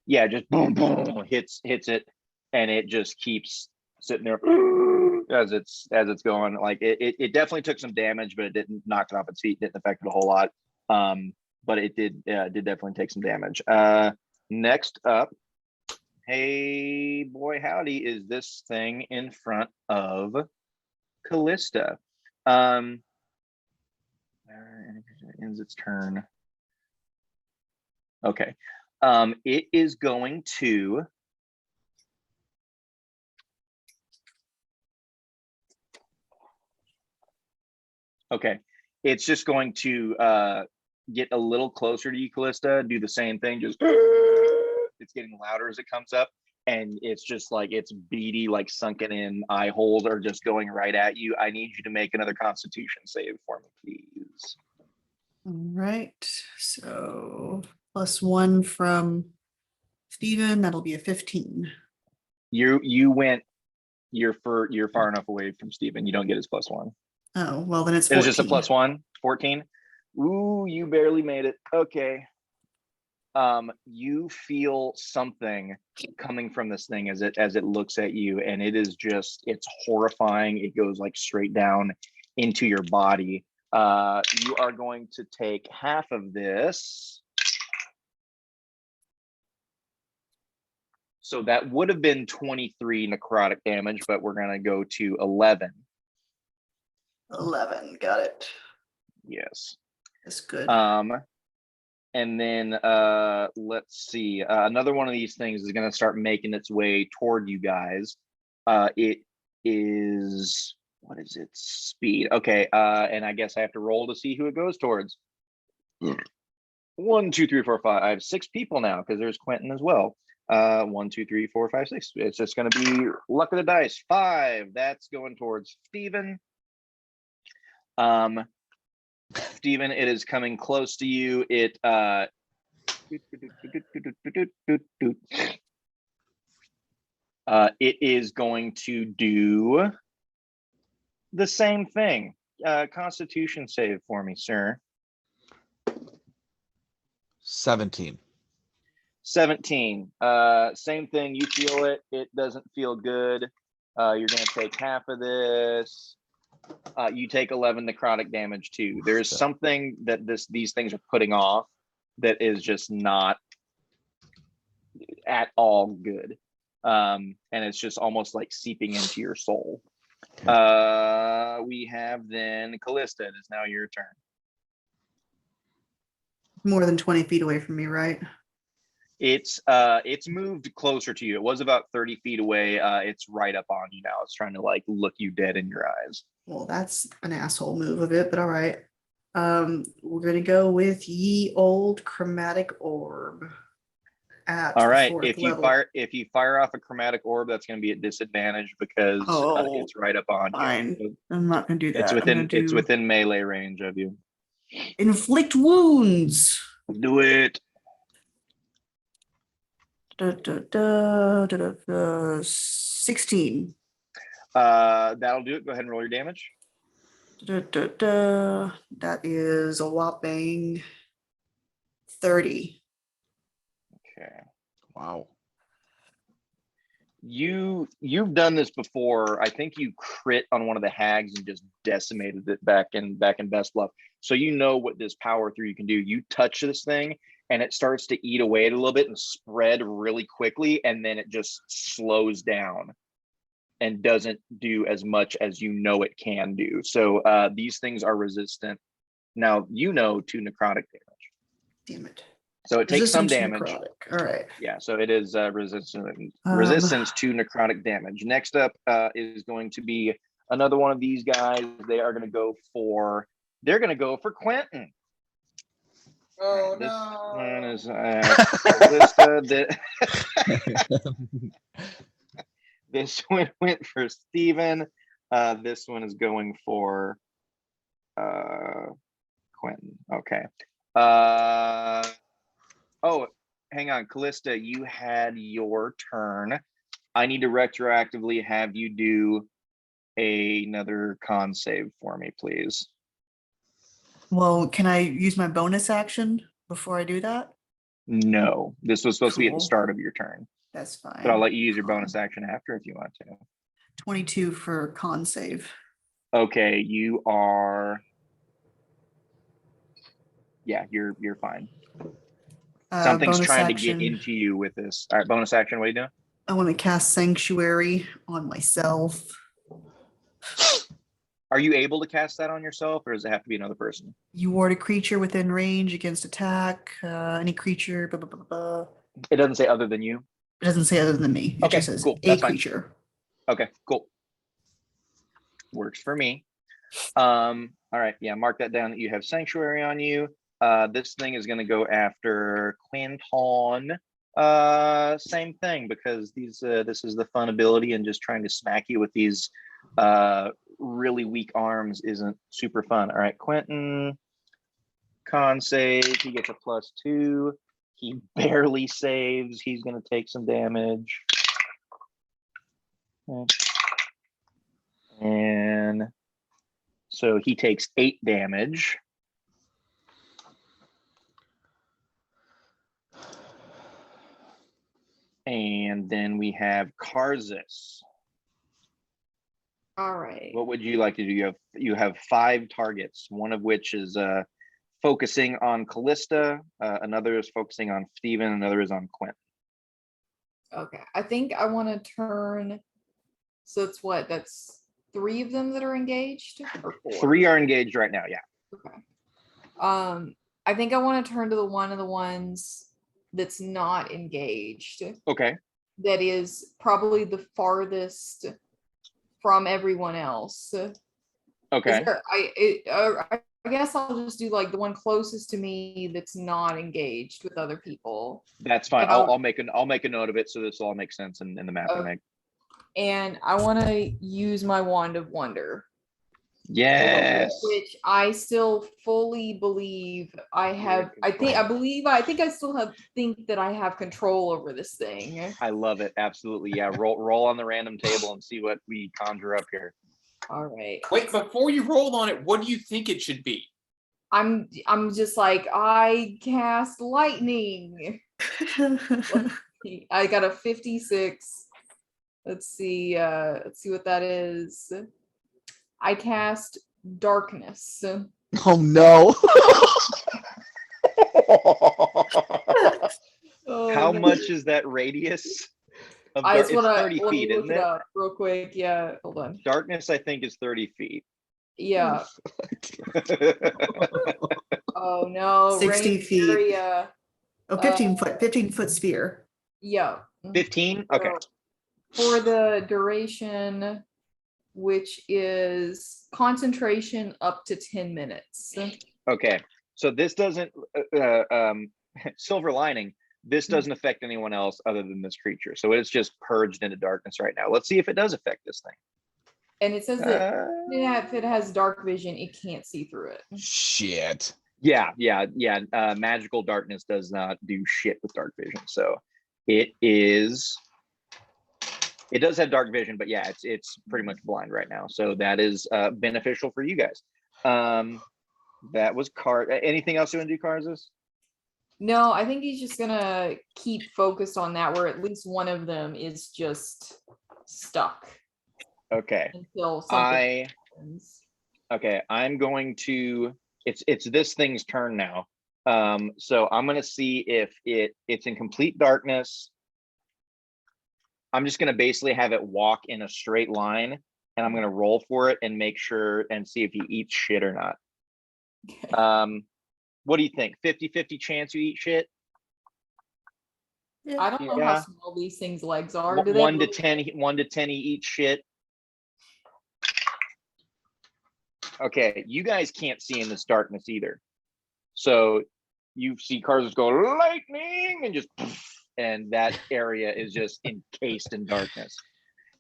Yeah, just boom, boom, hits it, and it just keeps sitting there as it's going. Like it definitely took some damage, but it didn't knock it off its feet. Didn't affect it a whole lot. But it did definitely take some damage. Next up, hey boy, howdy, is this thing in front of Callista. It ends its turn. Okay. It is going to it's just going to get a little closer to you, Callista, do the same thing, just it's getting louder as it comes up, and it's just like its beady, like sunken in eye holes are just going right at you. I need you to make another Constitution save for me, please. All right. So +1 from Steven, that'll be a 15. You're far enough away from Steven. You don't get his +1. Oh, well, then it's It 14. was just a +1, 14. Ooh, you barely made it. Okay. You feel something coming from this thing as it looks at you, and it's horrifying. It goes like straight down into your body. You are going to take half of this. So that would have been 23 necrotic damage, but we're gonna go to 11. 11. Got it. Yes. That's good. And then let's see. Another one of these things is gonna start making its way toward you guys. It is, what is its speed? Okay, and I guess I have to roll to see who it goes towards. 1, 2, 3, 4, 5. I have 6 people now because there's Quentin as well. 1, 2, 3, 4, 5, 6. It's just going to be luck of the dice. 5. That's going towards Steven. Steven, it is coming close to you. It is going to do the same thing. Constitution save for me, sir. 17. 17. Same thing. You feel it. It doesn't feel good. You're going to take half of this. You take 11 necrotic damage too. There's something that these things are putting off that is just not at all good. And it's just almost like seeping into your soul. We have then Callista. It is now your turn. More than 20 feet away from me, right? It's moved closer to you. It was about 30 feet away. It's right up on you now. It's trying to like look you dead in your eyes. Well, that's an asshole move of it, but all right. We're gonna go with ye old chromatic orb. All right. If you fire off a chromatic orb, that's going to be at disadvantage because it's right up on fine. you. I'm not gonna do that. It's within melee range of you. Inflict wounds. Do it. 16. That'll do it. Go ahead and roll your damage. That is a whopping 30. Okay. Wow. You've done this before. I think you crit on one of the hags and just decimated it back in Best Bluff. So you know what this power 3 can do. You touch this thing and it starts to eat away at a little bit and spread really quickly, and then it just slows down and doesn't do as much as you know it can do. So these things are resistant now, to necrotic damage. Damn it. So it takes some Resistant to damage. necrotic. All right. Yeah, so it is resistance to necrotic damage. Next up is going to be another one of these guys. They're going to go for Quentin. Oh This no! one is this one went for Steven. This one is going for Quentin. Okay. Oh, hang on, Callista, you had your turn. I need to retroactively have you do another con save for me, please. Well, can I use my bonus action before I do that? No, this was supposed to be at the Cool. start of your turn, That's fine. but I'll let you use your bonus action after if you want to. 22 for con save. Okay, you are. Yeah, you're fine. Something's trying to get into you with this. All right, bonus action. What are you doing? I want to cast Sanctuary on myself. Are you able to cast that on yourself, or does it have to be another person? You ward a creature within range against attack. Any creature. Blah, blah, blah, blah. It doesn't say other than you. It doesn't say other than me. It Okay, just says cool. a That's fine. creature. Okay, cool. Works for me. All right, yeah, mark that down that you have Sanctuary on you. This thing is going to go after Quinton. Same thing, because this is the fun ability, and just trying to smack you with these really weak arms isn't super fun. All right, Quentin, con save. He gets a +2. He barely saves. He's going to take some damage. And So he takes 8 damage. And then we have Karzis. All right. What would you like to do? You have 5 targets, one of which is focusing on Callista, another is focusing on Steven, another is on Quentin. Okay. I think I want to turn. So it's what? That's 3 of them that are engaged, or 4? 3 are engaged right now. Yeah. Okay. I think I want to turn to the one of the ones that's not engaged. Okay. That is probably the farthest from everyone else. Okay. I guess I'll just do like the one closest to me that's not engaged with other people. That's fine. And I'll make a note of it so this all makes sense in the map I make. And I want to use my Wand of Wonder. Yes. Which I still fully believe I have. I think I still think that I have control over this thing. I love it. Absolutely. Yeah. Roll on the random table and see what we conjure up here. All right. Wait, before you roll on it, what do you think it should be? I'm just like, I cast lightning. I got a 56. Let's see what that is. I cast darkness. Oh no. How much is that radius? It's 30 feet, isn't it? Up real quick. Yeah, hold on. Darkness, I think, is 30 feet. Yeah. Oh no. 60 range feet. area. Oh, 15-foot sphere. Yeah. 15? Okay. For the duration, which is concentration up to 10 minutes. Okay. So this doesn't, silver lining, this doesn't affect anyone else other than this creature. So it's just purged into darkness right now. Let's see if it does affect this thing. And it says that if it has dark vision, it can't see through it. Shit. Yeah. Magical darkness does not do shit with dark vision. So it does have dark vision, but yeah, it's pretty much blind right now. So that is beneficial for you guys. That was anything else you want to do, Karzis? No, I think he's just gonna keep focused on that, where at least one of them is just stuck. Okay. Until something happens. Okay, I'm going to. It's this thing's turn now. So I'm gonna see if it's in complete darkness. I'm just gonna basically have it walk in a straight line, and I'm gonna roll for it and make sure and see if he eats shit or not. Okay. What do you think? 50-50 chance you eat shit? I don't know how small these things' legs are. Do 1 to 10. 1 to 10. He eats shit. Okay, you guys can't see in this darkness either. So you see Karzis go lightning and just, and that area is just encased in darkness.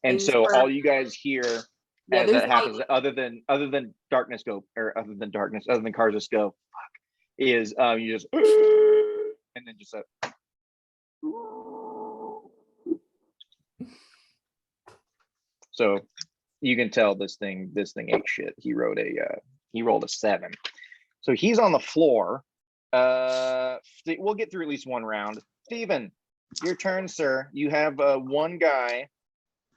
And so all you guys hear as that happens, other than darkness go, or other than Karzis go, fuck, is you just and then just so you can tell this thing ate shit. He rolled a 7. So he's on the floor. We'll get through at least one round. Steven, your turn, sir. You have one guy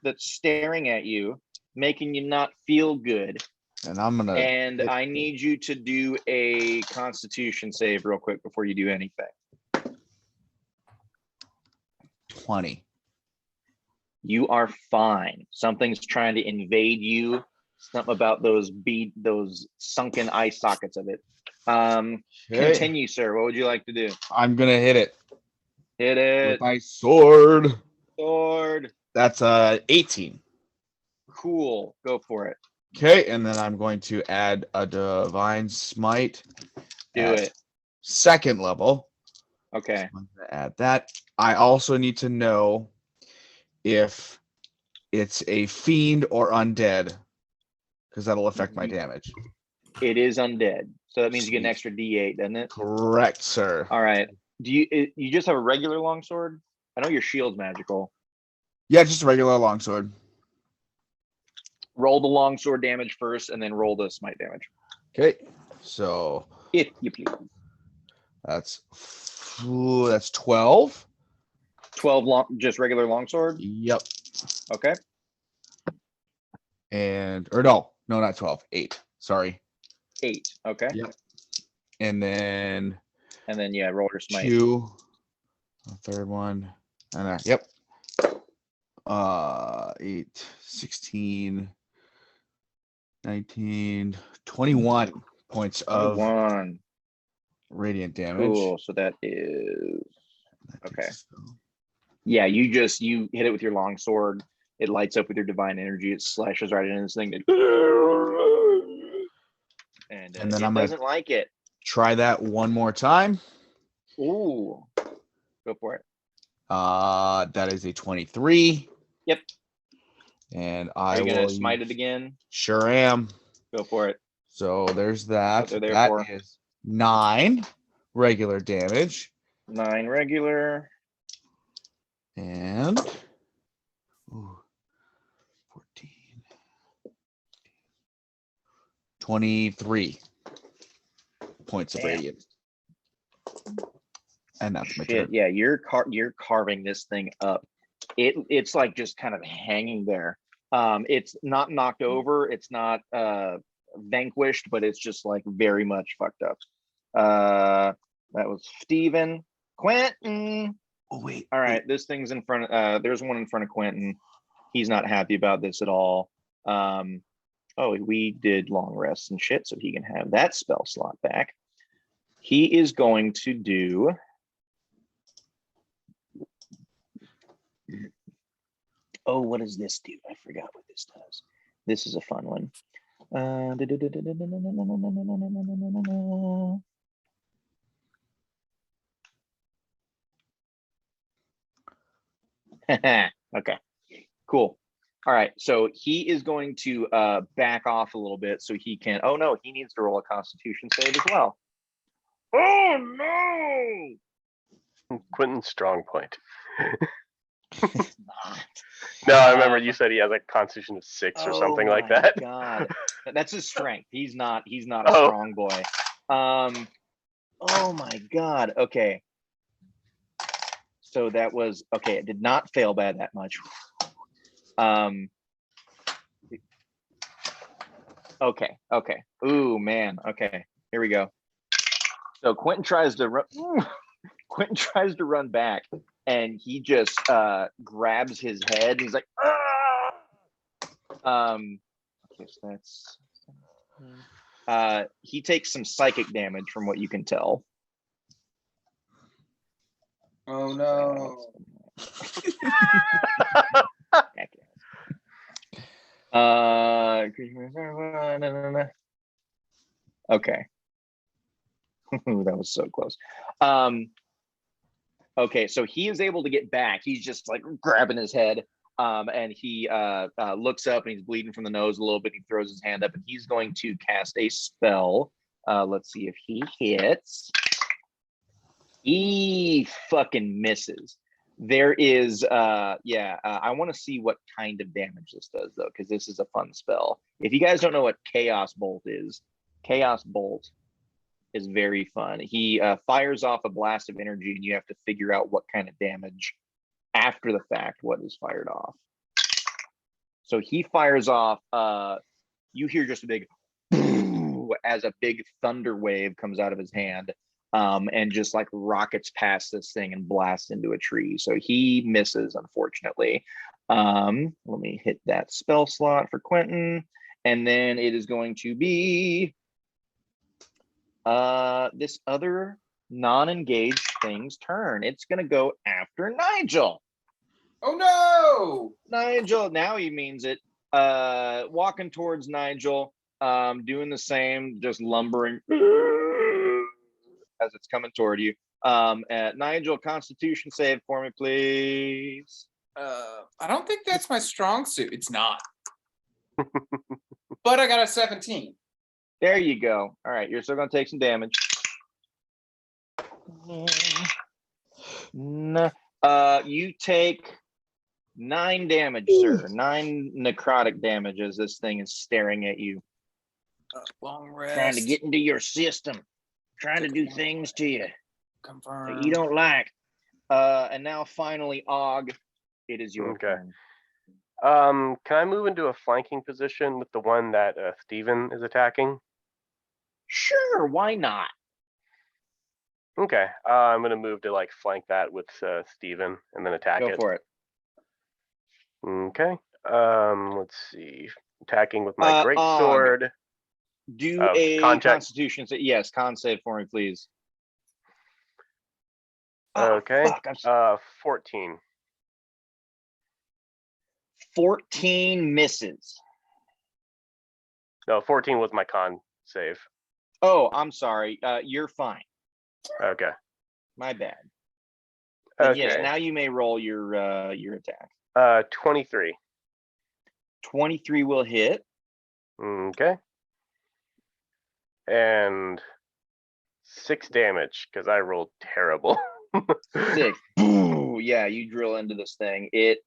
that's staring at you, making you not feel good. And I need you to do a Constitution save real quick before you do anything. 20. You are fine. Something's trying to invade you. Something about those sunken eye sockets of it. Continue, sir. What would you like to do? I'm gonna hit it. Hit it with my sword. That's 18. Cool. Go for it. Okay, and then I'm going to add a divine smite. Do it. 2nd level. Okay. I'm gonna add that. I also need to know if it's a fiend or undead, because that'll affect my damage. It is undead, so that means you get an extra D8, doesn't it? Correct, sir. All right. Do you just have a regular longsword? I know your shield's magical. Yeah, just a regular longsword. Roll the longsword damage first, and then roll the smite damage. Okay, so If you please. that's 12. 12 long, just regular longsword. Yep. Okay. And no, not 12. 8. Sorry. 8. Okay. Yep. And then yeah, roll your smite. 2. A third one. And yep. 8, 16, 19, 21 points of 1. radiant damage. Cool. So that is okay. Yeah, you hit it with your longsword. It lights up with your divine energy. It slashes right into this thing. And then it I'm doesn't like it. Try that one more time. Ooh. Go for it. That is a 23. Yep. And Are you gonna smite it again? Sure am. Go for it. So there's that. What they're there That for. is 9 regular damage. 9 regular. And 14. 23 points of Damn. radiant. And that's my Shit, turn. yeah, you're carving this thing up. It's like just kind of hanging there. It's not knocked over, it's not vanquished, but it's just like very much fucked up. That was Steven. Quentin. Oh wait. All right, this thing's in front of there's one in front of Quentin. He's not happy about this at all. Oh, we did long rests and shit, so he can have that spell slot back. He is going to do oh, what does this do? I forgot what this does. This is a fun one. Okay, cool. All right, so he is going to back off a little bit so he can. Oh no, he needs to roll a Constitution save as well. Oh no! Quentin's strong point. It's not. No, I remember you said he has like Constitution of 6 or something like my that. God, that's his strength. He's not a Oh. strong boy. Oh my God. Okay. So that was okay. It did not fail by that much. Okay. Ooh, man. Okay. Here we go. So Quentin tries to run. Quentin tries to run back, and he just grabs his head. He's like, ah! Okay, so that's. He takes some psychic damage from what you can tell. Oh no. Okay. That was so close. Okay, so he is able to get back. He's just like grabbing his head, and he looks up and he's bleeding from the nose a little bit. He throws his hand up and he's going to cast a spell. Let's see if he hits. He fucking misses. There is, I want to see what kind of damage this does though, because this is a fun spell. If you guys don't know what Chaos Bolt is very fun. He fires off a blast of energy, and you have to figure out what kind of damage after the fact, what is fired off. So he fires off, you hear just a big as a big thunder wave comes out of his hand, and just like rockets past this thing and blasts into a tree. So he misses, unfortunately. Let me hit that spell slot for Quentin, and then it is going to be this other non-engaged thing's turn. It's gonna go after Nigel. Oh no! Nigel, now he means it. Walking towards Nigel, doing the same, just lumbering as it's coming toward you. Nigel, Constitution save for me, please. I don't think that's my strong suit. It's not. But I got a 17. There you go. All right, you're still gonna take some damage. No, you take 9 damage, sir. 9 necrotic damage as this thing is staring at you. Long rest. Trying to get into your system. Trying to do things to you Confirm. that you don't like. And now finally, Og, it is your Okay. turn. Can I move into a flanking position with the one that Steven is attacking? Sure, why not? Okay. I'm gonna move to like flank that with Steven and then attack Go it. for it. Okay. Let's see. Attacking with my great Og. sword. Do a con check. Constitution save. Yes, con save for me, please. Oh, Okay. fuck, I'm 14. 14 misses. No, 14 was my con save. Oh, I'm sorry. You're fine. Okay. My bad. And yes, Okay. now you may roll your attack. 23. 23 will hit. Okay. And 6 damage because I rolled terrible. 6. Ooh, yeah, you drill into this thing. It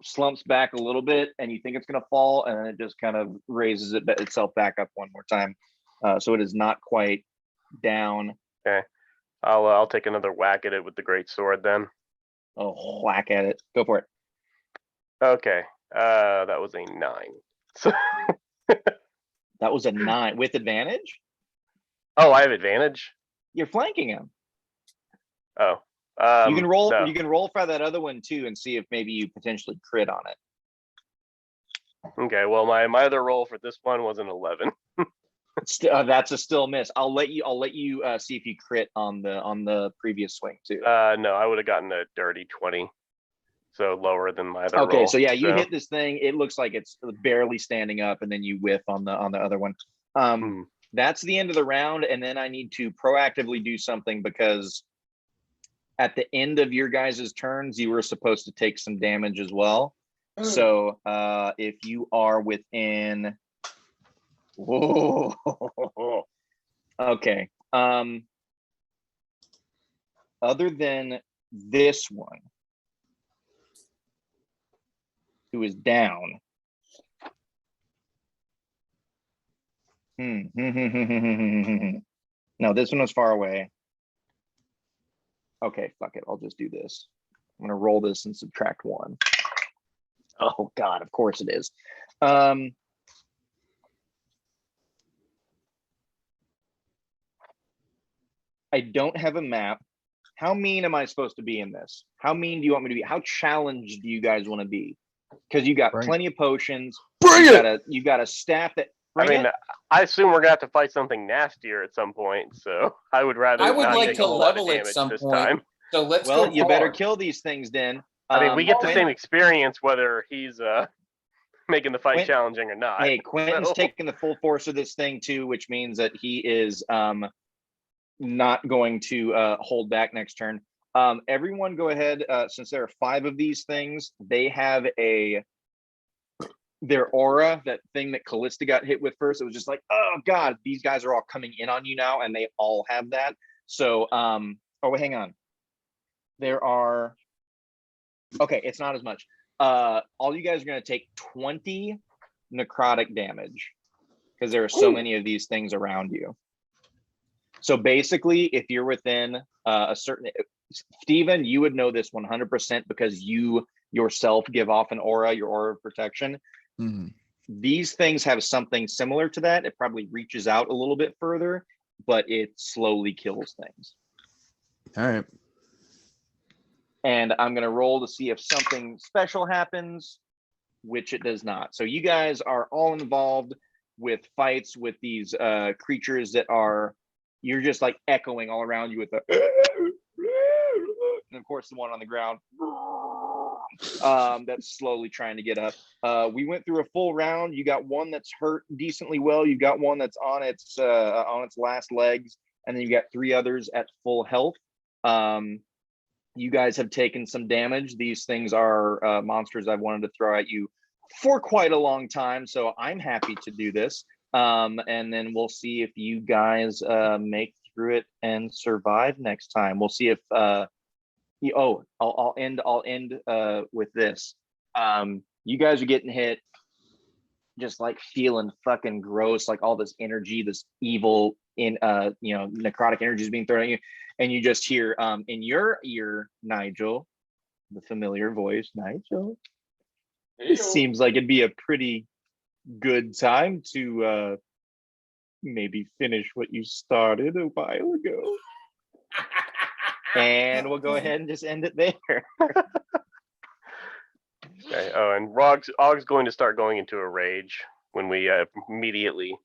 slumps back a little bit, and you think it's gonna fall, and then it just kind of raises itself back up one more time. So it is not quite down. Okay. I'll take another whack at it with the great sword then. Oh, whack at it. Go for it. Okay. That was a 9. So That was a 9 with advantage. oh, I have advantage. You're flanking him. Oh. You can roll. No. You can roll for that other one too, and see if maybe you potentially crit on it. Okay. Well, my other roll for this one was an 11. That's a still miss. I'll let you see if you crit on the previous swing too. No, I would have gotten a dirty 20. So lower than my other roll. Okay, so yeah, you hit this thing. It looks like it's barely standing up, and then you whiff on the other one. That's the end of the round, and then I need to proactively do something because at the end of your guys' turns, you were supposed to take some damage as well. So if you are within, whoa, okay. Other than this one, who is down. No, this one was far away. Okay, fuck it. I'll just do this. I'm gonna roll this and subtract 1. Oh God, of course it is. I don't have a map. How mean am I supposed to be in this? How mean do you want me to be? How challenged do you guys want to be? Because you got plenty of potions. You got a staff that. I assume we're gonna have to fight something nastier at some point. So I would rather. I would not like take to a whole lot of level at damage some this point. time. So let's well, go you better hard. kill these things then. I mean, we get the Quinn, same experience whether he's making the fight Quinn, challenging or not. Hey, Quentin's So- taking the full force of this thing too, which means that he is not going to hold back next turn. Everyone go ahead, since there are 5 of these things, they have their aura, that thing that Callista got hit with first. It was just like, oh God, these guys are all coming in on you now, and they all have that. So, oh, wait, hang on. There are, okay, it's not as much. All you guys are going to take 20 necrotic damage because there are so many of these things around you. So basically, if you're within a certain, Steven, you would know this 100% because you yourself give off an aura, your aura of protection. Mm-hmm. These things have something similar to that. It probably reaches out a little bit further, but it slowly kills things. All right. And I'm going to roll to see if something special happens, which it does not. So you guys are all involved with fights with these creatures that are, you're just like echoing all around you with the, and of course the one on the ground that's slowly trying to get up. We went through a full round. You got one that's hurt decently well. You got one that's on its last legs, and then you got 3 others at full health. You guys have taken some damage. These things are monsters I've wanted to throw at you for quite a long time, so I'm happy to do this. And then we'll see if you guys make through it and survive next time. We'll see if I'll end with this. You guys are getting hit, just like feeling fucking gross, like all this energy, this evil necrotic energy is being thrown at you, and you just hear in your ear, Nigel, the familiar voice, Nigel. It seems like it'd be a pretty good time to maybe finish what you started a while ago. And we'll go ahead and just end it there. Okay. Oh, and Og's going to start going into a rage when we immediately